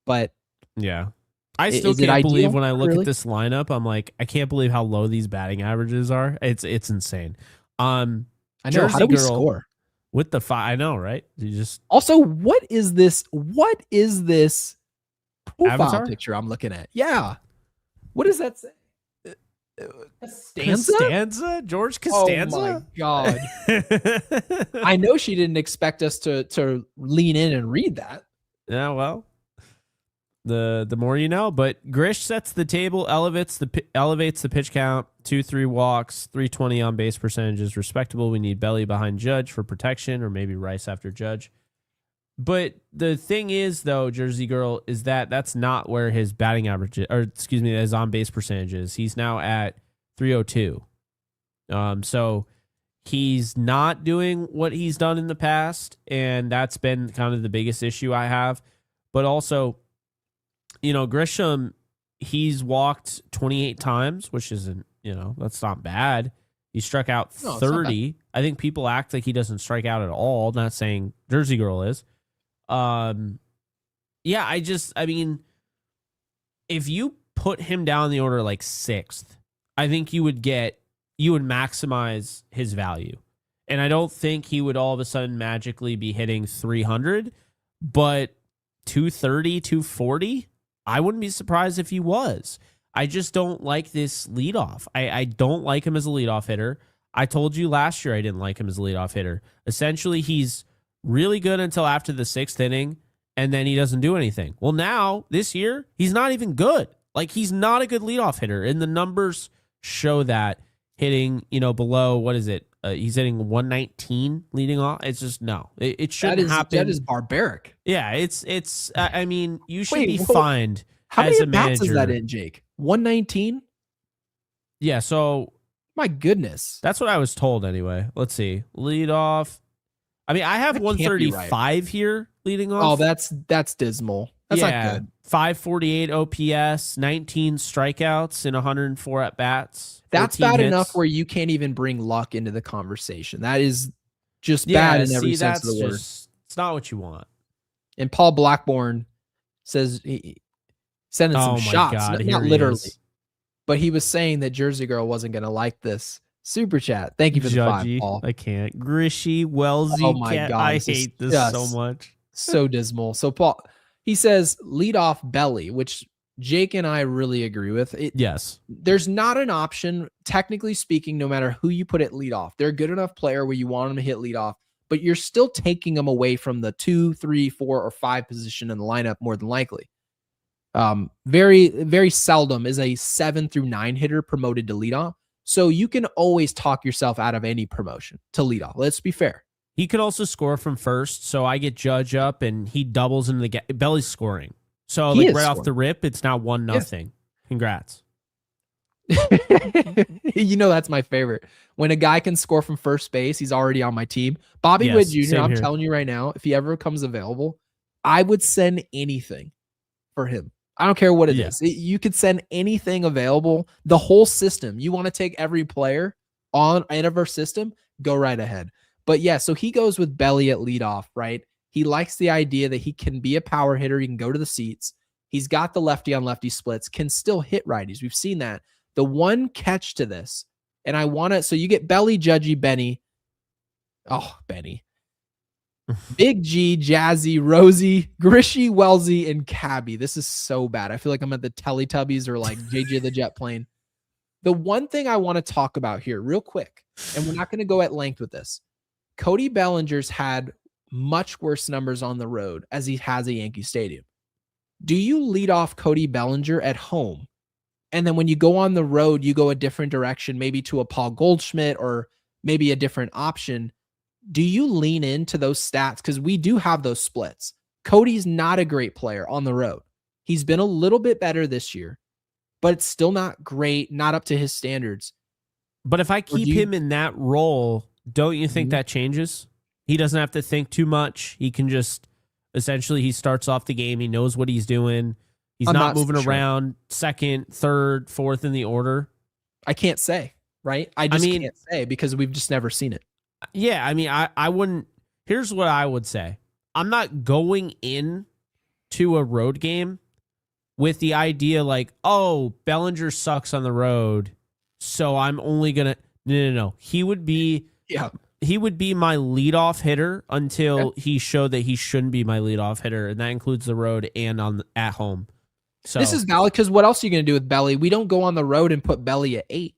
But yeah, I still can't believe when I look at this lineup, I'm like, I can't believe how low these batting averages are. It's insane. I know. Jersey, how do we score with the 5? I know, right? You just also, what is this profile Avatar picture I'm looking at? Yeah, what does that say? Costanza? George Costanza? Oh my God. I know she didn't expect us to lean in and read that. Yeah, well, the more you know. But Grish sets the table, elevates the pitch count, 2-3 walks, 320 on base percentages, respectable. We need Belly behind Judge for protection, or maybe Rice after Judge. But the thing is, though, Jersey Girl, is that's not where his batting average is, or excuse me, his on base percentage is. He's now at 302. So he's not doing what he's done in the past, and that's been kind of the biggest issue I have. But also, you know, Grisham, he's walked 28 times, which isn't, that's not bad. He struck out 30. I think people act like he doesn't strike out at all. Not saying Jersey Girl is. Yeah, I mean, if you put him down the order like 6th, I think you would maximize his value. And I don't think he would all of a sudden magically be hitting 300, but 230, 240, I wouldn't be surprised if he was. I just don't like this leadoff. I don't like him as a leadoff hitter. I told you last year I didn't like him as a leadoff hitter. Essentially, he's really good until after the 6th inning, and then he doesn't do anything. Well, now, this year, he's not even good. Like, he's not a good leadoff hitter, and the numbers show that, hitting, below, what is it? He's hitting 119 leading off. It's just, no. It shouldn't happen. That is barbaric. Yeah, it's. I mean, you should be fined how as many a manager. Is that in, Jake? 119? Yeah, so. My goodness. That's what I was told anyway. Let's see. Leadoff. I mean, I have 135 here leading off. Oh, that's dismal. That's not good. 548 OPS, 19 strikeouts in 104 at bats. That's bad enough where you can't even bring luck into the conversation. That is just bad in every sense of that's the word. it's not what you want. And Paul Blackburn says sending some Oh my shots, God, not here he literally, is. but he was saying that Jersey Girl wasn't going to like this super chat. Thank you for the 5, Judgy. Paul. I can't. Grishy, Wellsy, Oh my cat. God, I this is hate this so just much. so dismal. So Paul, he says lead off Belly, which Jake and I really agree with. Yes. There's not an option, technically speaking, no matter who you put at lead off. They're a good enough player where you want them to hit lead off, but you're still taking them away from the 2, 3, 4, or 5 position in the lineup more than likely. Very, very seldom is a 7 through 9 hitter promoted to lead off. So you can always talk yourself out of any promotion to lead off. Let's be fair. He could also score from first, so I get Judge up and he doubles into the Belly's scoring. So He like is right off scoring. the rip, it's now 1-0. Congrats. You know, that's my favorite. When a guy can score from first base, he's already on my team. Bobby Yes, Witt Jr., same I'm here. telling you right now, if he ever comes available, I would send anything for him. I don't care what it is. You could send anything available. The whole system. You want to take every player on end of our system, go right ahead. But yeah, so he goes with Belly at leadoff, right? He likes the idea that he can be a power hitter. He can go to the seats. He's got the lefty on lefty splits, can still hit righties. We've seen that. The one catch to this, and I want to, so you get Belly, Judgy, Benny. Oh, Benny. Big G, Jazzy, Rosie, Grishy, Wellesley, and Cabby. This is so bad. I feel like I'm at the Teletubbies or like JJ the Jet Plane. The one thing I want to talk about here real quick, and we're not going to go at length with this. Cody Bellinger's had much worse numbers on the road as he has a Yankee Stadium. Do you lead off Cody Bellinger at home? And then when you go on the road, you go a different direction, maybe to a Paul Goldschmidt or maybe a different option. Do you lean into those stats? Because we do have those splits. Cody's not a great player on the road. He's been a little bit better this year, but it's still not great, not up to his standards. But if I keep him in that role, don't you think that changes? He doesn't have to think too much. He can just, essentially, he starts off the game. He knows what he's doing. He's not moving around second, third, fourth in the order. I can't say, right? I can't say because we've just never seen it. Yeah, I mean, I wouldn't. Here's what I would say. I'm not going in to a road game with the idea like, oh, Bellinger sucks on the road, so I'm only going to. No. He would be he would be my leadoff hitter until he showed that he shouldn't be my leadoff hitter, and that includes the road and at home. So this is valid because what else are you going to do with Belly? We don't go on the road and put Belly at 8.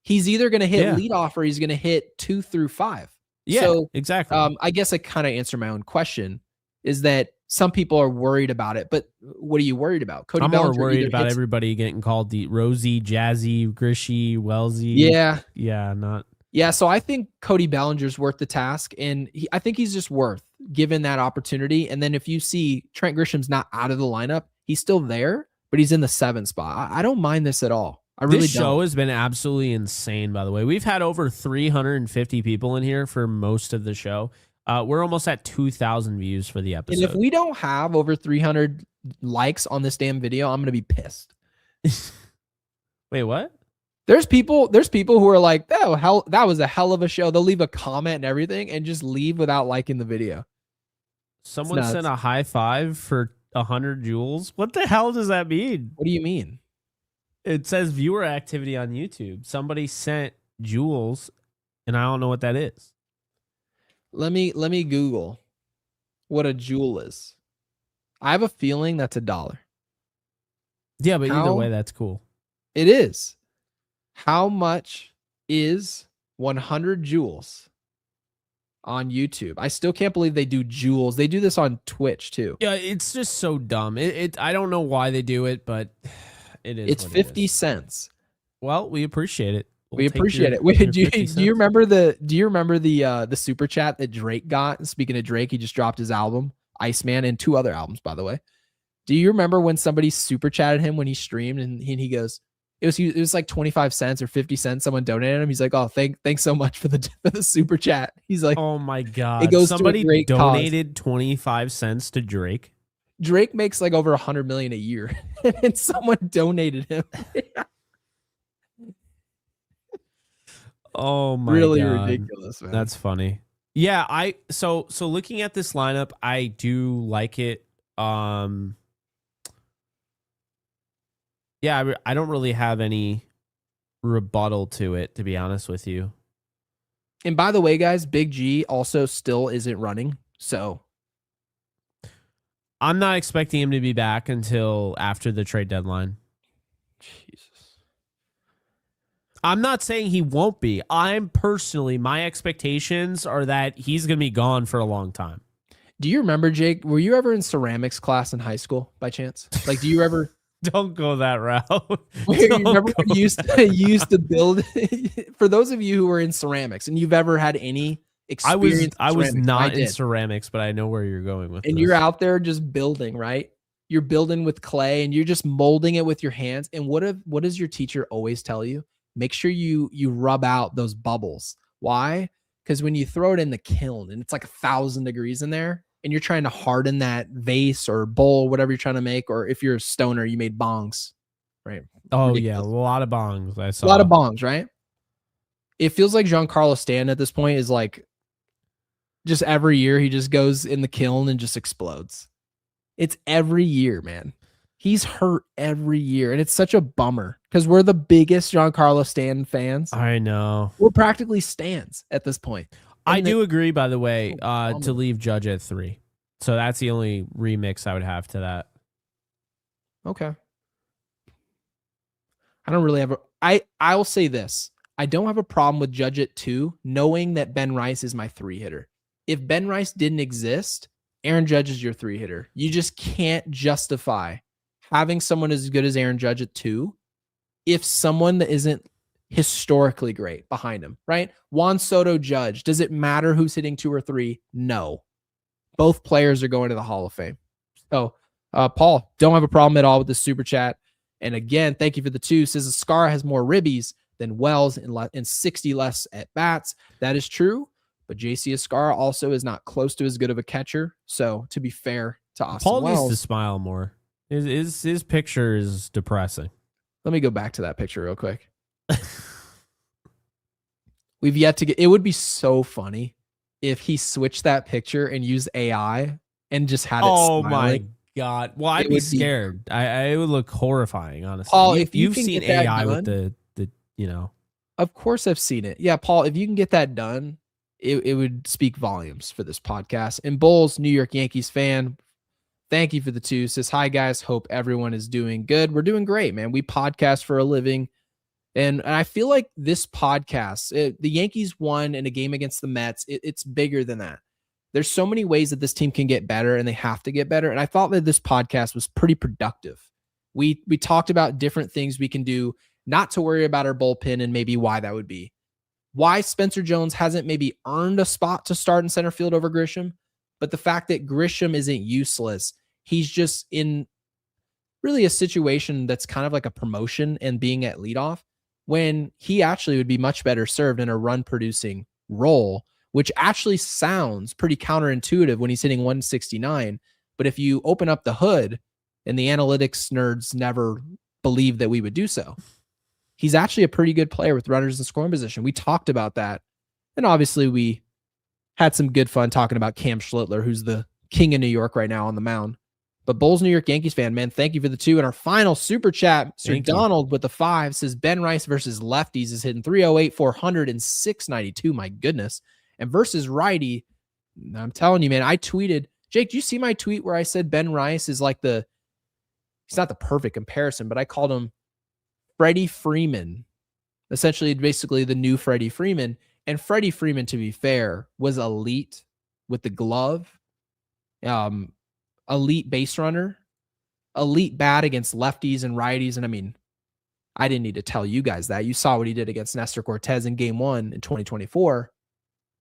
He's either going to hit leadoff or he's going to hit 2 through 5. Yeah, so, exactly. I guess I kind of answer my own question is that some people are worried about it, but what are you worried about? Cody I'm Bellinger more worried about everybody getting called the Rosie, Jazzy, Grishy, Wellesley. Yeah. Yeah, so I think Cody Bellinger's worth the task, and I think he's just worth given that opportunity. And then if you see Trent Grisham's not out of the lineup, he's still there, but he's in the 7th spot. I don't mind this at all. I really don't. This show has been absolutely insane, by the way. We've had over 350 people in here for most of the show. We're almost at 2,000 views for the episode. And if we don't have over 300 likes on this damn video, I'm going to be pissed. Wait, what? There's people who are like, oh, hell, that was a hell of a show. They'll leave a comment and everything and just leave without liking the video. Someone sent a high five for 100 joules. What the hell does that mean? What do you mean? It says viewer activity on YouTube. Somebody sent joules, and I don't know what that is. Let me Google what a joule is. I have a feeling that's $1. Yeah, but either way, that's cool. It is. How much is 100 joules on YouTube? I still can't believe they do joules. They do this on Twitch too. Yeah, it's just so dumb. I don't know why they do it, but it is. It's 50 cents. Well, we appreciate it. We appreciate it. Wait, do you remember the super chat that Drake got? Speaking of Drake, he just dropped his album, Iceman, and 2 other albums, by the way. Do you remember when somebody super chatted him when he streamed and he goes, it was like 25 cents or 50 cents. Someone donated him. He's like, oh, thanks so much for the super chat. He's like, oh my God. It goes somebody to a great donated cause. 25 cents to Drake. Drake makes like over 100 million a year and someone donated him. Oh my really God. ridiculous, man. That's funny. Yeah, so looking at this lineup, I do like it. Yeah, I don't really have any rebuttal to it, to be honest with you. And by the way, guys, Big G also still isn't running. So I'm not expecting him to be back until after the trade deadline. Jesus. I'm not saying he won't be. My expectations are that he's going to be gone for a long time. Do you remember, Jake, were you ever in ceramics class in high school by chance? Like, do you ever Don't go that route. you remember when you used to build for those of you who were in ceramics and you've ever had any experience I was ceramics, not in ceramics, but I know where you're going with and this. you're out there just building, right? You're building with clay and you're just molding it with your hands. And what does your teacher always tell you? Make sure you rub out those bubbles. Why? Because when you throw it in the kiln and it's like 1,000 degrees in there, and you're trying to harden that vase or bowl, whatever you're trying to make, or if you're a stoner, you made bongs, right? Oh, Ridiculous. yeah, a lot of bongs I saw. A lot of bongs, right? It feels like Giancarlo Stanton at this point is like just every year he just goes in the kiln and just explodes. It's every year, man. He's hurt every year, and it's such a bummer because we're the biggest Giancarlo Stanton fans. I know. We're practically Stans at this point. I do agree, by the way, to leave Judge at 3. So that's the only remix I would have to that. Okay. I don't really have I will say this. I don't have a problem with Judge at 2, knowing that Ben Rice is my 3-hitter. If Ben Rice didn't exist, Aaron Judge is your 3-hitter. You just can't justify having someone as good as Aaron Judge at 2 if someone that isn't historically great behind him, right? Juan Soto, Judge. Does it matter who's hitting 2 or 3? No. Both players are going to the Hall of Fame. So, Paul, don't have a problem at all with the super chat. And again, thank you for the 2. Says Ascara has more ribbies than Wells and 60 less at bats. That is true. But JC Ascara also is not close to as good of a catcher. So, to be fair to Austin Paul Wells, needs to smile more. His picture is depressing. Let me go back to that picture real quick. We've yet to get. It would be so funny if he switched that picture and used AI and just had it. Oh smiling. my god! Well, I'd be scared. It would look horrifying, honestly. Paul, if you've seen AI with the Of course, I've seen it. Yeah, Paul, if you can get that done, it would speak volumes for this podcast. And Bulls, New York Yankees fan, thank you for the 2. Says, hi, guys. Hope everyone is doing good. We're doing great, man. We podcast for a living. And I feel like this podcast, the Yankees won in a game against the Mets. It's bigger than that. There's so many ways that this team can get better, and they have to get better. And I thought that this podcast was pretty productive. We talked about different things we can do not to worry about our bullpen and maybe why that would be. Why Spencer Jones hasn't maybe earned a spot to start in center field over Grisham, but the fact that Grisham isn't useless. He's just in really a situation that's kind of like a promotion and being at leadoff, when he actually would be much better served in a run-producing role, which actually sounds pretty counterintuitive when he's hitting 169. But if you open up the hood, and the analytics nerds never believed that we would do so, he's actually a pretty good player with runners in scoring position. We talked about that. And obviously we had some good fun talking about Cam Schlitler, who's the king of New York right now on the mound. But Bulls, New York Yankees fan, man, thank you for the 2. And our final super chat, Sir Donald with the 5 says Ben Rice versus lefties is hitting 308, 400, and 692. My goodness. And versus righty, I'm telling you, man, I tweeted, Jake, do you see my tweet where I said Ben Rice is like he's not the perfect comparison, but I called him Freddie Freeman, essentially basically the new Freddie Freeman. And Freddie Freeman, to be fair, was elite with the glove. Elite base runner, elite bat against lefties and righties. And I mean, I didn't need to tell you guys that. You saw what he did against Nestor Cortez in game 1 in 2024.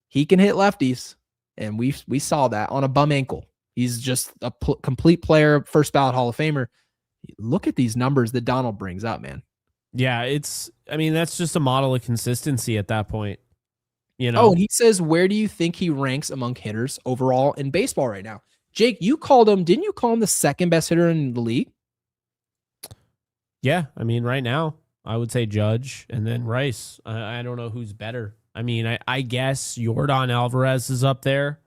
He can hit lefties, and we saw that on a bum ankle. He's just a complete player, first ballot Hall of Famer. Look at these numbers that Donald brings up, man. Yeah, that's just a model of consistency at that point. You know. Oh, and he says, where do you think he ranks among hitters overall in baseball right now? Jake, didn't you call him the second best hitter in the league? Yeah, right now I would say Judge and then Rice. I don't know who's better. I mean, I guess Yordan Alvarez is up there,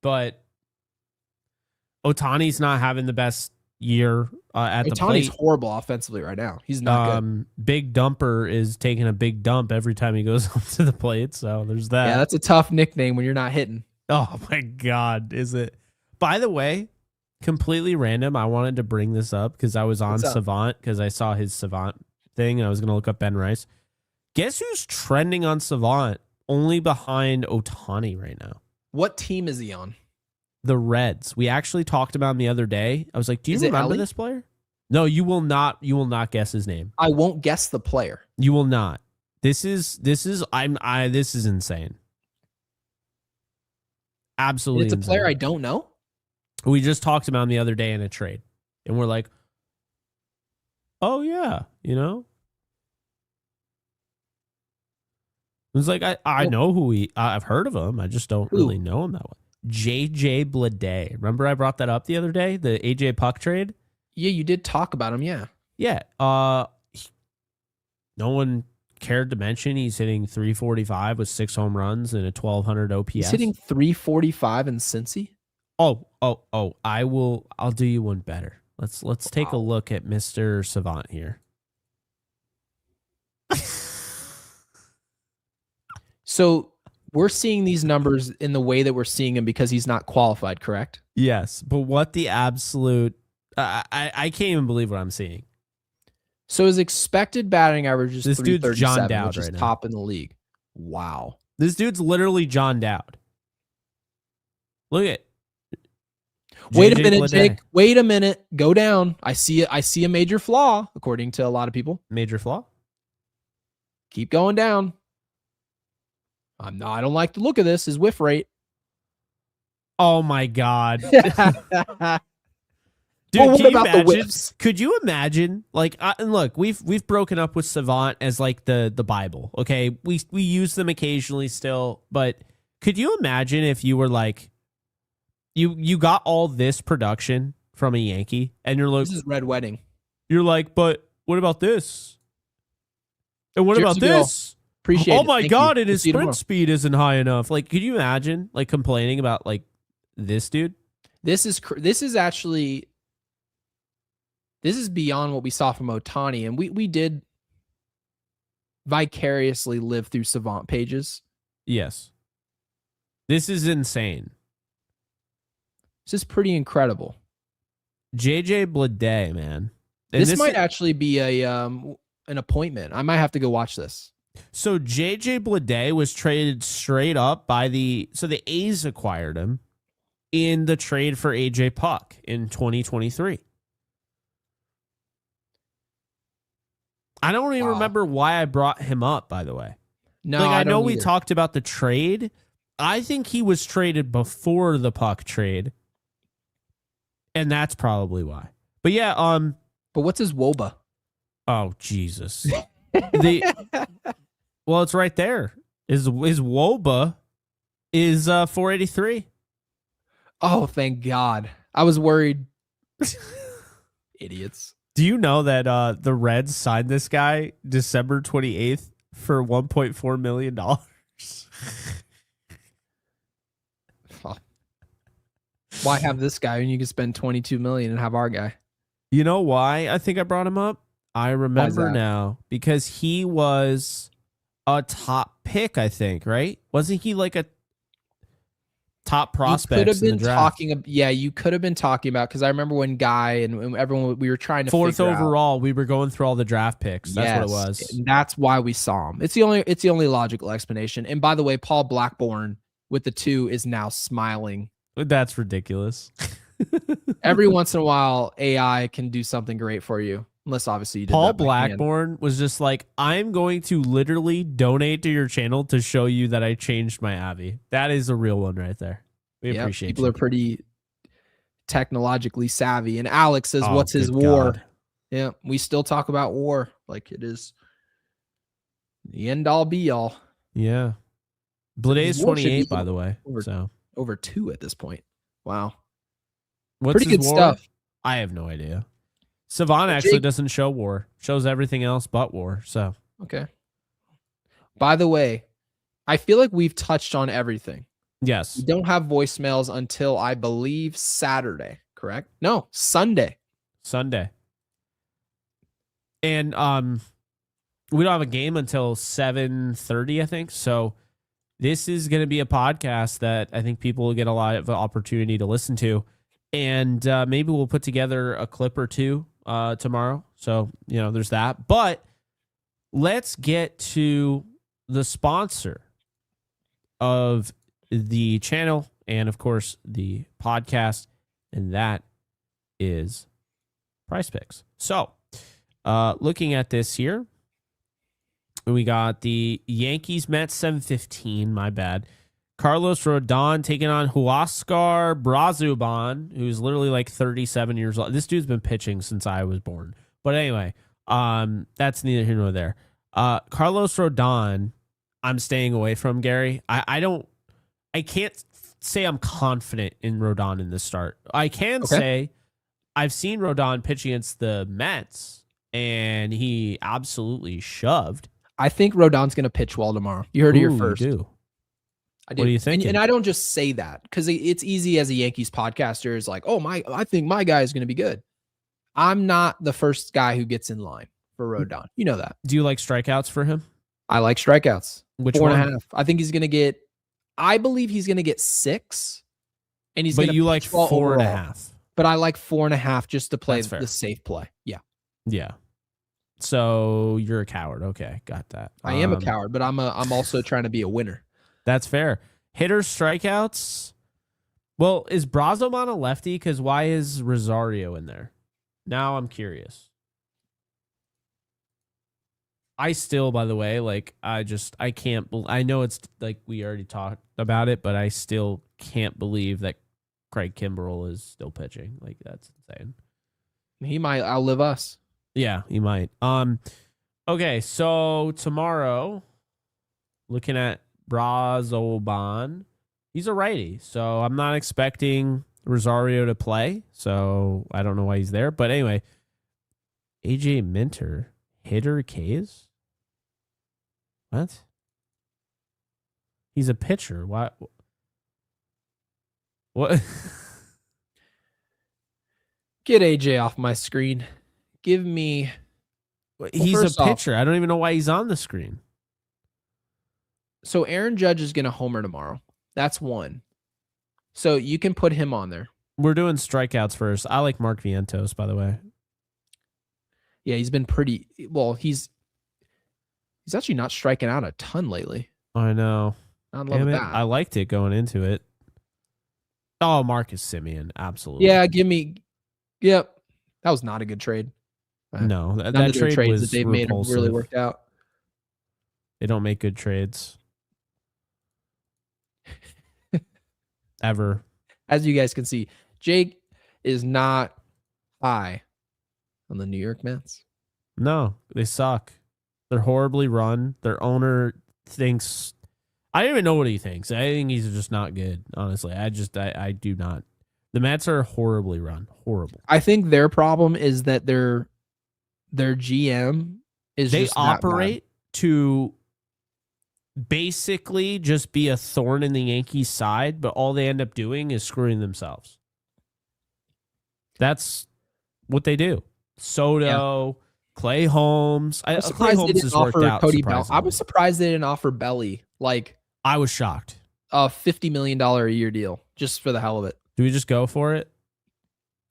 but Ohtani's not having the best year at the plate. Ohtani's horrible offensively right now. He's not good. Big Dumper is taking a big dump every time he goes up to the plate, so there's that. Yeah, that's a tough nickname when you're not hitting. Oh my God, is it? By the way, completely random, I wanted to bring this up because I was on Savant because I saw his Savant thing and I was going to look up Ben Rice. Guess who's trending on Savant only behind Ohtani right now? What team is he on? The Reds. We actually talked about him the other day. I was like, do you remember this player? No, you will not. You will not guess his name. I won't guess the player. You will not. This is insane. Absolutely. It's a insane. player I don't know. We just talked about him the other day in a trade. And we're like, oh yeah, you know? It was like, I know who I've heard of him. I just don't really know him that well. JJ Bleday. Remember I brought that up the other day? The AJ Puck trade? Yeah, you did talk about him, yeah. Yeah. No one cared to mention he's hitting 345 with 6 home runs and a 1200 OPS. He's hitting 345 in Cincy? Oh. I'll do you one better. Let's take a look at Mr. Savant here. So we're seeing these numbers in the way that we're seeing him because he's not qualified, correct? Yes, but what the absolute... I can't even believe what I'm seeing. So his expected batting average is this dude's John 337, Dowd which is right top in the league. Wow. This dude's literally John Dowd. Look at... Wait a minute, Jake. Wait a minute. Go down. I see a major flaw, according to a lot of people. Major flaw? Keep going down. I don't like the look of this. His whiff rate. Oh my God. Dude, well, what can you about imagine? The whiffs? Could you imagine? Like, and look, we've broken up with Savant as like the Bible. Okay, we use them occasionally still, but could you imagine if you were like, you got all this production from a Yankee, and you're like, this is Red Wedding. You're like, but what about this? And what about this? Appreciate it. Oh my Thank God, you. and his sprint speed isn't high enough. Like, could you imagine like complaining about like this dude? This is beyond what we saw from Ohtani, and we did vicariously live through Savant pages. Yes. This is insane. This is pretty incredible. JJ Bleday, man. And this might actually be an appointment. I might have to go watch this. So JJ Bleday was traded straight up by the A's acquired him in the trade for AJ Puck in 2023. I don't even remember why I brought him up, by the way. No, like, I know we talked about the trade. I think he was traded before the Puck trade. And that's probably why. But yeah, but what's his WOBA? Oh, Jesus. Well, it's right there. His WOBA is 483. Oh, thank God. I was worried. Idiots. Do you know that the Reds signed this guy December 28th for $1.4 million? Why have this guy when you can spend $22 million and have our guy? You know why I think I brought him up? I remember now because he was a top pick, I think, right? Wasn't he like a top prospect? You could have been talking. Yeah, you could have been talking about, because I remember when Guy and everyone, we were trying to 4th overall. We were going through all the draft picks. That's what it was. And that's why we saw him. It's the only logical explanation. And by the way, Paul Blackburn with the 2 is now smiling. That's ridiculous. Every once in a while, AI can do something great for you. Unless obviously you did. Paul Blackburn was just like, I'm going to literally donate to your channel to show you that I changed my Abby. That is a real one right there. We appreciate people are pretty technologically savvy. And Alex says, what's his war? God. Yeah, we still talk about war like it is the end all be all. Yeah. Bleday is 28, by the way. Over 2 at this point. Wow. What's pretty good war? stuff. I have no idea. Savant actually doesn't show war. Shows everything else but war. So okay. By the way, I feel like we've touched on everything. Yes. We don't have voicemails until I believe Saturday, correct? No, Sunday. And we don't have a game until 7:30, I think. So this is going to be a podcast that I think people will get a lot of opportunity to listen to. And maybe we'll put together a clip or two tomorrow. So, there's that. But let's get to the sponsor of the channel and, of course, the podcast. And that is PrizePicks. So, looking at this here, we got the Yankees Mets 7:15. My bad. Carlos Rodon taking on Huascar Brazuban, who's literally like 37 years old. This dude's been pitching since I was born. But anyway, that's neither here nor there. Carlos Rodon, I'm staying away from, Gary. I can't say I'm confident in Rodon in this start. I can say I've seen Rodon pitch against the Mets, and he absolutely shoved. I think Rodon's going to pitch well tomorrow. You heard it here first. You do. I do. What do you think? And I don't just say that because it's easy as a Yankees podcaster. It's like, I think my guy is going to be good. I'm not the first guy who gets in line for Rodon. You know that. Do you like strikeouts for him? I like strikeouts. Which 4.5. I think he's going to get. I believe he's going to get 6, and he's. But you like 4.5. Overall. But I like 4.5 just to play the safe play. Yeah. Yeah. So you're a coward. Okay, got that. I am a coward, but I'm also trying to be a winner. That's fair. Hitters, strikeouts. Well, is Brazoman a lefty? Because why is Rosario in there? Now I'm curious. I still, by the way, I can't. I know it's like we already talked about it, but I still can't believe that Craig Kimbrell is still pitching. Like, that's insane. He might outlive us. Yeah, he might. Okay, so tomorrow, looking at Brazoban, he's a righty, so I'm not expecting Rosario to play. So I don't know why he's there. But anyway, AJ Minter, hitter K's? What? He's a pitcher. What? Get AJ off my screen. Give me. He's a pitcher. I don't even know why he's on the screen. So Aaron Judge is going to homer tomorrow. That's one. So you can put him on there. We're doing strikeouts first. I like Mark Vientos, by the way. Yeah, he's been pretty. Well, he's actually not striking out a ton lately. I know. I love that. I liked it going into it. Oh, Marcus Semien, absolutely. Yeah, give me. Yep, that was not a good trade. No, that trade was that they've made really worked out. They don't make good trades. Ever. As you guys can see, Jake is not high on the New York Mets. No, they suck. They're horribly run. Their owner thinks, I don't even know what he thinks. I think he's just not good, honestly. I do not. The Mets are horribly run. Horrible. I think their problem is that their GM is they just operate to basically just be a thorn in the Yankees' side, but all they end up doing is screwing themselves. That's what they do. Soto, Clay Holmes. Clay Holmes has worked out. Cody Bell. I was surprised they didn't offer Belly. I was shocked. A $50 million a year deal just for the hell of it. Do we just go for it?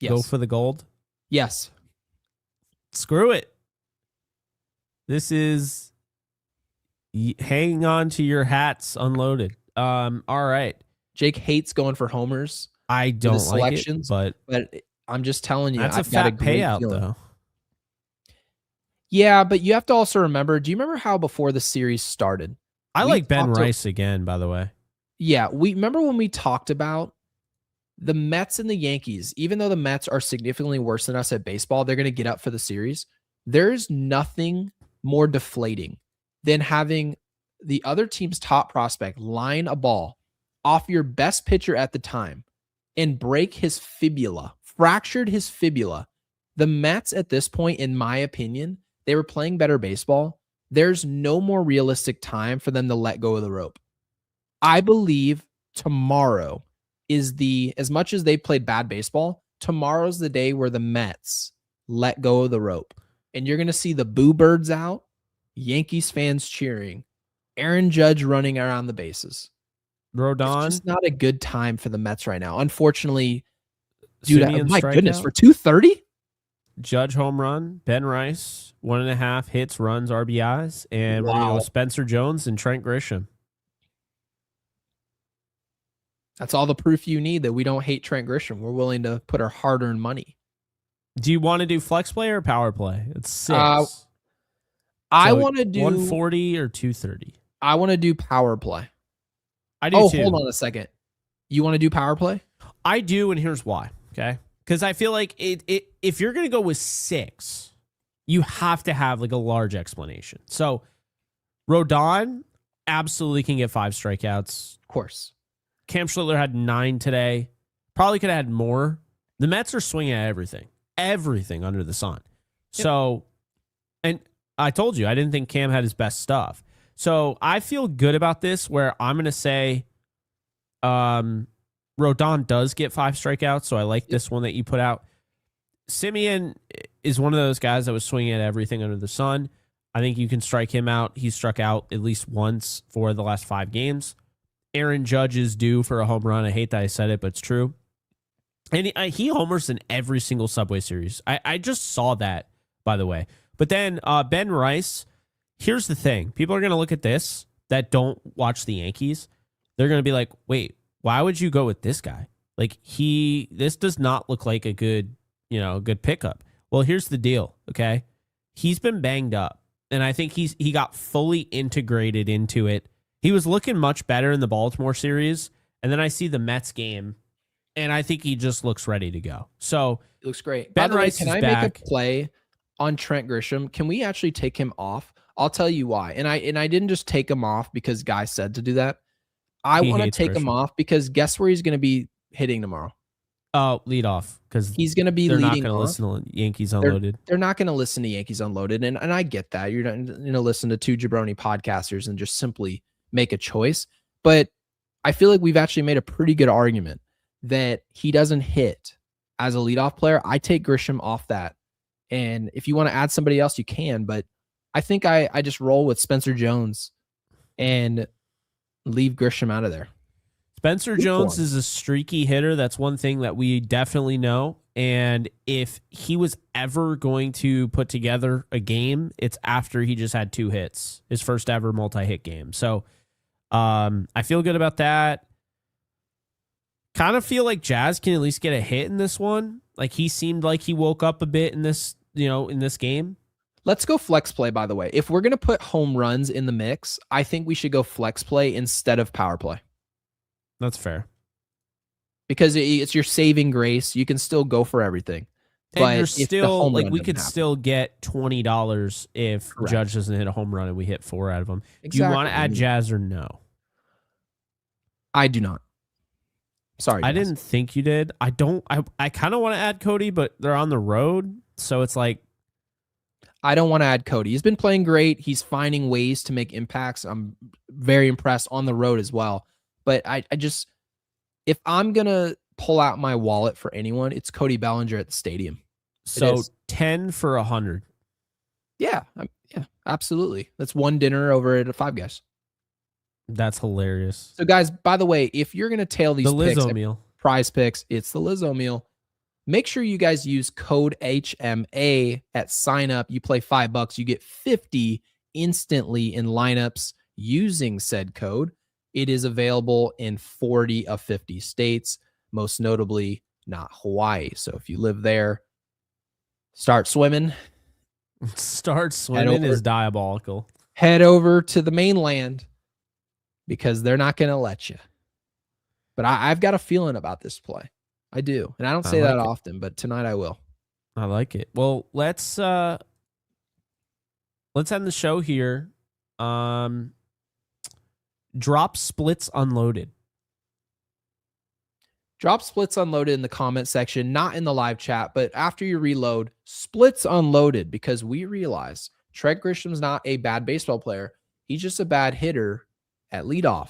Yes. Go for the gold? Yes. Screw it. This is hang on to your hats unloaded. All right. Jake hates going for homers. I don't like it, but I'm just telling you, that's I've a fat got a payout feeling. though. Yeah, but you have to also remember, do you remember how before the series started? I like Ben Rice again, by the way. Yeah, we remember when we talked about the Mets and the Yankees, even though the Mets are significantly worse than us at baseball, they're going to get up for the series. There's nothing more deflating than having the other team's top prospect line a ball off your best pitcher at the time and break his fibula, fractured his fibula. The Mets at this point, in my opinion, they were playing better baseball. There's no more realistic time for them to let go of the rope. I believe tomorrow is as much as they played bad baseball, tomorrow's the day where the Mets let go of the rope. And you're going to see the Boo Birds out, Yankees fans cheering, Aaron Judge running around the bases. Rodon. It's just not a good time for the Mets right now. Unfortunately, dude, Simeon my goodness, strikeout. for 230? Judge home run, Ben Rice, 1.5 hits, runs, RBIs, and we're going to go with Spencer Jones and Trent Grisham. That's all the proof you need that we don't hate Trent Grisham. We're willing to put our hard-earned money. Do you want to do flex play or power play? It's 6. I want to do 140 or 230. I want to do power play. I do too. Hold on a second. You want to do power play? I do, and here's why. Okay, because I feel like if you're going to go with 6, you have to have like a large explanation. So Rodon absolutely can get 5 strikeouts. Of course. Cam Schlitler had 9 today. Probably could have had more. The Mets are swinging at everything under the sun. Yep. So, and I told you, I didn't think Cam had his best stuff. So I feel good about this where I'm going to say Rodon does get 5 strikeouts. So I like this one that you put out. Simeon is one of those guys that was swinging at everything under the sun. I think you can strike him out. He struck out at least once for the last 5 games. Aaron Judge is due for a home run. I hate that I said it, but it's true. And he homers in every single Subway Series. I just saw that, by the way. But then Ben Rice, here's the thing. People are going to look at this that don't watch the Yankees. They're going to be like, wait, why would you go with this guy? Like this does not look like a good pickup. Well, here's the deal, okay? He's been banged up, and I think he got fully integrated into it. He was looking much better in the Baltimore series, and then I see the Mets game, and I think he just looks ready to go. So he looks great. Ben Rice can I back. Make a play on Trent Grisham? Can we actually take him off? I'll tell you why. And I didn't just take him off because Guy said to do that. I want to take him off because guess where he's going to be hitting tomorrow? Lead off, because he's going to be they're leading not going to listen to Yankees Unloaded. They're not going to listen to Yankees Unloaded, and I get that. You're not going to listen to 2 jabroni podcasters and just simply make a choice. But I feel like we've actually made a pretty good argument that he doesn't hit as a leadoff player. I take Grisham off that. And if you want to add somebody else, you can. But I think I just roll with Spencer Jones and leave Grisham out of there. Spencer Jones is a streaky hitter. That's one thing that we definitely know. And if he was ever going to put together a game, it's after he just had 2 hits, his first ever multi-hit game. So I feel good about that. Kind of feel like Jazz can at least get a hit in this one. Like he seemed like he woke up a bit in this, in this game. Let's go flex play, by the way. If we're going to put home runs in the mix, I think we should go flex play instead of power play. That's fair. Because it's your saving grace. You can still go for everything. And you're still, like, we could still get $20 if Judge doesn't hit a home run and we hit 4 out of them. Exactly. Do you want to add Jazz or no? I do not. Sorry, I didn't think you did. I kind of want to add Cody, but they're on the road, so it's like I don't want to add Cody. He's been playing great. He's finding ways to make impacts. I'm very impressed on the road as well. But I just, if I'm gonna pull out my wallet for anyone, it's Cody Bellinger at the stadium. So 10 for 100. Yeah, absolutely. That's one dinner over at Five Guys. That's hilarious. So, guys, by the way, if you're going to tail these picks at meal. PrizePicks, it's the Lizzo meal. Make sure you guys use code HMA at sign up. You play $5, you get 50 instantly in lineups using said code. It is available in 40 of 50 states, most notably not Hawaii. So if you live there, start swimming. Start swimming is diabolical. Head over to the mainland, because they're not going to let you. But I've got a feeling about this play. I do. And I don't say that often, but tonight I will. I like it. Well, let's end the show here. Drop splits unloaded. Drop splits unloaded in the comment section, not in the live chat, but after you reload, splits unloaded, because we realize Trent Grisham's not a bad baseball player. He's just a bad hitter at leadoff.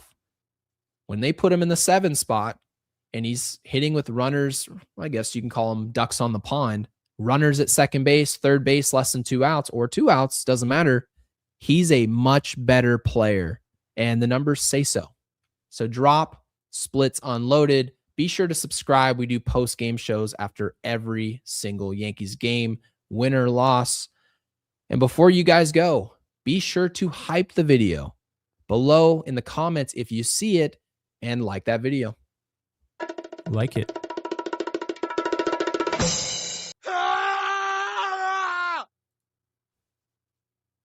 When they put him in the 7 spot and he's hitting with runners, I guess you can call them ducks on the pond, runners at second base, third base, less than 2 outs or 2 outs, doesn't matter. He's a much better player, and the numbers say so. So drop, splits unloaded. Be sure to subscribe. We do post-game shows after every single Yankees game, win or loss. And before you guys go, be sure to hype the video below in the comments if you see it and like that video. Like it.